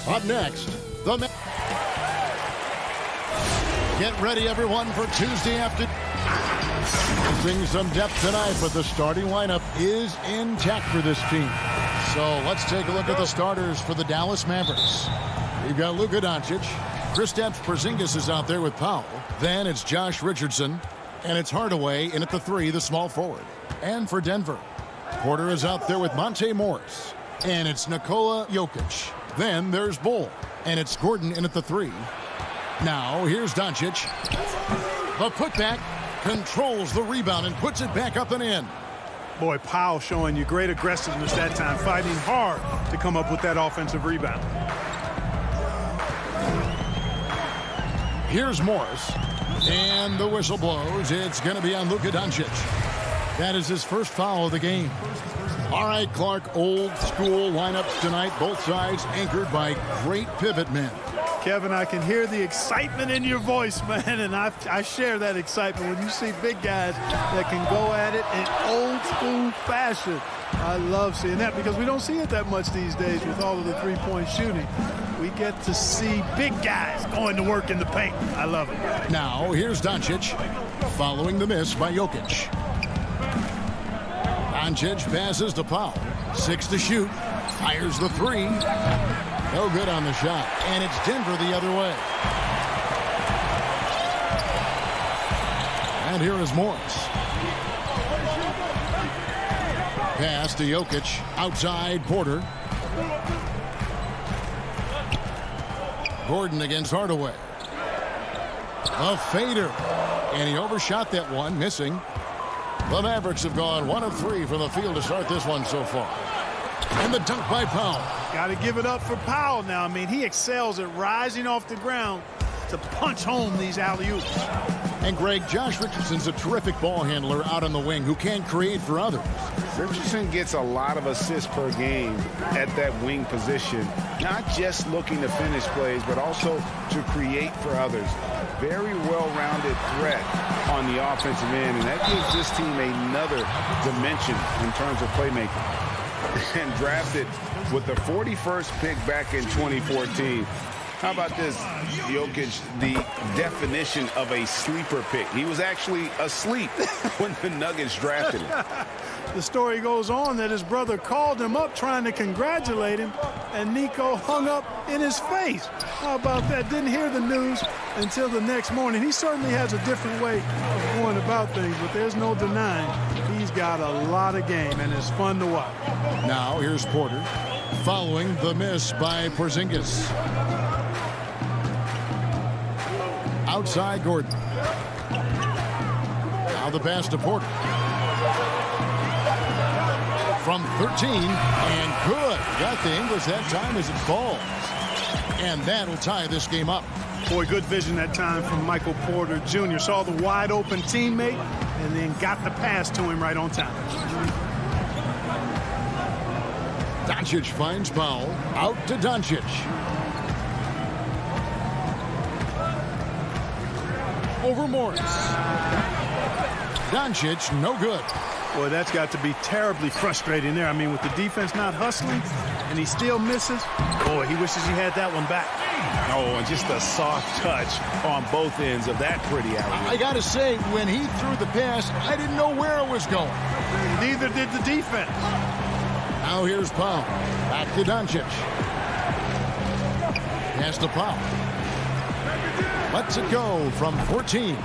Up next, get ready, everyone, for Tuesday afternoon. Missing some depth tonight, but the starting lineup is intact for this team. So let's take a look at the starters for the Dallas Mavericks. We've got Luka Doncic. Kristaps Porzingis is out there with Powell. Then it's Josh Richardson. And it's Hardaway in at the 3, the small forward. And for Denver, Porter is out there with Monte Morris. And it's Nikola Jokic. Then there's Bull. And it's Gordon in at the 3. Now here's Doncic. The putback, controls the rebound and puts it back up and in. Boy, Powell showing you great aggressiveness that time, fighting hard to come up with that offensive rebound. Here's Morris. And the whistle blows. It's going to be on Luka Doncic. That is his first foul of the game. All right, Clark, old school lineups tonight. Both sides anchored by great pivot men. Kevin, I can hear the excitement in your voice, man, and I share that excitement when you see big guys that can go at it in old school fashion. I love seeing that because we don't see it that much these days with all of the three-point shooting. We get to see big guys going to work in the paint. I love it. Now, here's Doncic following the miss by Jokic. Doncic passes to Powell. 6 to shoot. Fires the 3. No good on the shot. And it's Denver the other way. And here is Morris. Pass to Jokic. Outside Porter. Gordon against Hardaway. A fader. And he overshot that one, missing. The Mavericks have gone 1 of 3 from the field to start this one so far. And the dunk by Powell. Got to give it up for Powell now. I mean, he excels at rising off the ground to punch home these alley-oops. And Greg, Josh Richardson's a terrific ball handler out on the wing who can create for others. Richardson gets a lot of assists per game at that wing position, not just looking to finish plays, but also to create for others. Very well-rounded threat on the offensive end, and that gives this team another dimension in terms of playmaking. And drafted with the 41st pick back in 2014. How about this? Jokic, the definition of a sleeper pick. He was actually asleep when the Nuggets drafted him. The story goes on that his brother called him up trying to congratulate him, and Nico hung up in his face. How about that? Didn't hear the news until the next morning. He certainly has a different way of going about things, but there's no denying he's got a lot of game, and it's fun to watch. Now here's Porter following the miss by Porzingis. Outside Gordon. Now the pass to Porter. From 13, and good. Got the English that time as it falls. And that'll tie this game up. Boy, good vision that time from Michael Porter Jr. Saw the wide open teammate and then got the pass to him right on time. Doncic finds Powell. Out to Doncic. Over Morris. Doncic, no good. Boy, that's got to be terribly frustrating there. I mean, with the defense not hustling and he still misses, boy, he wishes he had that one back. Oh, and just a soft touch on both ends of that pretty alley. I got to say, when he threw the pass, I didn't know where it was going. Neither did the defense. Now here's Powell. Back to Doncic. Pass to Powell. Lets it go from 14.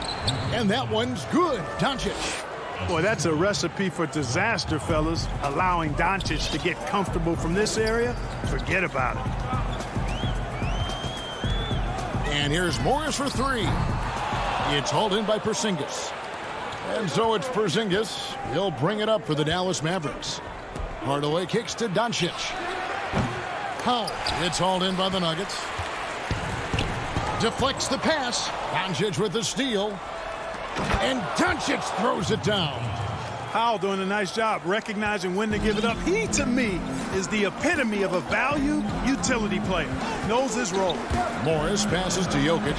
And that one's good. Doncic. Boy, that's a recipe for disaster, fellas. Allowing Doncic to get comfortable from this area, forget about it. And here's Morris for 3. It's hauled in by Porzingis. And so it's Porzingis. He'll bring it up for the Dallas Mavericks. Hardaway kicks to Doncic. Powell. It's hauled in by the Nuggets. Deflects the pass. Doncic with the steal. And Doncic throws it down. Powell doing a nice job recognizing when to give it up. He, to me, is the epitome of a value utility player. Knows his role. Morris passes to Jokic.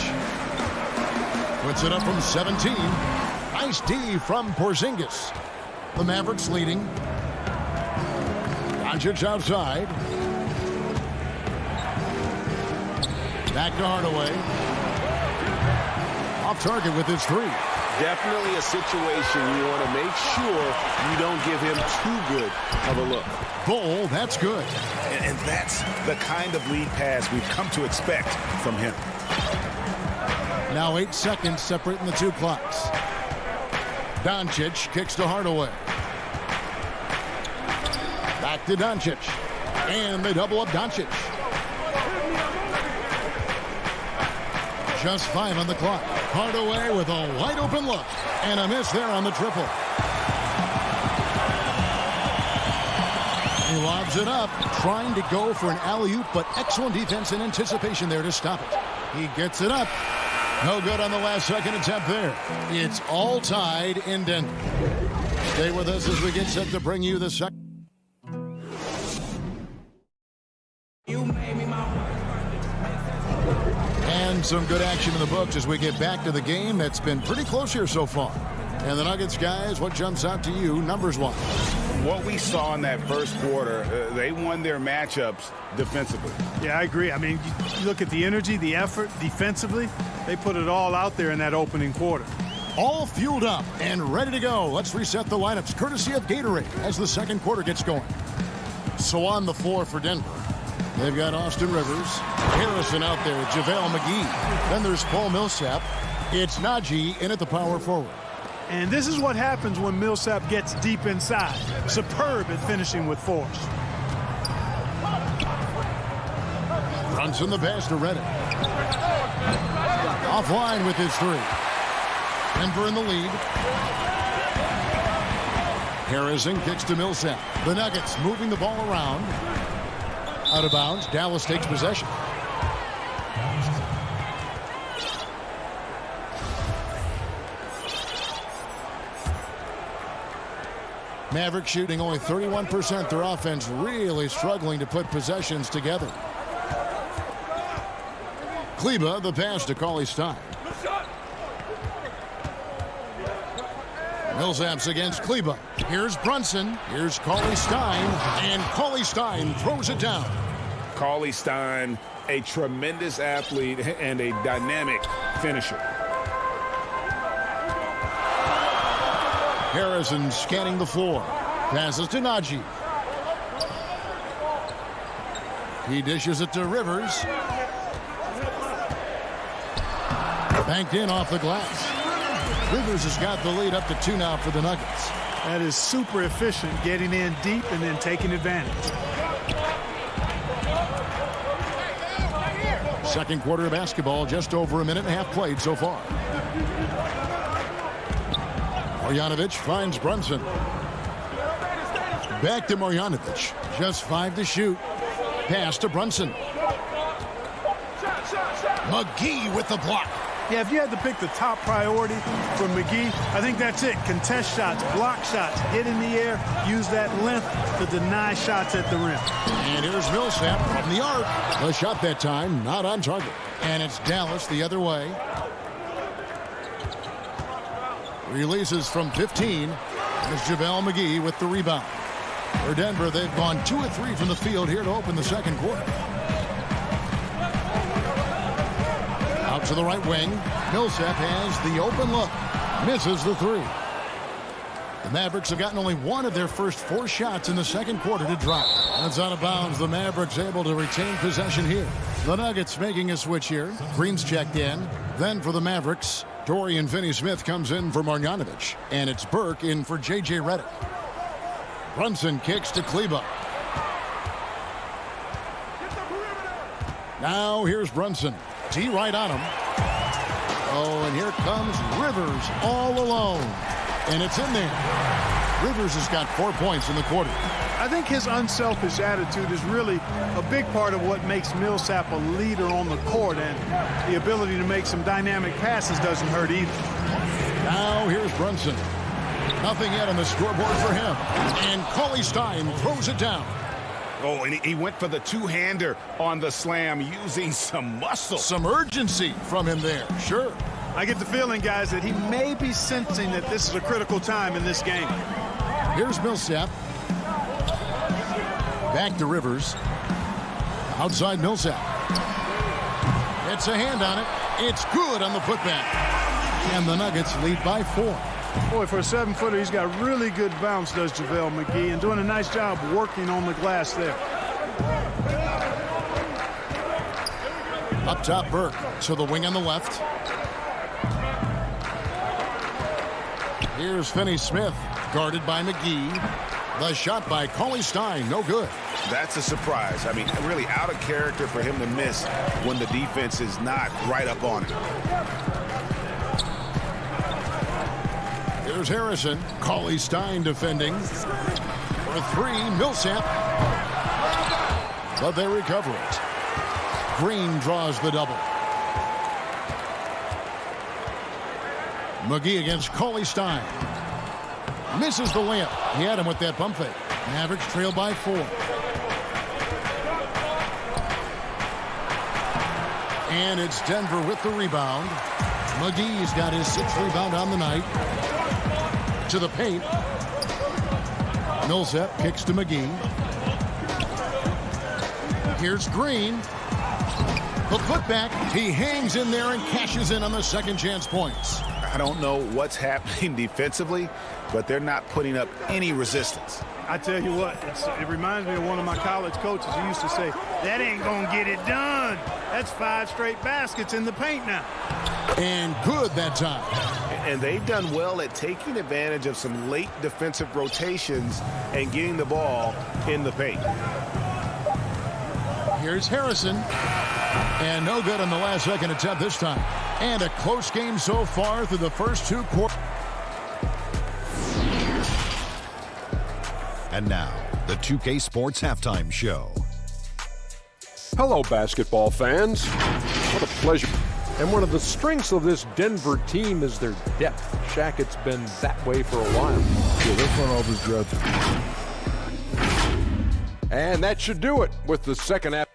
Puts it up from 17. Nice D from Porzingis. The Mavericks leading. Doncic outside. Back to Hardaway. Off target with his three. Definitely a situation you want to make sure you don't give him too good of a look. Bull, that's good. And that's the kind of lead pass we've come to expect from him. Now 8 seconds separating the two clocks. Doncic kicks to Hardaway. Back to Doncic. And they double up Doncic. Just 5 on the clock. Hardaway with a wide open look. And a miss there on the triple. He lobs it up, trying to go for an alley-oop, but excellent defense and anticipation there to stop it. He gets it up. No good on the last second attempt there. It's all tied in Denver. Stay with us as we get set to bring you the second. And some good action in the books as we get back to the game that's been pretty close here so far. And the Nuggets, guys, what jumps out to you numbers-wise? What we saw in that first quarter, they won their matchups defensively. Yeah, I agree. I mean, you look at the energy, the effort defensively, they put it all out there in that opening quarter. All fueled up and ready to go. Let's reset the lineups courtesy of Gatorade as the second quarter gets going. So on the floor for Denver, they've got Austin Rivers, Harrison out there, JaVale McGee. Then there's Paul Millsap. It's Najee in at the power forward. And this is what happens when Millsap gets deep inside. Superb at finishing with force. Brunson the pass to Redick. Offline with his three. Denver in the lead. Harrison kicks to Millsap. The Nuggets moving the ball around. Out of bounds. Dallas takes possession. Mavericks shooting only 31%. Their offense really struggling to put possessions together. Kleba, the pass to Cauley Stein. Millsap's against Kleba. Here's Brunson. Here's Cauley Stein. And Cauley Stein throws it down. Cauley Stein, a tremendous athlete and a dynamic finisher. Harrison scanning the floor. Passes to Najee. He dishes it to Rivers. Banked in off the glass. Rivers has got the lead up to 2 now for the Nuggets. That is super efficient, getting in deep and then taking advantage. Second quarter of basketball, just over a minute and a half played so far. Marjanovic finds Brunson. Back to Marjanovic. Just 5 to shoot. Pass to Brunson. McGee with the block. Yeah, if you had to pick the top priority for McGee, I think that's it. Contest shots, block shots, get in the air, use that length to deny shots at the rim. And here's Millsap from the arc. The shot that time, not on target. And it's Dallas the other way. Releases from 15. There's JaVale McGee with the rebound. For Denver, they've gone 2 of 3 from the field here to open the second quarter. Out to the right wing. Millsap has the open look. Misses the 3. The Mavericks have gotten only 1 of their first 4 shots in the second quarter to drop. That's out of bounds. The Mavericks able to retain possession here. The Nuggets making a switch here. Green's checked in. Then for the Mavericks, Dorian Finney-Smith comes in for Marjanovic. And it's Burke in for J.J. Redick. Brunson kicks to Kleba. Now here's Brunson. T right on him. Oh, and here comes Rivers all alone. And it's in there. Rivers has got 4 points in the quarter. I think his unselfish attitude is really a big part of what makes Millsap a leader on the court, and the ability to make some dynamic passes doesn't hurt either. Now here's Brunson. Nothing yet on the scoreboard for him. And Cauley Stein throws it down. Oh, and he went for the two-hander on the slam using some muscle. Some urgency from him there, sure. I get the feeling, guys, that he may be sensing that this is a critical time in this game. Here's Millsap. Back to Rivers. Outside Millsap. Gets a hand on it. It's good on the putback. And the Nuggets lead by 4. Boy, for a 7-footer, he's got really good bounce, does JaVale McGee, and doing a nice job working on the glass there. Up top, Burke to the wing on the left. Here's Finney-Smith, guarded by McGee. The shot by Cauley-Stein, no good. That's a surprise. I mean, really out of character for him to miss when the defense is not right up on him. Here's Harrison. Cauley-Stein defending. For 3, Millsap. But they recover it. Green draws the double. McGee against Cauley-Stein. Misses the layup. He had him with that pump fake. Mavericks trail by 4. And it's Denver with the rebound. McGee's got his 6th rebound on the night. To the paint. Millsap kicks to McGee. Here's Green. The putback. He hangs in there and cashes in on the second chance points. I don't know what's happening defensively, but they're not putting up any resistance. I tell you what, it reminds me of one of my college coaches who used to say, that ain't going to get it done. That's 5 straight baskets in the paint now. And good that time. And they've done well at taking advantage of some late defensive rotations and getting the ball in the paint. Here's Harrison. And no good on the last second attempt this time. And a close game so far through the first 2 quarters. And now, the 2K Sports Halftime Show. Hello, basketball fans. What a pleasure. And one of the strengths of this Denver team is their depth. Shaq, it's been that way for a while. Yeah, their front office drafted. And that should do it with the second half.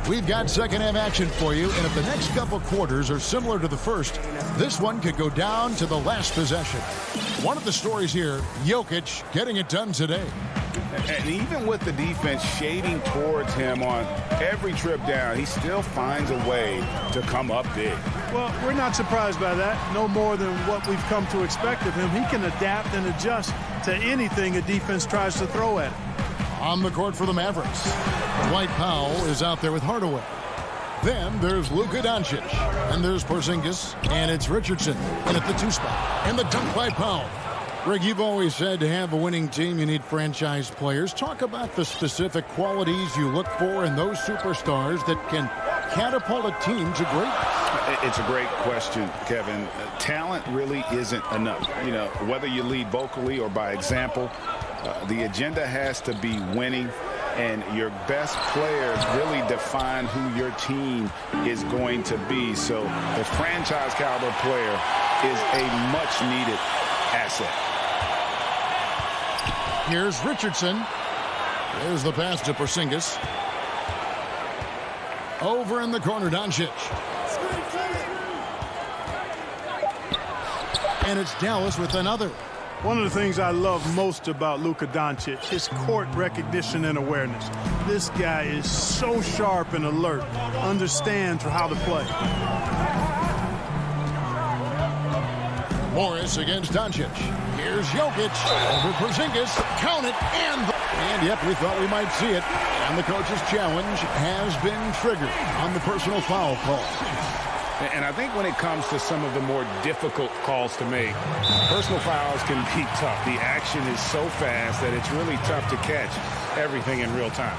We've got second half action for you, and if the next couple quarters are similar to the first, this one could go down to the last possession. One of the stories here, Jokic getting it done today. And even with the defense shading towards him on every trip down, he still finds a way to come up big. Well, we're not surprised by that. No more than what we've come to expect of him. He can adapt and adjust to anything a defense tries to throw at him. On the court for the Mavericks, Dwight Powell is out there with Hardaway. Then there's Luka Doncic, and there's Porzingis, and it's Richardson in at the 2 spot. And the dunk by Powell. Greg, you've always said to have a winning team, you need franchise players. Talk about the specific qualities you look for in those superstars that can catapult a team to greatness. It's a great question, Kevin. Talent really isn't enough. You know, whether you lead vocally or by example, the agenda has to be winning, and your best players really define who your team is going to be. So the franchise caliber player is a much needed asset. Here's Richardson. There's the pass to Porzingis. Over in the corner, Doncic. And it's Dallas with another. One of the things I love most about Luka Doncic, his court recognition and awareness. This guy is so sharp and alert, understands how to play. Morris against Doncic. Here's Jokic over Porzingis. Count it, and yep, we thought we might see it. And the coach's challenge has been triggered on the personal foul call. And I think when it comes to some of the more difficult calls to make, personal fouls can be tough. The action is so fast that it's really tough to catch everything in real time.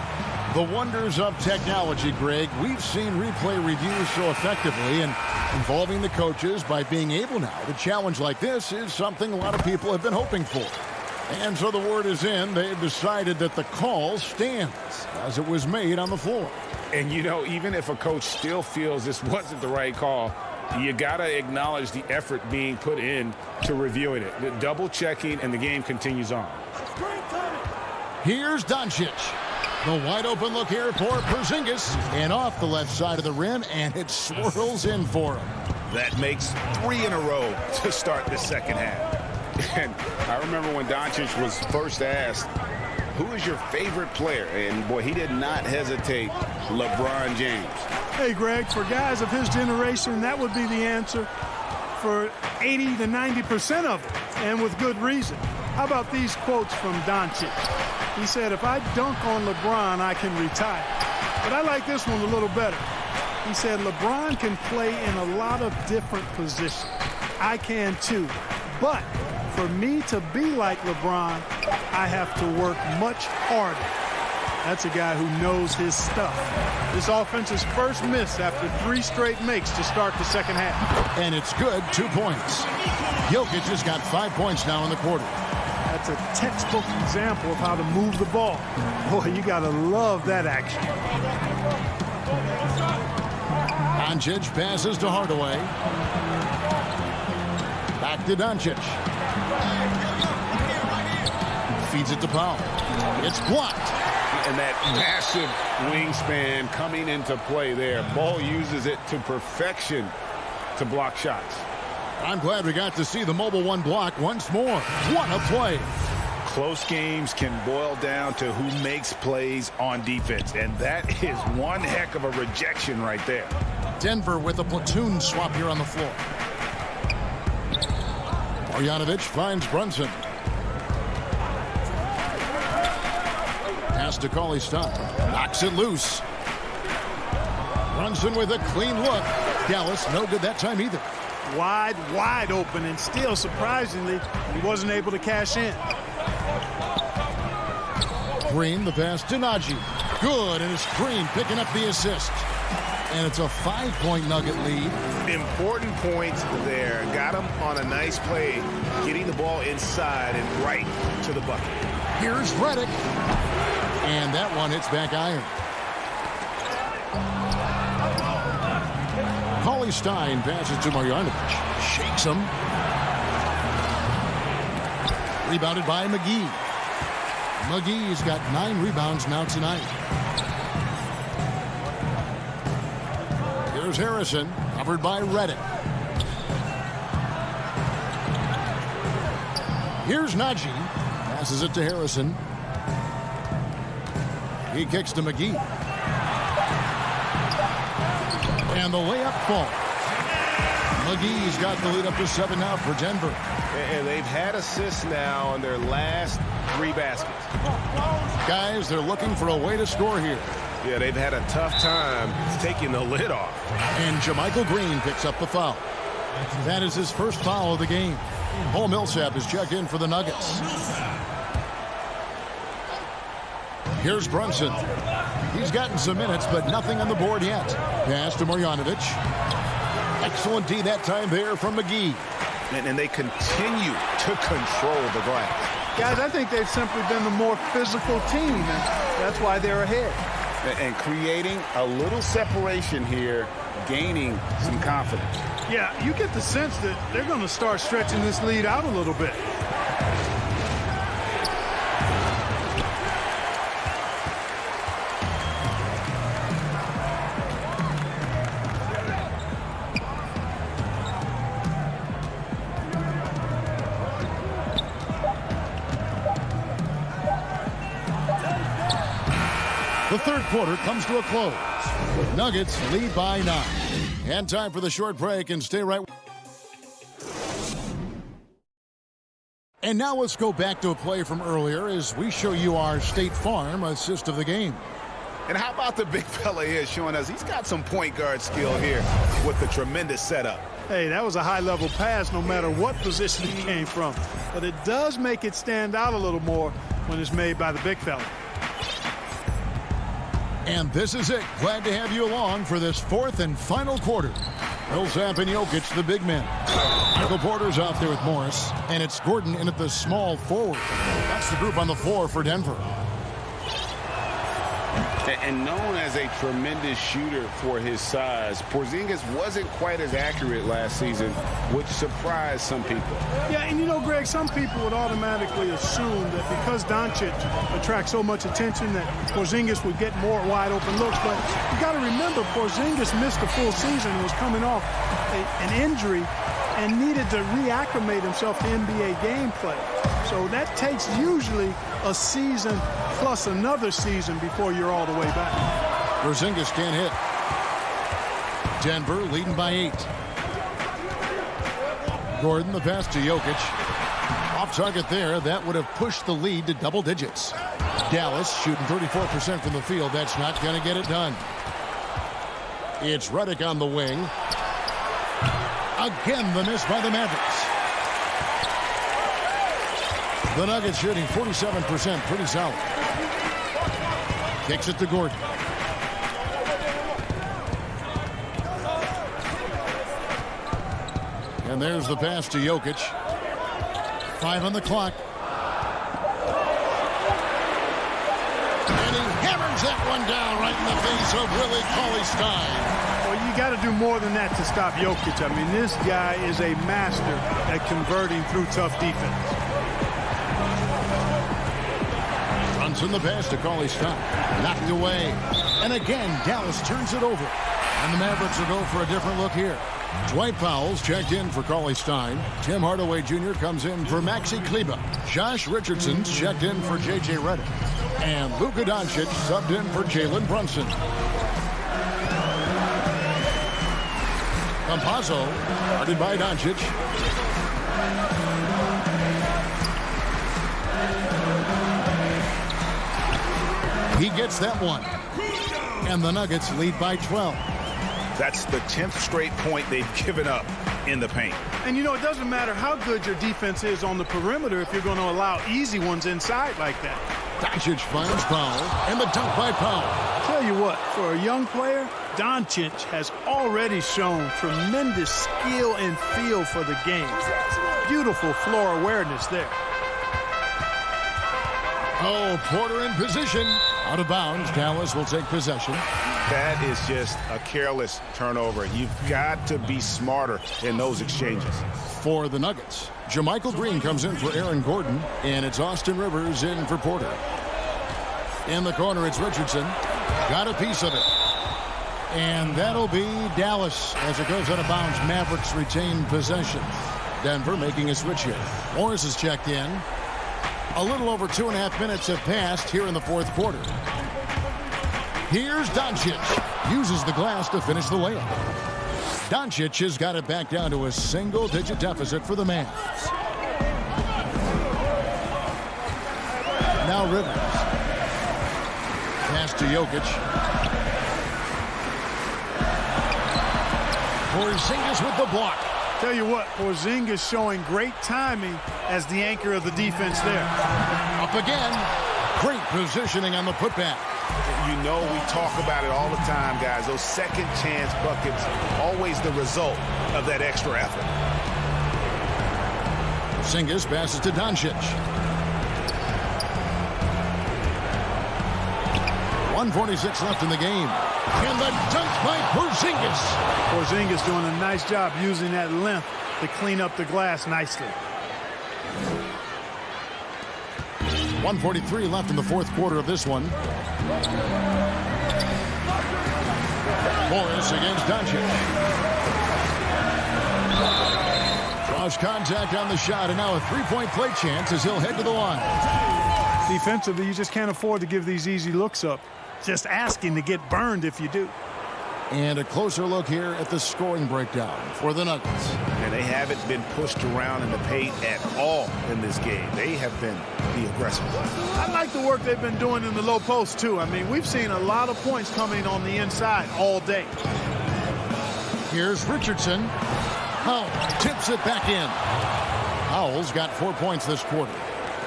The wonders of technology, Greg. We've seen replay reviews so effectively, and involving the coaches by being able now to challenge like this is something a lot of people have been hoping for. And so the word is in. They've decided that the call stands as it was made on the floor. And, you know, even if a coach still feels this wasn't the right call, you got to acknowledge the effort being put in to reviewing it. The double checking, and the game continues on. Here's Doncic. The wide open look here for Porzingis. And off the left side of the rim, and it swirls in for him. That makes 3 in a row to start the second half. And I remember when Doncic was first asked, who is your favorite player? And, boy, he did not hesitate. LeBron James. Hey, Greg, for guys of his generation, that would be the answer for 80 to 90% of them, and with good reason. How about these quotes from Doncic? He said, if I dunk on LeBron, I can retire. But I like this one a little better. He said, LeBron can play in a lot of different positions. I can too. But for me to be like LeBron, I have to work much harder. That's a guy who knows his stuff. This offense's first miss after 3 straight makes to start the second half. And it's good, 2 points. Jokic has got 5 points now in the quarter. That's a textbook example of how to move the ball. Boy, you got to love that action. Doncic passes to Hardaway. Back to Doncic. Feeds it to Powell. It's blocked. And that massive wingspan coming into play there. Ball uses it to perfection to block shots. I'm glad we got to see the mobile one block once more. What a play. Close games can boil down to who makes plays on defense. And that is one heck of a rejection right there. Denver with a platoon swap here on the floor. Marjanovic finds Brunson. Pass to CLA Stein. Knocks it loose. Brunson with a clean look. Dallas no good that time either. Wide open, and still, surprisingly, he wasn't able to cash in. Green, the pass to Najee. Good, and it's Green picking up the assist. And it's a 5-point Nugget lead. Important points there. Got him on a nice play, getting the ball inside and right to the bucket. Here's Redick. And that one hits back iron. CLA Stein passes to Marjanovic. Shakes him. Rebounded by McGee. McGee's got 9 rebounds now tonight. Here's Harrison, covered by Redick. Here's Najee. Passes it to Harrison. He kicks to McGee. And the layup falls. McGee's got the lead up to 7 now for Denver. And they've had assists now on their last 3 baskets. Guys, they're looking for a way to score here. Yeah, they've had a tough time taking the lid off. And JaMychal Green picks up the foul. That is his first foul of the game. Paul Millsap is checked in for the Nuggets. Here's Brunson. He's gotten some minutes, but nothing on the board yet. Pass to Marjanovic. Excellent D that time there from McGee. And they continue to control the glass. Guys, I think they've simply been the more physical team, and that's why they're ahead. And creating a little separation here, gaining some confidence. Yeah, you get the sense that they're going to start stretching this lead out a little bit. The third quarter comes to a close. Nuggets lead by 9. And time for the short break, and stay right. And now let's go back to a play from earlier as we show you our State Farm assist of the game. And how about the big fella here showing us he's got some point guard skill here with the tremendous setup. Hey, that was a high-level pass no matter what position it came from. But it does make it stand out a little more when it's made by the big fella. And this is it. Glad to have you along for this fourth and final quarter. Millsap and Jokic, the big men. Michael Porter's out there with Morris. And it's Gordon in at the small forward. That's the group on the floor for Denver. And known as a tremendous shooter for his size, Porzingis wasn't quite as accurate last season, which surprised some people. Yeah, and you know, Greg, some people would automatically assume that because Doncic attracts so much attention that Porzingis would get more wide open looks. But you got to remember, Porzingis missed a full season and was coming off an injury and needed to reacclimate himself to NBA gameplay. So that takes usually a season plus another season before you're all the way back. Porzingis can't hit. Denver leading by 8. Gordon, the pass to Jokic. Off target there. That would have pushed the lead to double digits. Dallas shooting 34% from the field. That's not going to get it done. It's Redick on the wing. Again, the miss by the Mavericks. The Nuggets shooting 47%. Pretty solid. Kicks it to Gordon. And there's the pass to Jokic. 5 on the clock. And he hammers that one down right in the face of Willie Cauley-Stein. Well, you got to do more than that to stop Jokic. I mean, this guy is a master at converting through tough defense. Brunson the pass to Cauley-Stein. Knocked away. And again, Dallas turns it over. And the Mavericks will go for a different look here. Dwight Powell's checked in for Cauley-Stein. Tim Hardaway Jr. comes in for Maxi Kleber. Josh Richardson's checked in for J.J. Redick. And Luka Doncic subbed in for Jalen Brunson. Campazzo, guarded by Doncic. He gets that one. And the Nuggets lead by 12. That's the 10th straight point they've given up in the paint. And, you know, it doesn't matter how good your defense is on the perimeter if you're going to allow easy ones inside like that. Doncic finds Powell, and the dunk by Powell. Tell you what, for a young player, Doncic has already shown tremendous skill and feel for the game. Beautiful floor awareness there. Oh, Porter in position. Out of bounds. Dallas will take possession. That is just a careless turnover. You've got to be smarter in those exchanges. For the Nuggets, JaMychal Green comes in for Aaron Gordon, and it's Austin Rivers in for Porter. In the corner, it's Richardson. Got a piece of it. And that'll be Dallas as it goes out of bounds. Mavericks retain possession. Denver making a switch here. Morris is checked in. A little over 2.5 minutes have passed here in the fourth quarter. Here's Doncic. Uses the glass to finish the layup. Doncic has got it back down to a single-digit deficit for the Mavs. Now Rivers. Pass to Jokic. Porzingis with the block. Tell you what, Porzingis showing great timing as the anchor of the defense there. Up again. Great positioning on the putback. You know we talk about it all the time, guys. Those second chance buckets, always the result of that extra effort. Porzingis passes to Doncic. 1:46 left in the game. And the dunk by Porzingis. Porzingis doing a nice job using that length to clean up the glass nicely. 1:43 left in the fourth quarter of this one. Morris against Doncic. Draws contact on the shot, and now a three-point play chance as he'll head to the line. Defensively, you just can't afford to give these easy looks up. Just asking to get burned if you do. And a closer look here at the scoring breakdown for the Nuggets. And they haven't been pushed around in the paint at all in this game. They have been the aggressors. I like the work they've been doing in the low post, too. I mean, we've seen a lot of points coming on the inside all day. Here's Richardson. Powell tips it back in. Powell's got 4 points this quarter.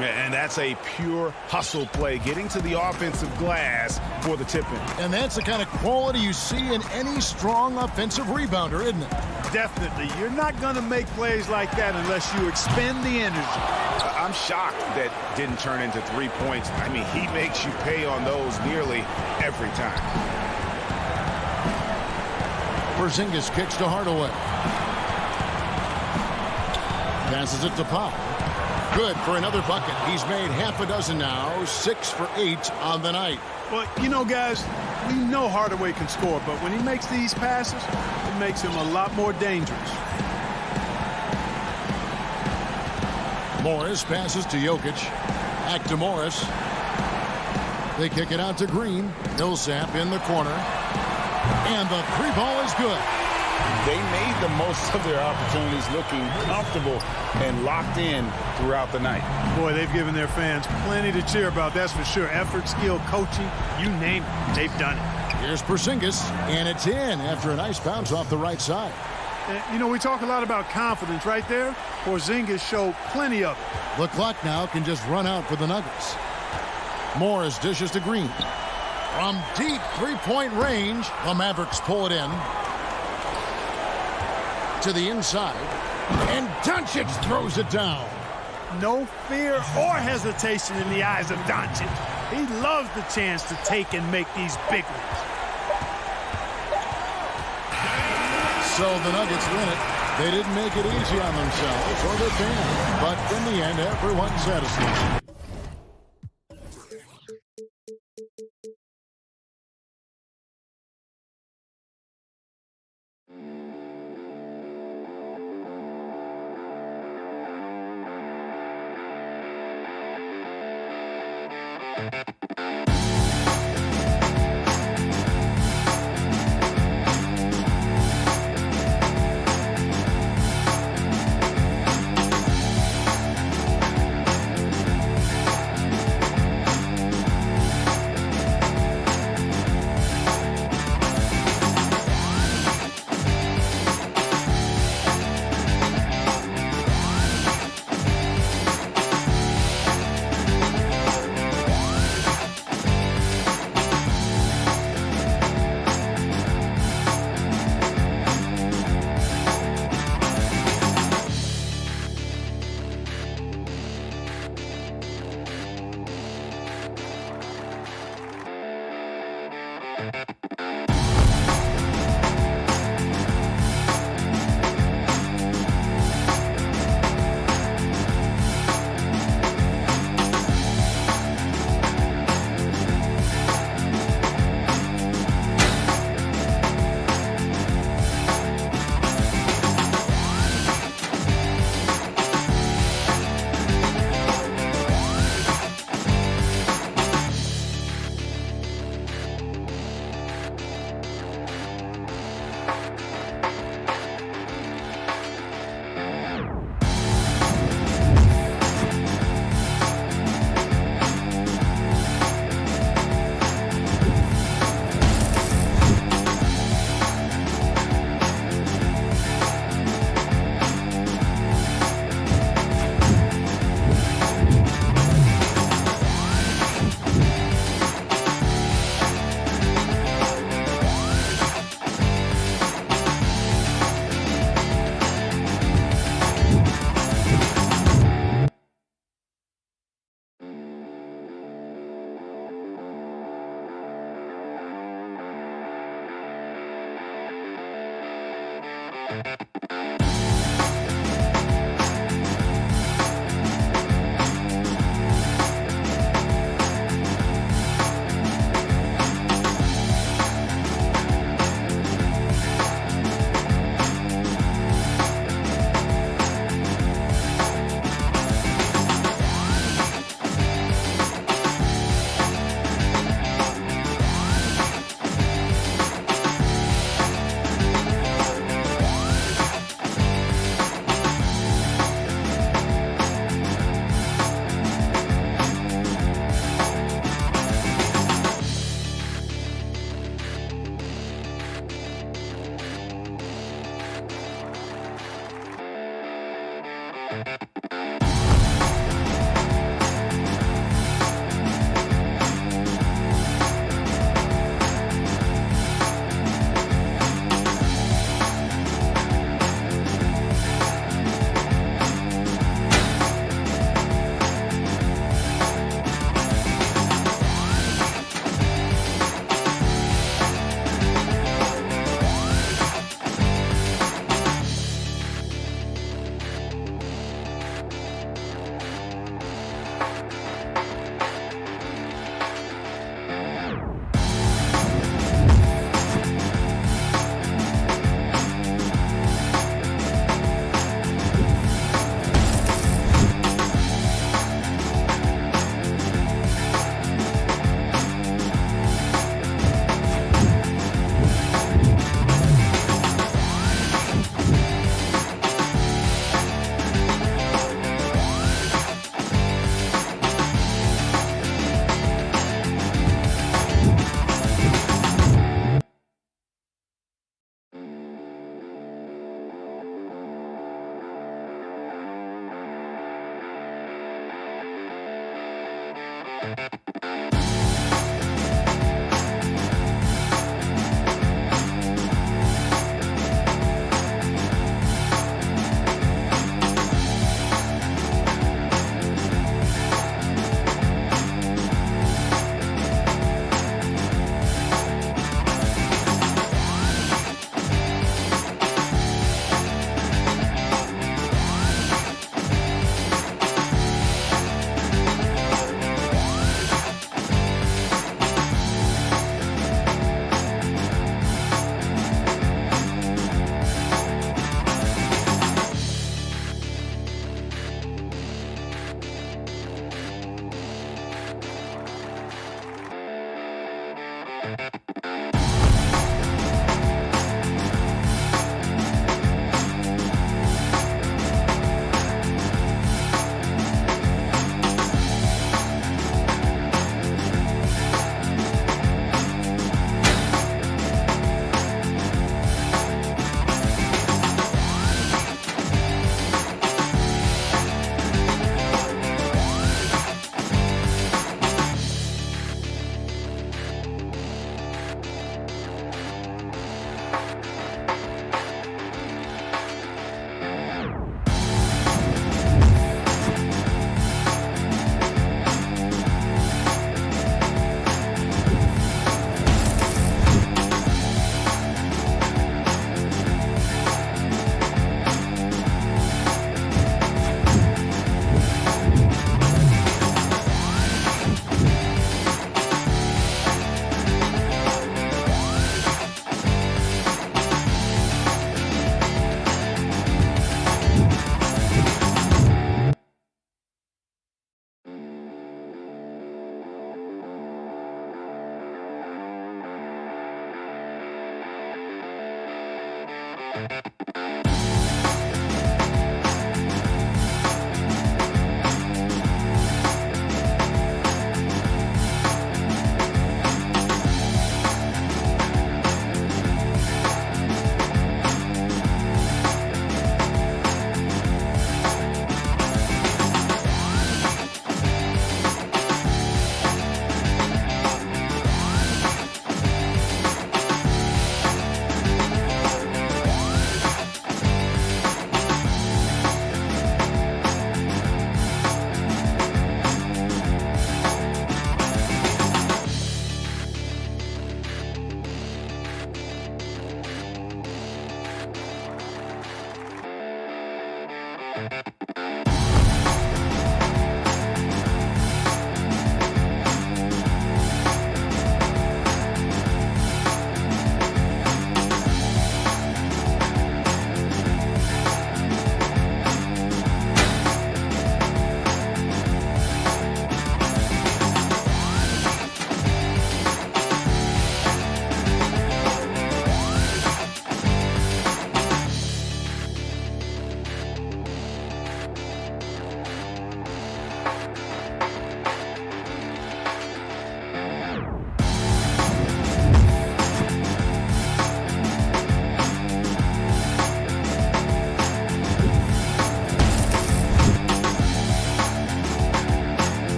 And that's a pure hustle play, getting to the offensive glass for the tip-in. And that's the kind of quality you see in any strong offensive rebounder, isn't it? Definitely. You're not going to make plays like that unless you expend the energy. I'm shocked that didn't turn into 3 points. I mean, he makes you pay on those nearly every time. Porzingis kicks to Hardaway. Passes it to Powell. Good for another bucket. He's made half a dozen now, 6 for 8 on the night. Well, you know, guys, we know Hardaway can score, but when he makes these passes, it makes him a lot more dangerous. Morris passes to Jokic. Back to Morris. They kick it out to Green. Millsap in the corner. And the three ball is good. They made the most of their opportunities, looking comfortable and locked in throughout the night. Boy, they've given their fans plenty to cheer about, that's for sure. Effort, skill, coaching, you name it, they've done it. Here's Porzingis, and it's in after a nice bounce off the right side. And, you know, we talk a lot about confidence right there. Porzingis showed plenty of it. The clock now can just run out for the Nuggets. Morris dishes to Green. From deep three-point range, the Mavericks pull it in. To the inside. And Doncic throws it down. No fear or hesitation in the eyes of Doncic. He loves the chance to take and make these big ones. So the Nuggets win it. They didn't make it easy on themselves or their fans. But in the end, everyone's satisfied.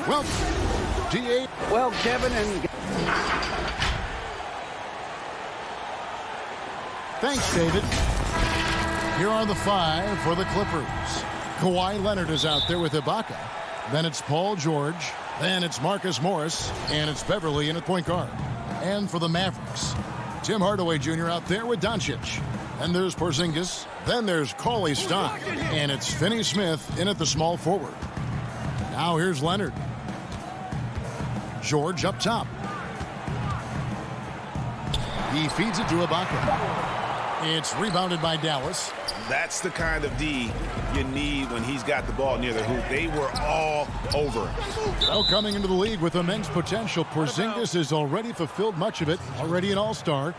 Well, DA. Well, Kevin, and Thanks, David. Here are the 5 for the Clippers. Kawhi Leonard is out there with Ibaka. Then it's Paul George. Then it's Marcus Morris. And it's Beverly in at point guard. And for the Mavericks, Tim Hardaway Jr. out there with Doncic. And there's Porzingis. Then there's CLA Western. And it's Finney Smith in at the small forward. Now here's Leonard. George up top. He feeds it to Ibaka. It's rebounded by Dallas. That's the kind of D you need when he's got the ball near the hoop. They were all over him. Well, coming into the league with immense potential, Porzingis has already fulfilled much of it, already an all-star.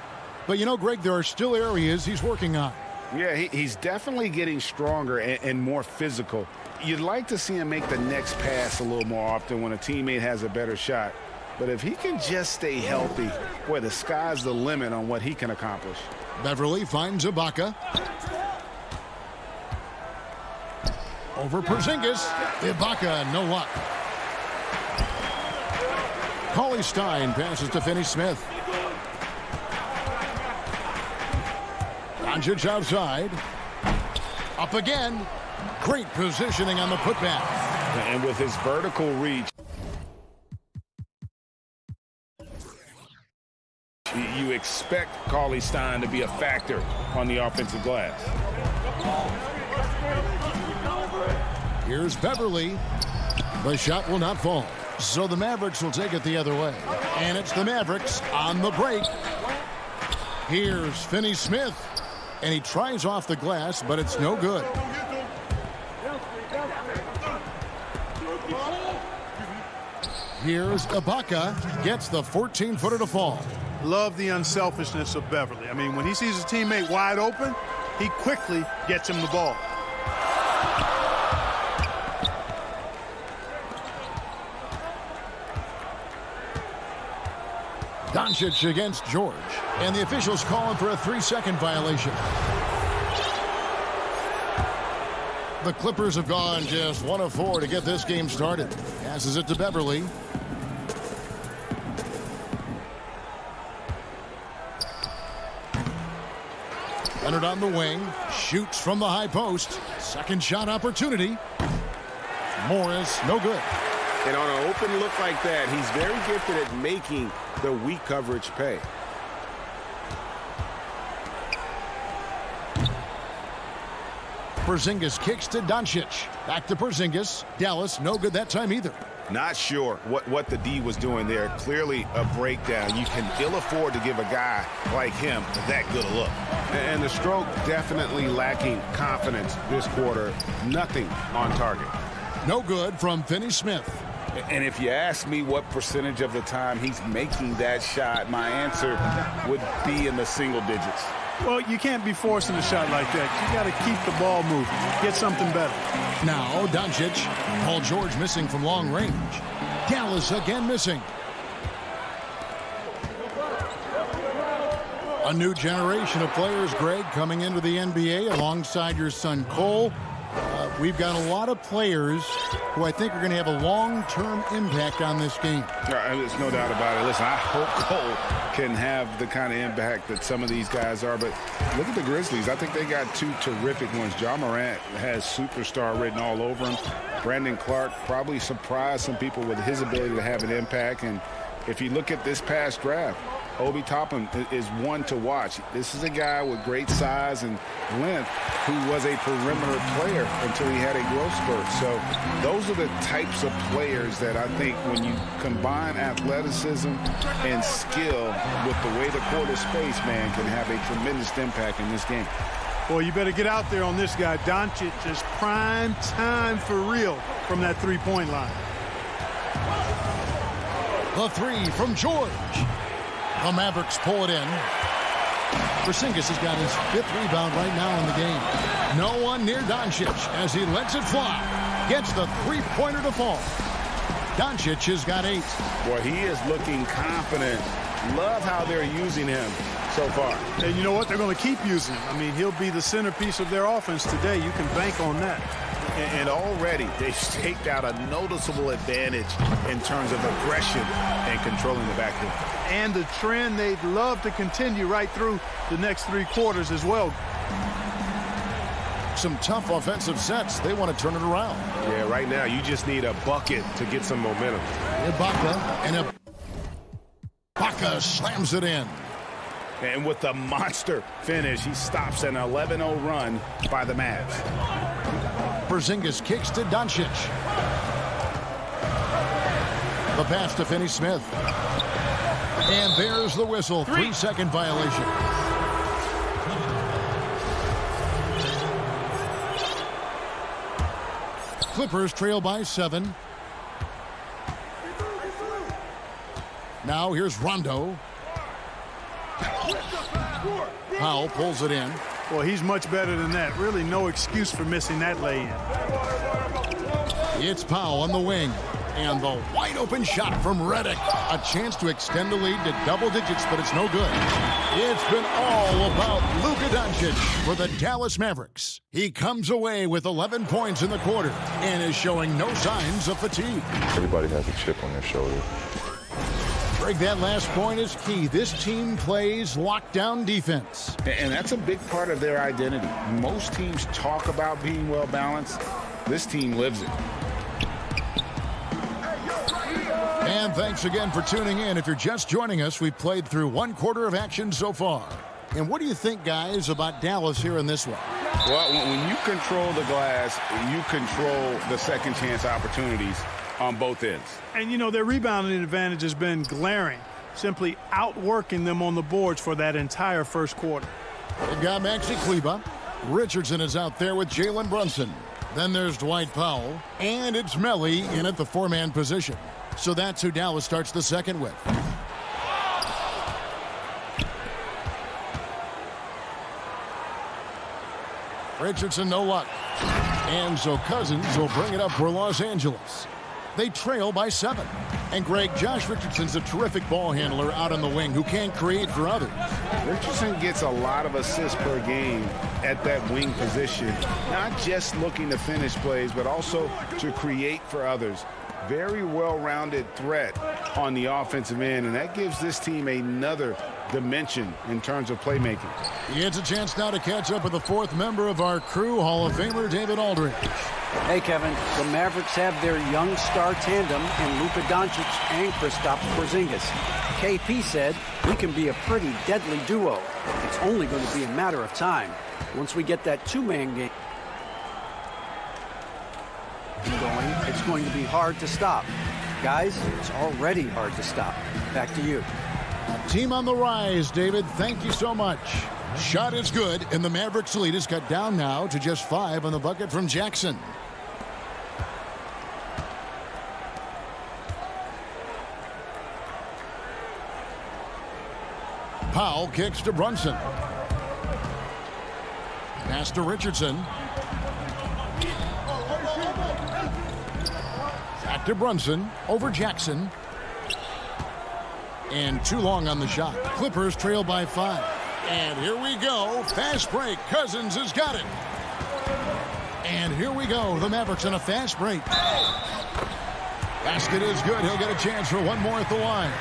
But, you know, Greg, there are still areas he's working on. Yeah, he's definitely getting stronger and more physical. You'd like to see him make the next pass a little more often when a teammate has a better shot. But if he can just stay healthy, boy, the sky's the limit on what he can accomplish. Beverly finds Ibaka. Over Porzingis. Ibaka, no luck. Cauley Stein passes to Finney Smith. Doncic outside. Up again. Great positioning on the putback. And with his vertical reach, you expect Cauley Stein to be a factor on the offensive glass. Here's Beverly. The shot will not fall. So the Mavericks will take it the other way. And it's the Mavericks on the break. Here's Finney Smith. And he tries off the glass, but it's no good. Here's Ibaka. Gets the 14-footer to fall. Love the unselfishness of Beverly. I mean, when he sees his teammate wide open, he quickly gets him the ball. Doncic against George. And the officials calling for a 3-second violation. The Clippers have gone just 1 of 4 to get this game started. Passes it to Beverly. Leonard on the wing. Shoots from the high post. Second shot opportunity. Morris, no good. And on an open look like that, he's very gifted at making the weak coverage pay. Porzingis kicks to Doncic. Back to Porzingis. Dallas, no good that time either. Not sure what the D was doing there. Clearly a breakdown. You can ill afford to give a guy like him that good a look. And the stroke definitely lacking confidence this quarter. Nothing on target. No good from Finney Smith. And if you ask me what percentage of the time he's making that shot, my answer would be in the single digits. Well, you can't be forcing a shot like that. You got to keep the ball moving. Get something better. Now, Doncic. Paul George missing from long range. Dallas again missing. A new generation of players, Greg, coming into the NBA alongside your son Cole. We've got a lot of players who I think are going to have a long-term impact on this game. There's no doubt about it. Listen, I hope Cole can have the kind of impact that some of these guys are. But look at the Grizzlies. I think they got 2 terrific ones. Ja Morant has superstar written all over him. Brandon Clark probably surprised some people with his ability to have an impact. And if you look at this past draft, Obi Toppin is one to watch. This is a guy with great size and length who was a perimeter player until he had a growth spurt. So those are the types of players that I think when you combine athleticism and skill with the way the court is spaced, man, can have a tremendous impact in this game. Boy, you better get out there on this guy. Doncic is prime time for real from that three-point line. The 3 from George. The Mavericks pull it in. Porzingis has got his 5th rebound right now in the game. No one near Doncic as he lets it fly. Gets the 3-pointer to fall. Doncic has got 8. Boy, he is looking confident. Love how they're using him so far. And you know what? They're going to keep using him. I mean, he'll be the centerpiece of their offense today. You can bank on that. And already they've staked out a noticeable advantage in terms of aggression and controlling the backcourt. And the trend they'd love to continue right through the next 3 quarters as well. Some tough offensive sets. They want to turn it around. Yeah, right now you just need a bucket to get some momentum. Ibaka slams it in. And with the monster finish, he stops an 11-0 run by the Mavs. Porzingis kicks to Doncic. The pass to Finney-Smith. And there's the whistle. 3-second violation. Clippers trail by 7. Now here's Rondo. Powell pulls it in. Well, he's much better than that. Really no excuse for missing that lay-in. It's Powell on the wing. And the wide open shot from Redick. A chance to extend the lead to double digits, but it's no good. It's been all about Luka Doncic for the Dallas Mavericks. He comes away with 11 points in the quarter and is showing no signs of fatigue. Everybody has a chip on their shoulder. Greg, that last point is key. This team plays lockdown defense. And that's a big part of their identity. Most teams talk about being well balanced. This team lives it. And thanks again for tuning in. If you're just joining us, we've played through 1 quarter of action so far. And what do you think, guys, about Dallas here in this one? Well, when you control the glass, you control the second chance opportunities on both ends. And, you know, their rebounding advantage has been glaring, simply outworking them on the boards for that entire first quarter. They've got Maxi Kleber. Richardson is out there with Jalen Brunson. Then there's Dwight Powell. And it's Melly in at the 4-man position. So that's who Dallas starts the second with. Richardson, no luck. And so Cousins will bring it up for Los Angeles. They trail by 7. And Greg, Josh Richardson's a terrific ball handler out on the wing who can create for others. Richardson gets a lot of assists per game at that wing position. Not just looking to finish plays, but also to create for others. Very well-rounded threat on the offensive end, and that gives this team another dimension in terms of playmaking. He gets a chance now to catch up with the 4th member of our crew, Hall of Famer David Aldridge. Hey, Kevin, the Mavericks have their young star tandem in Luka Doncic and Kristaps Porzingis. KP said, we can be a pretty deadly duo. It's only going to be a matter of time. Once we get that 2-man game going, it's going to be hard to stop. Guys, it's already hard to stop. Back to you. Team on the rise, David. Thank you so much. Shot is good, and the Mavericks lead is cut down now to just 5 on the bucket from Jackson. Powell kicks to Brunson. Pass to Richardson. Back to Brunson. Over Jackson. And too long on the shot. Clippers trail by 5. And here we go. Fast break. Cousins has got it. And here we go. The Mavericks in a fast break. Basket is good. He'll get a chance for one more at the line.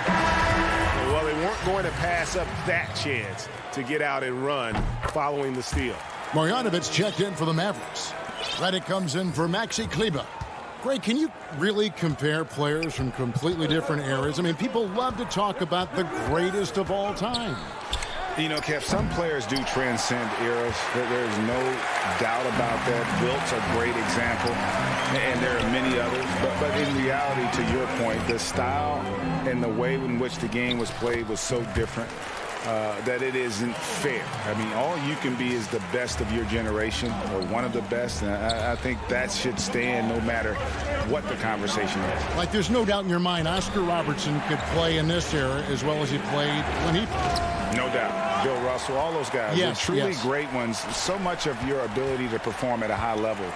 Well, they weren't going to pass up that chance to get out and run following the steal. Marjanovic checked in for the Mavericks. Redick comes in for Maxi Kleber. Greg, can you really compare players from completely different eras? I mean, people love to talk about the greatest of all time. You know, Kev, some players do transcend eras. There's no doubt about that. Wilt's a great example, and there are many others. But in reality, to your point, the style and the way in which the game was played was so different that it isn't fair. I mean, all you can be is the best of your generation or one of the best, and I think that should stand no matter what the conversation is. Like, there's no doubt in your mind Oscar Robertson could play in this era as well as he played when he played. No doubt. Bill Russell, all those guys, yes, they're truly yes. great ones. So much of your ability to perform at a high level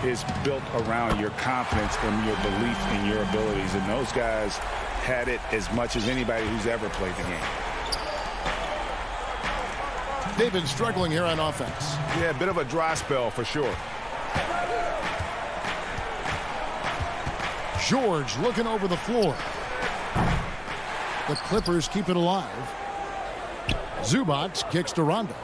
is built around your confidence and your belief in your abilities. And those guys had it as much as anybody who's ever played the game. They've been struggling here on offense. Yeah, a bit of a dry spell for sure. George looking over the floor. The Clippers keep it alive. Zubac kicks to Rondo.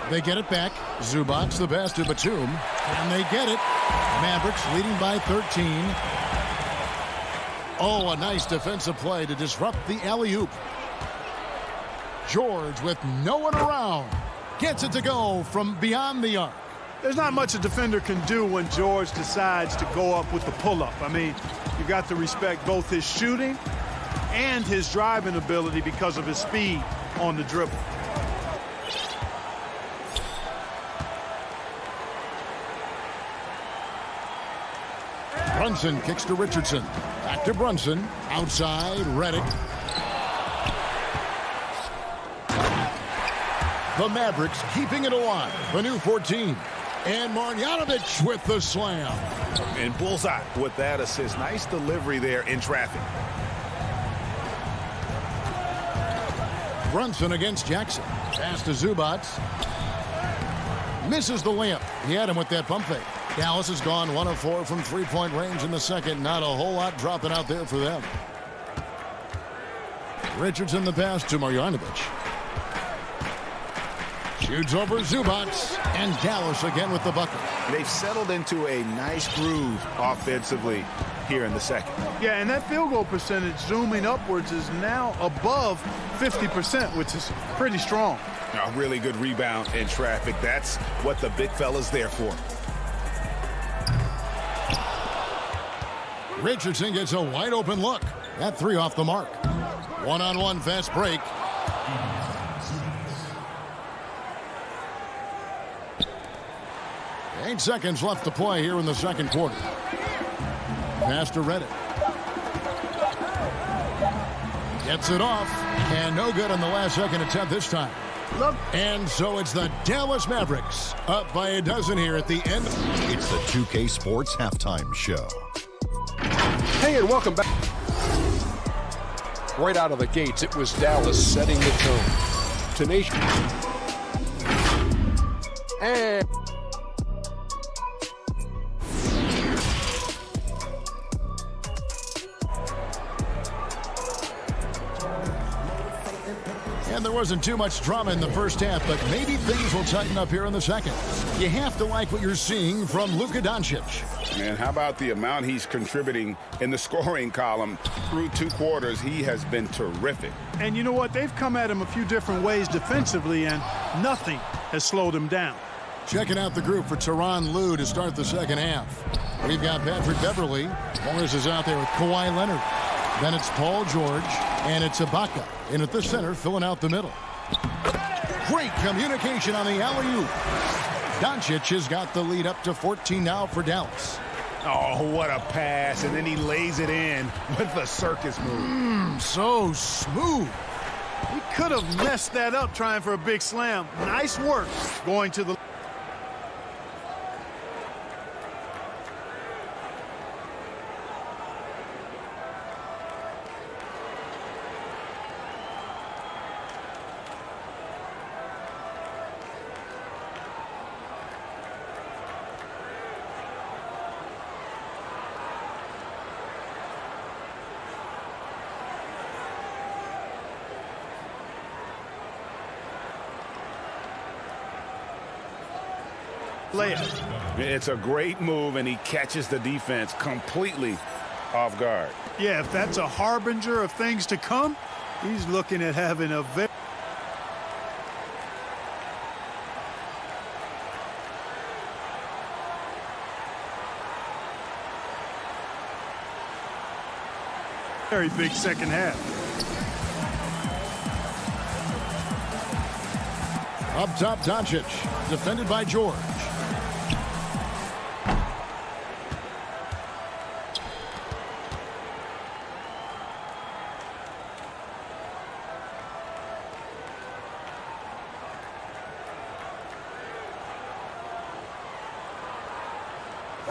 They get it back. Zubac the pass to Batum. And they get it. Mavericks leading by 13. Oh, a nice defensive play to disrupt the alley-oop. George with no one around. Gets it to go from beyond the arc. There's not much a defender can do when George decides to go up with the pull-up. I mean, you got to respect both his shooting and his driving ability because of his speed on the dribble. Brunson kicks to Richardson. Back to Brunson. Outside, Redick. The Mavericks keeping it alive. A new 14. And Marjanovic with the slam. And bullseye with that assist. Nice delivery there in traffic. Brunson against Jackson. Pass to Zubac. Misses the layup. He had him with that pump fake. Dallas has gone 1 of 4 from three-point range in the second. Not a whole lot dropping out there for them. Richardson the pass to Marjanovic. Shoots over Zubac. And Dallas again with the bucket. They've settled into a nice groove offensively here in the second. Yeah, and that field goal percentage zooming upwards is now above 50%, which is pretty strong. A really good rebound in traffic. That's what the big fella's there for. Richardson gets a wide open look. That three off the mark. One-on-one fast break. 8 seconds left to play here in the second quarter. Pass to Redick. Gets it off. And no good on the last second attempt this time. And so it's the Dallas Mavericks up by a dozen here at the end. It's the 2K Sports Halftime Show. Hey, and welcome back. Right out of the gates, it was Dallas setting the tone. Tenacious. And there wasn't too much drama in the first half, but maybe things will tighten up here in the second. You have to like what you're seeing from Luka Doncic. Man, how about the amount he's contributing in the scoring column through 2 quarters? He has been terrific. And you know what? They've come at him a few different ways defensively, and nothing has slowed him down. Checking out the group for Tyronn Lue to start the second half. We've got Patrick Beverley. Morris is out there with Kawhi Leonard. Then it's Paul George, and it's Ibaka in at the center, filling out the middle. Great communication on the alley-oop. Doncic has got the lead up to 14 now for Dallas. Oh, what a pass, and then he lays it in with the circus move. So smooth. He could have messed that up trying for a big slam. Nice work going to the... layup. It's a great move, and he catches the defense completely off guard. Yeah, if that's a harbinger of things to come, he's looking at having a very big second half. Up top, Doncic, defended by George.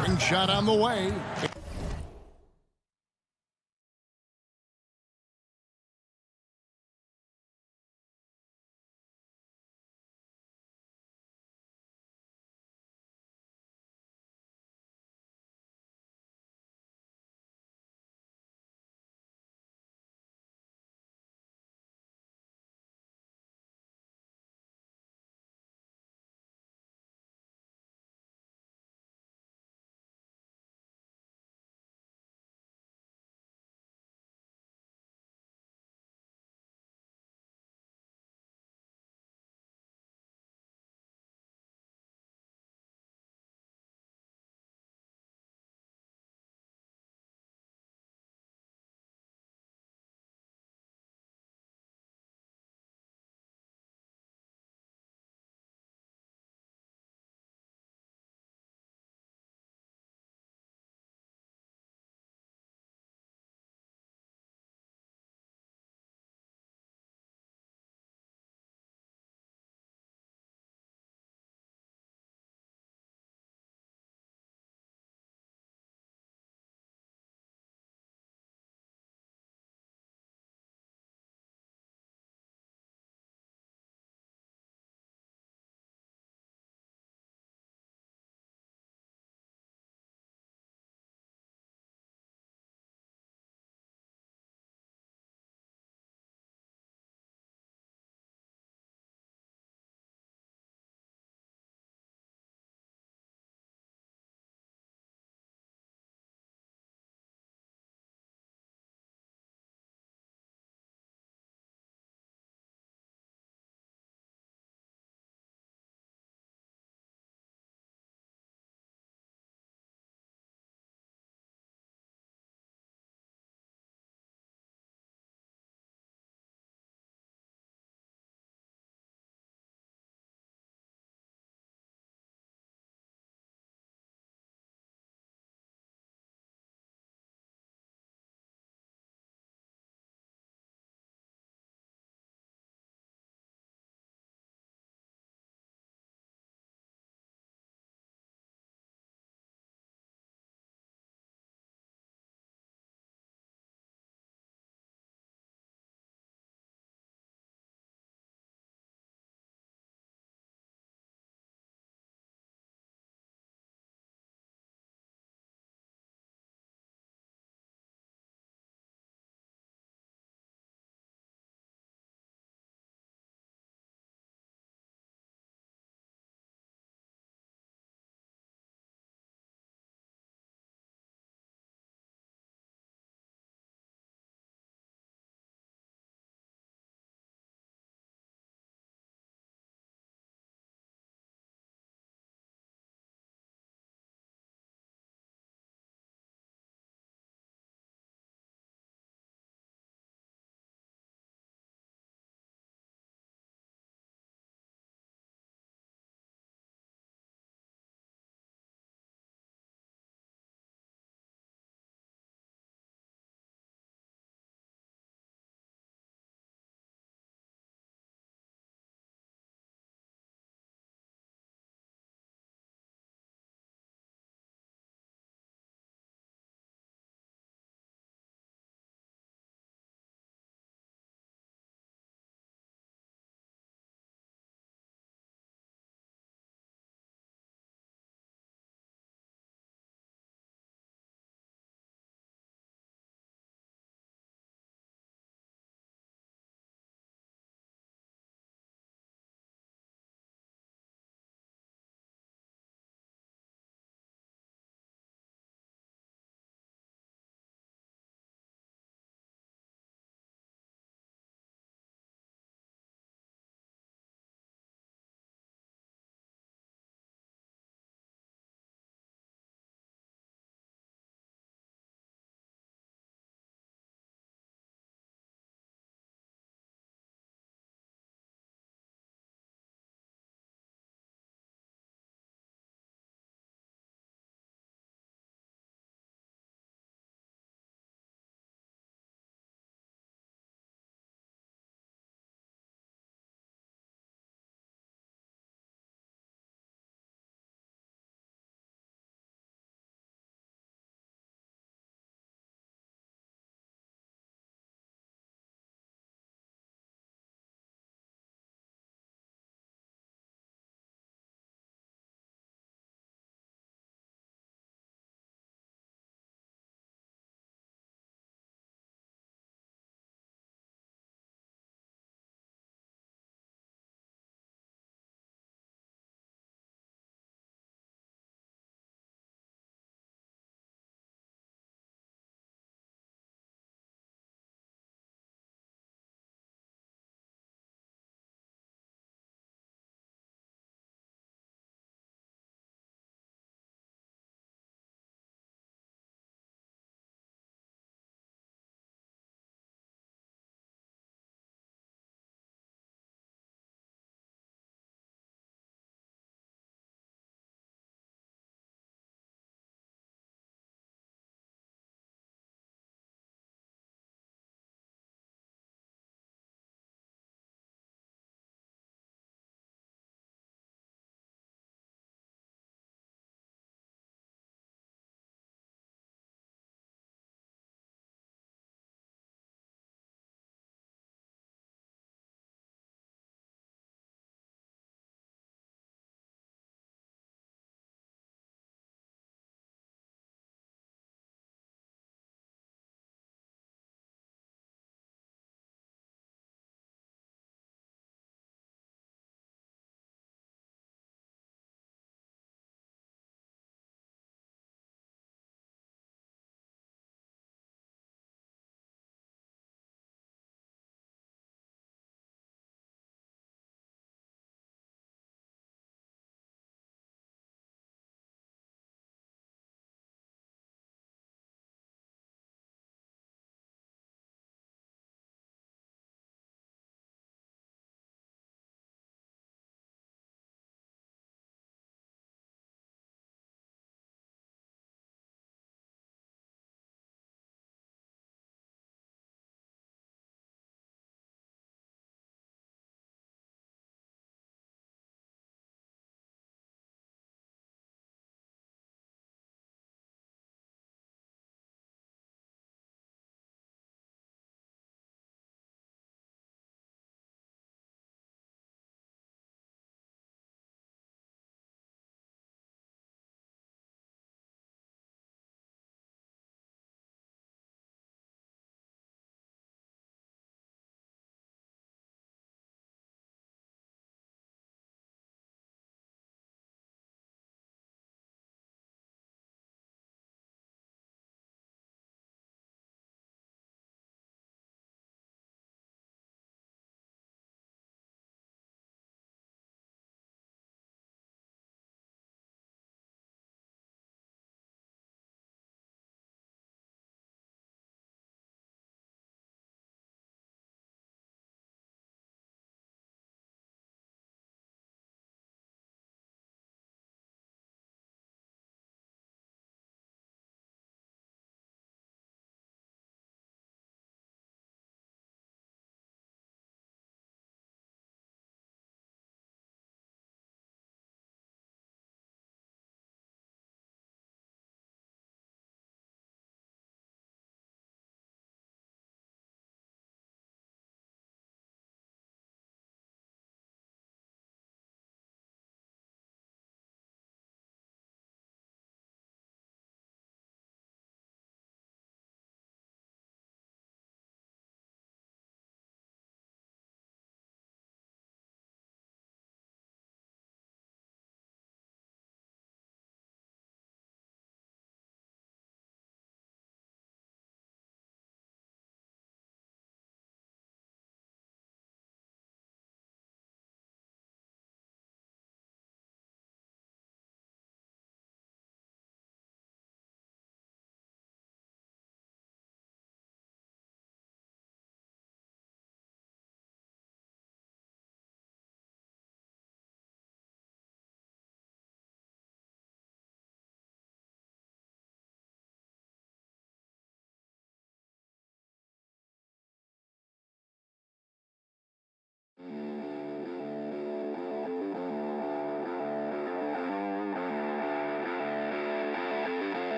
Ring shot on the way.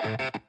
it.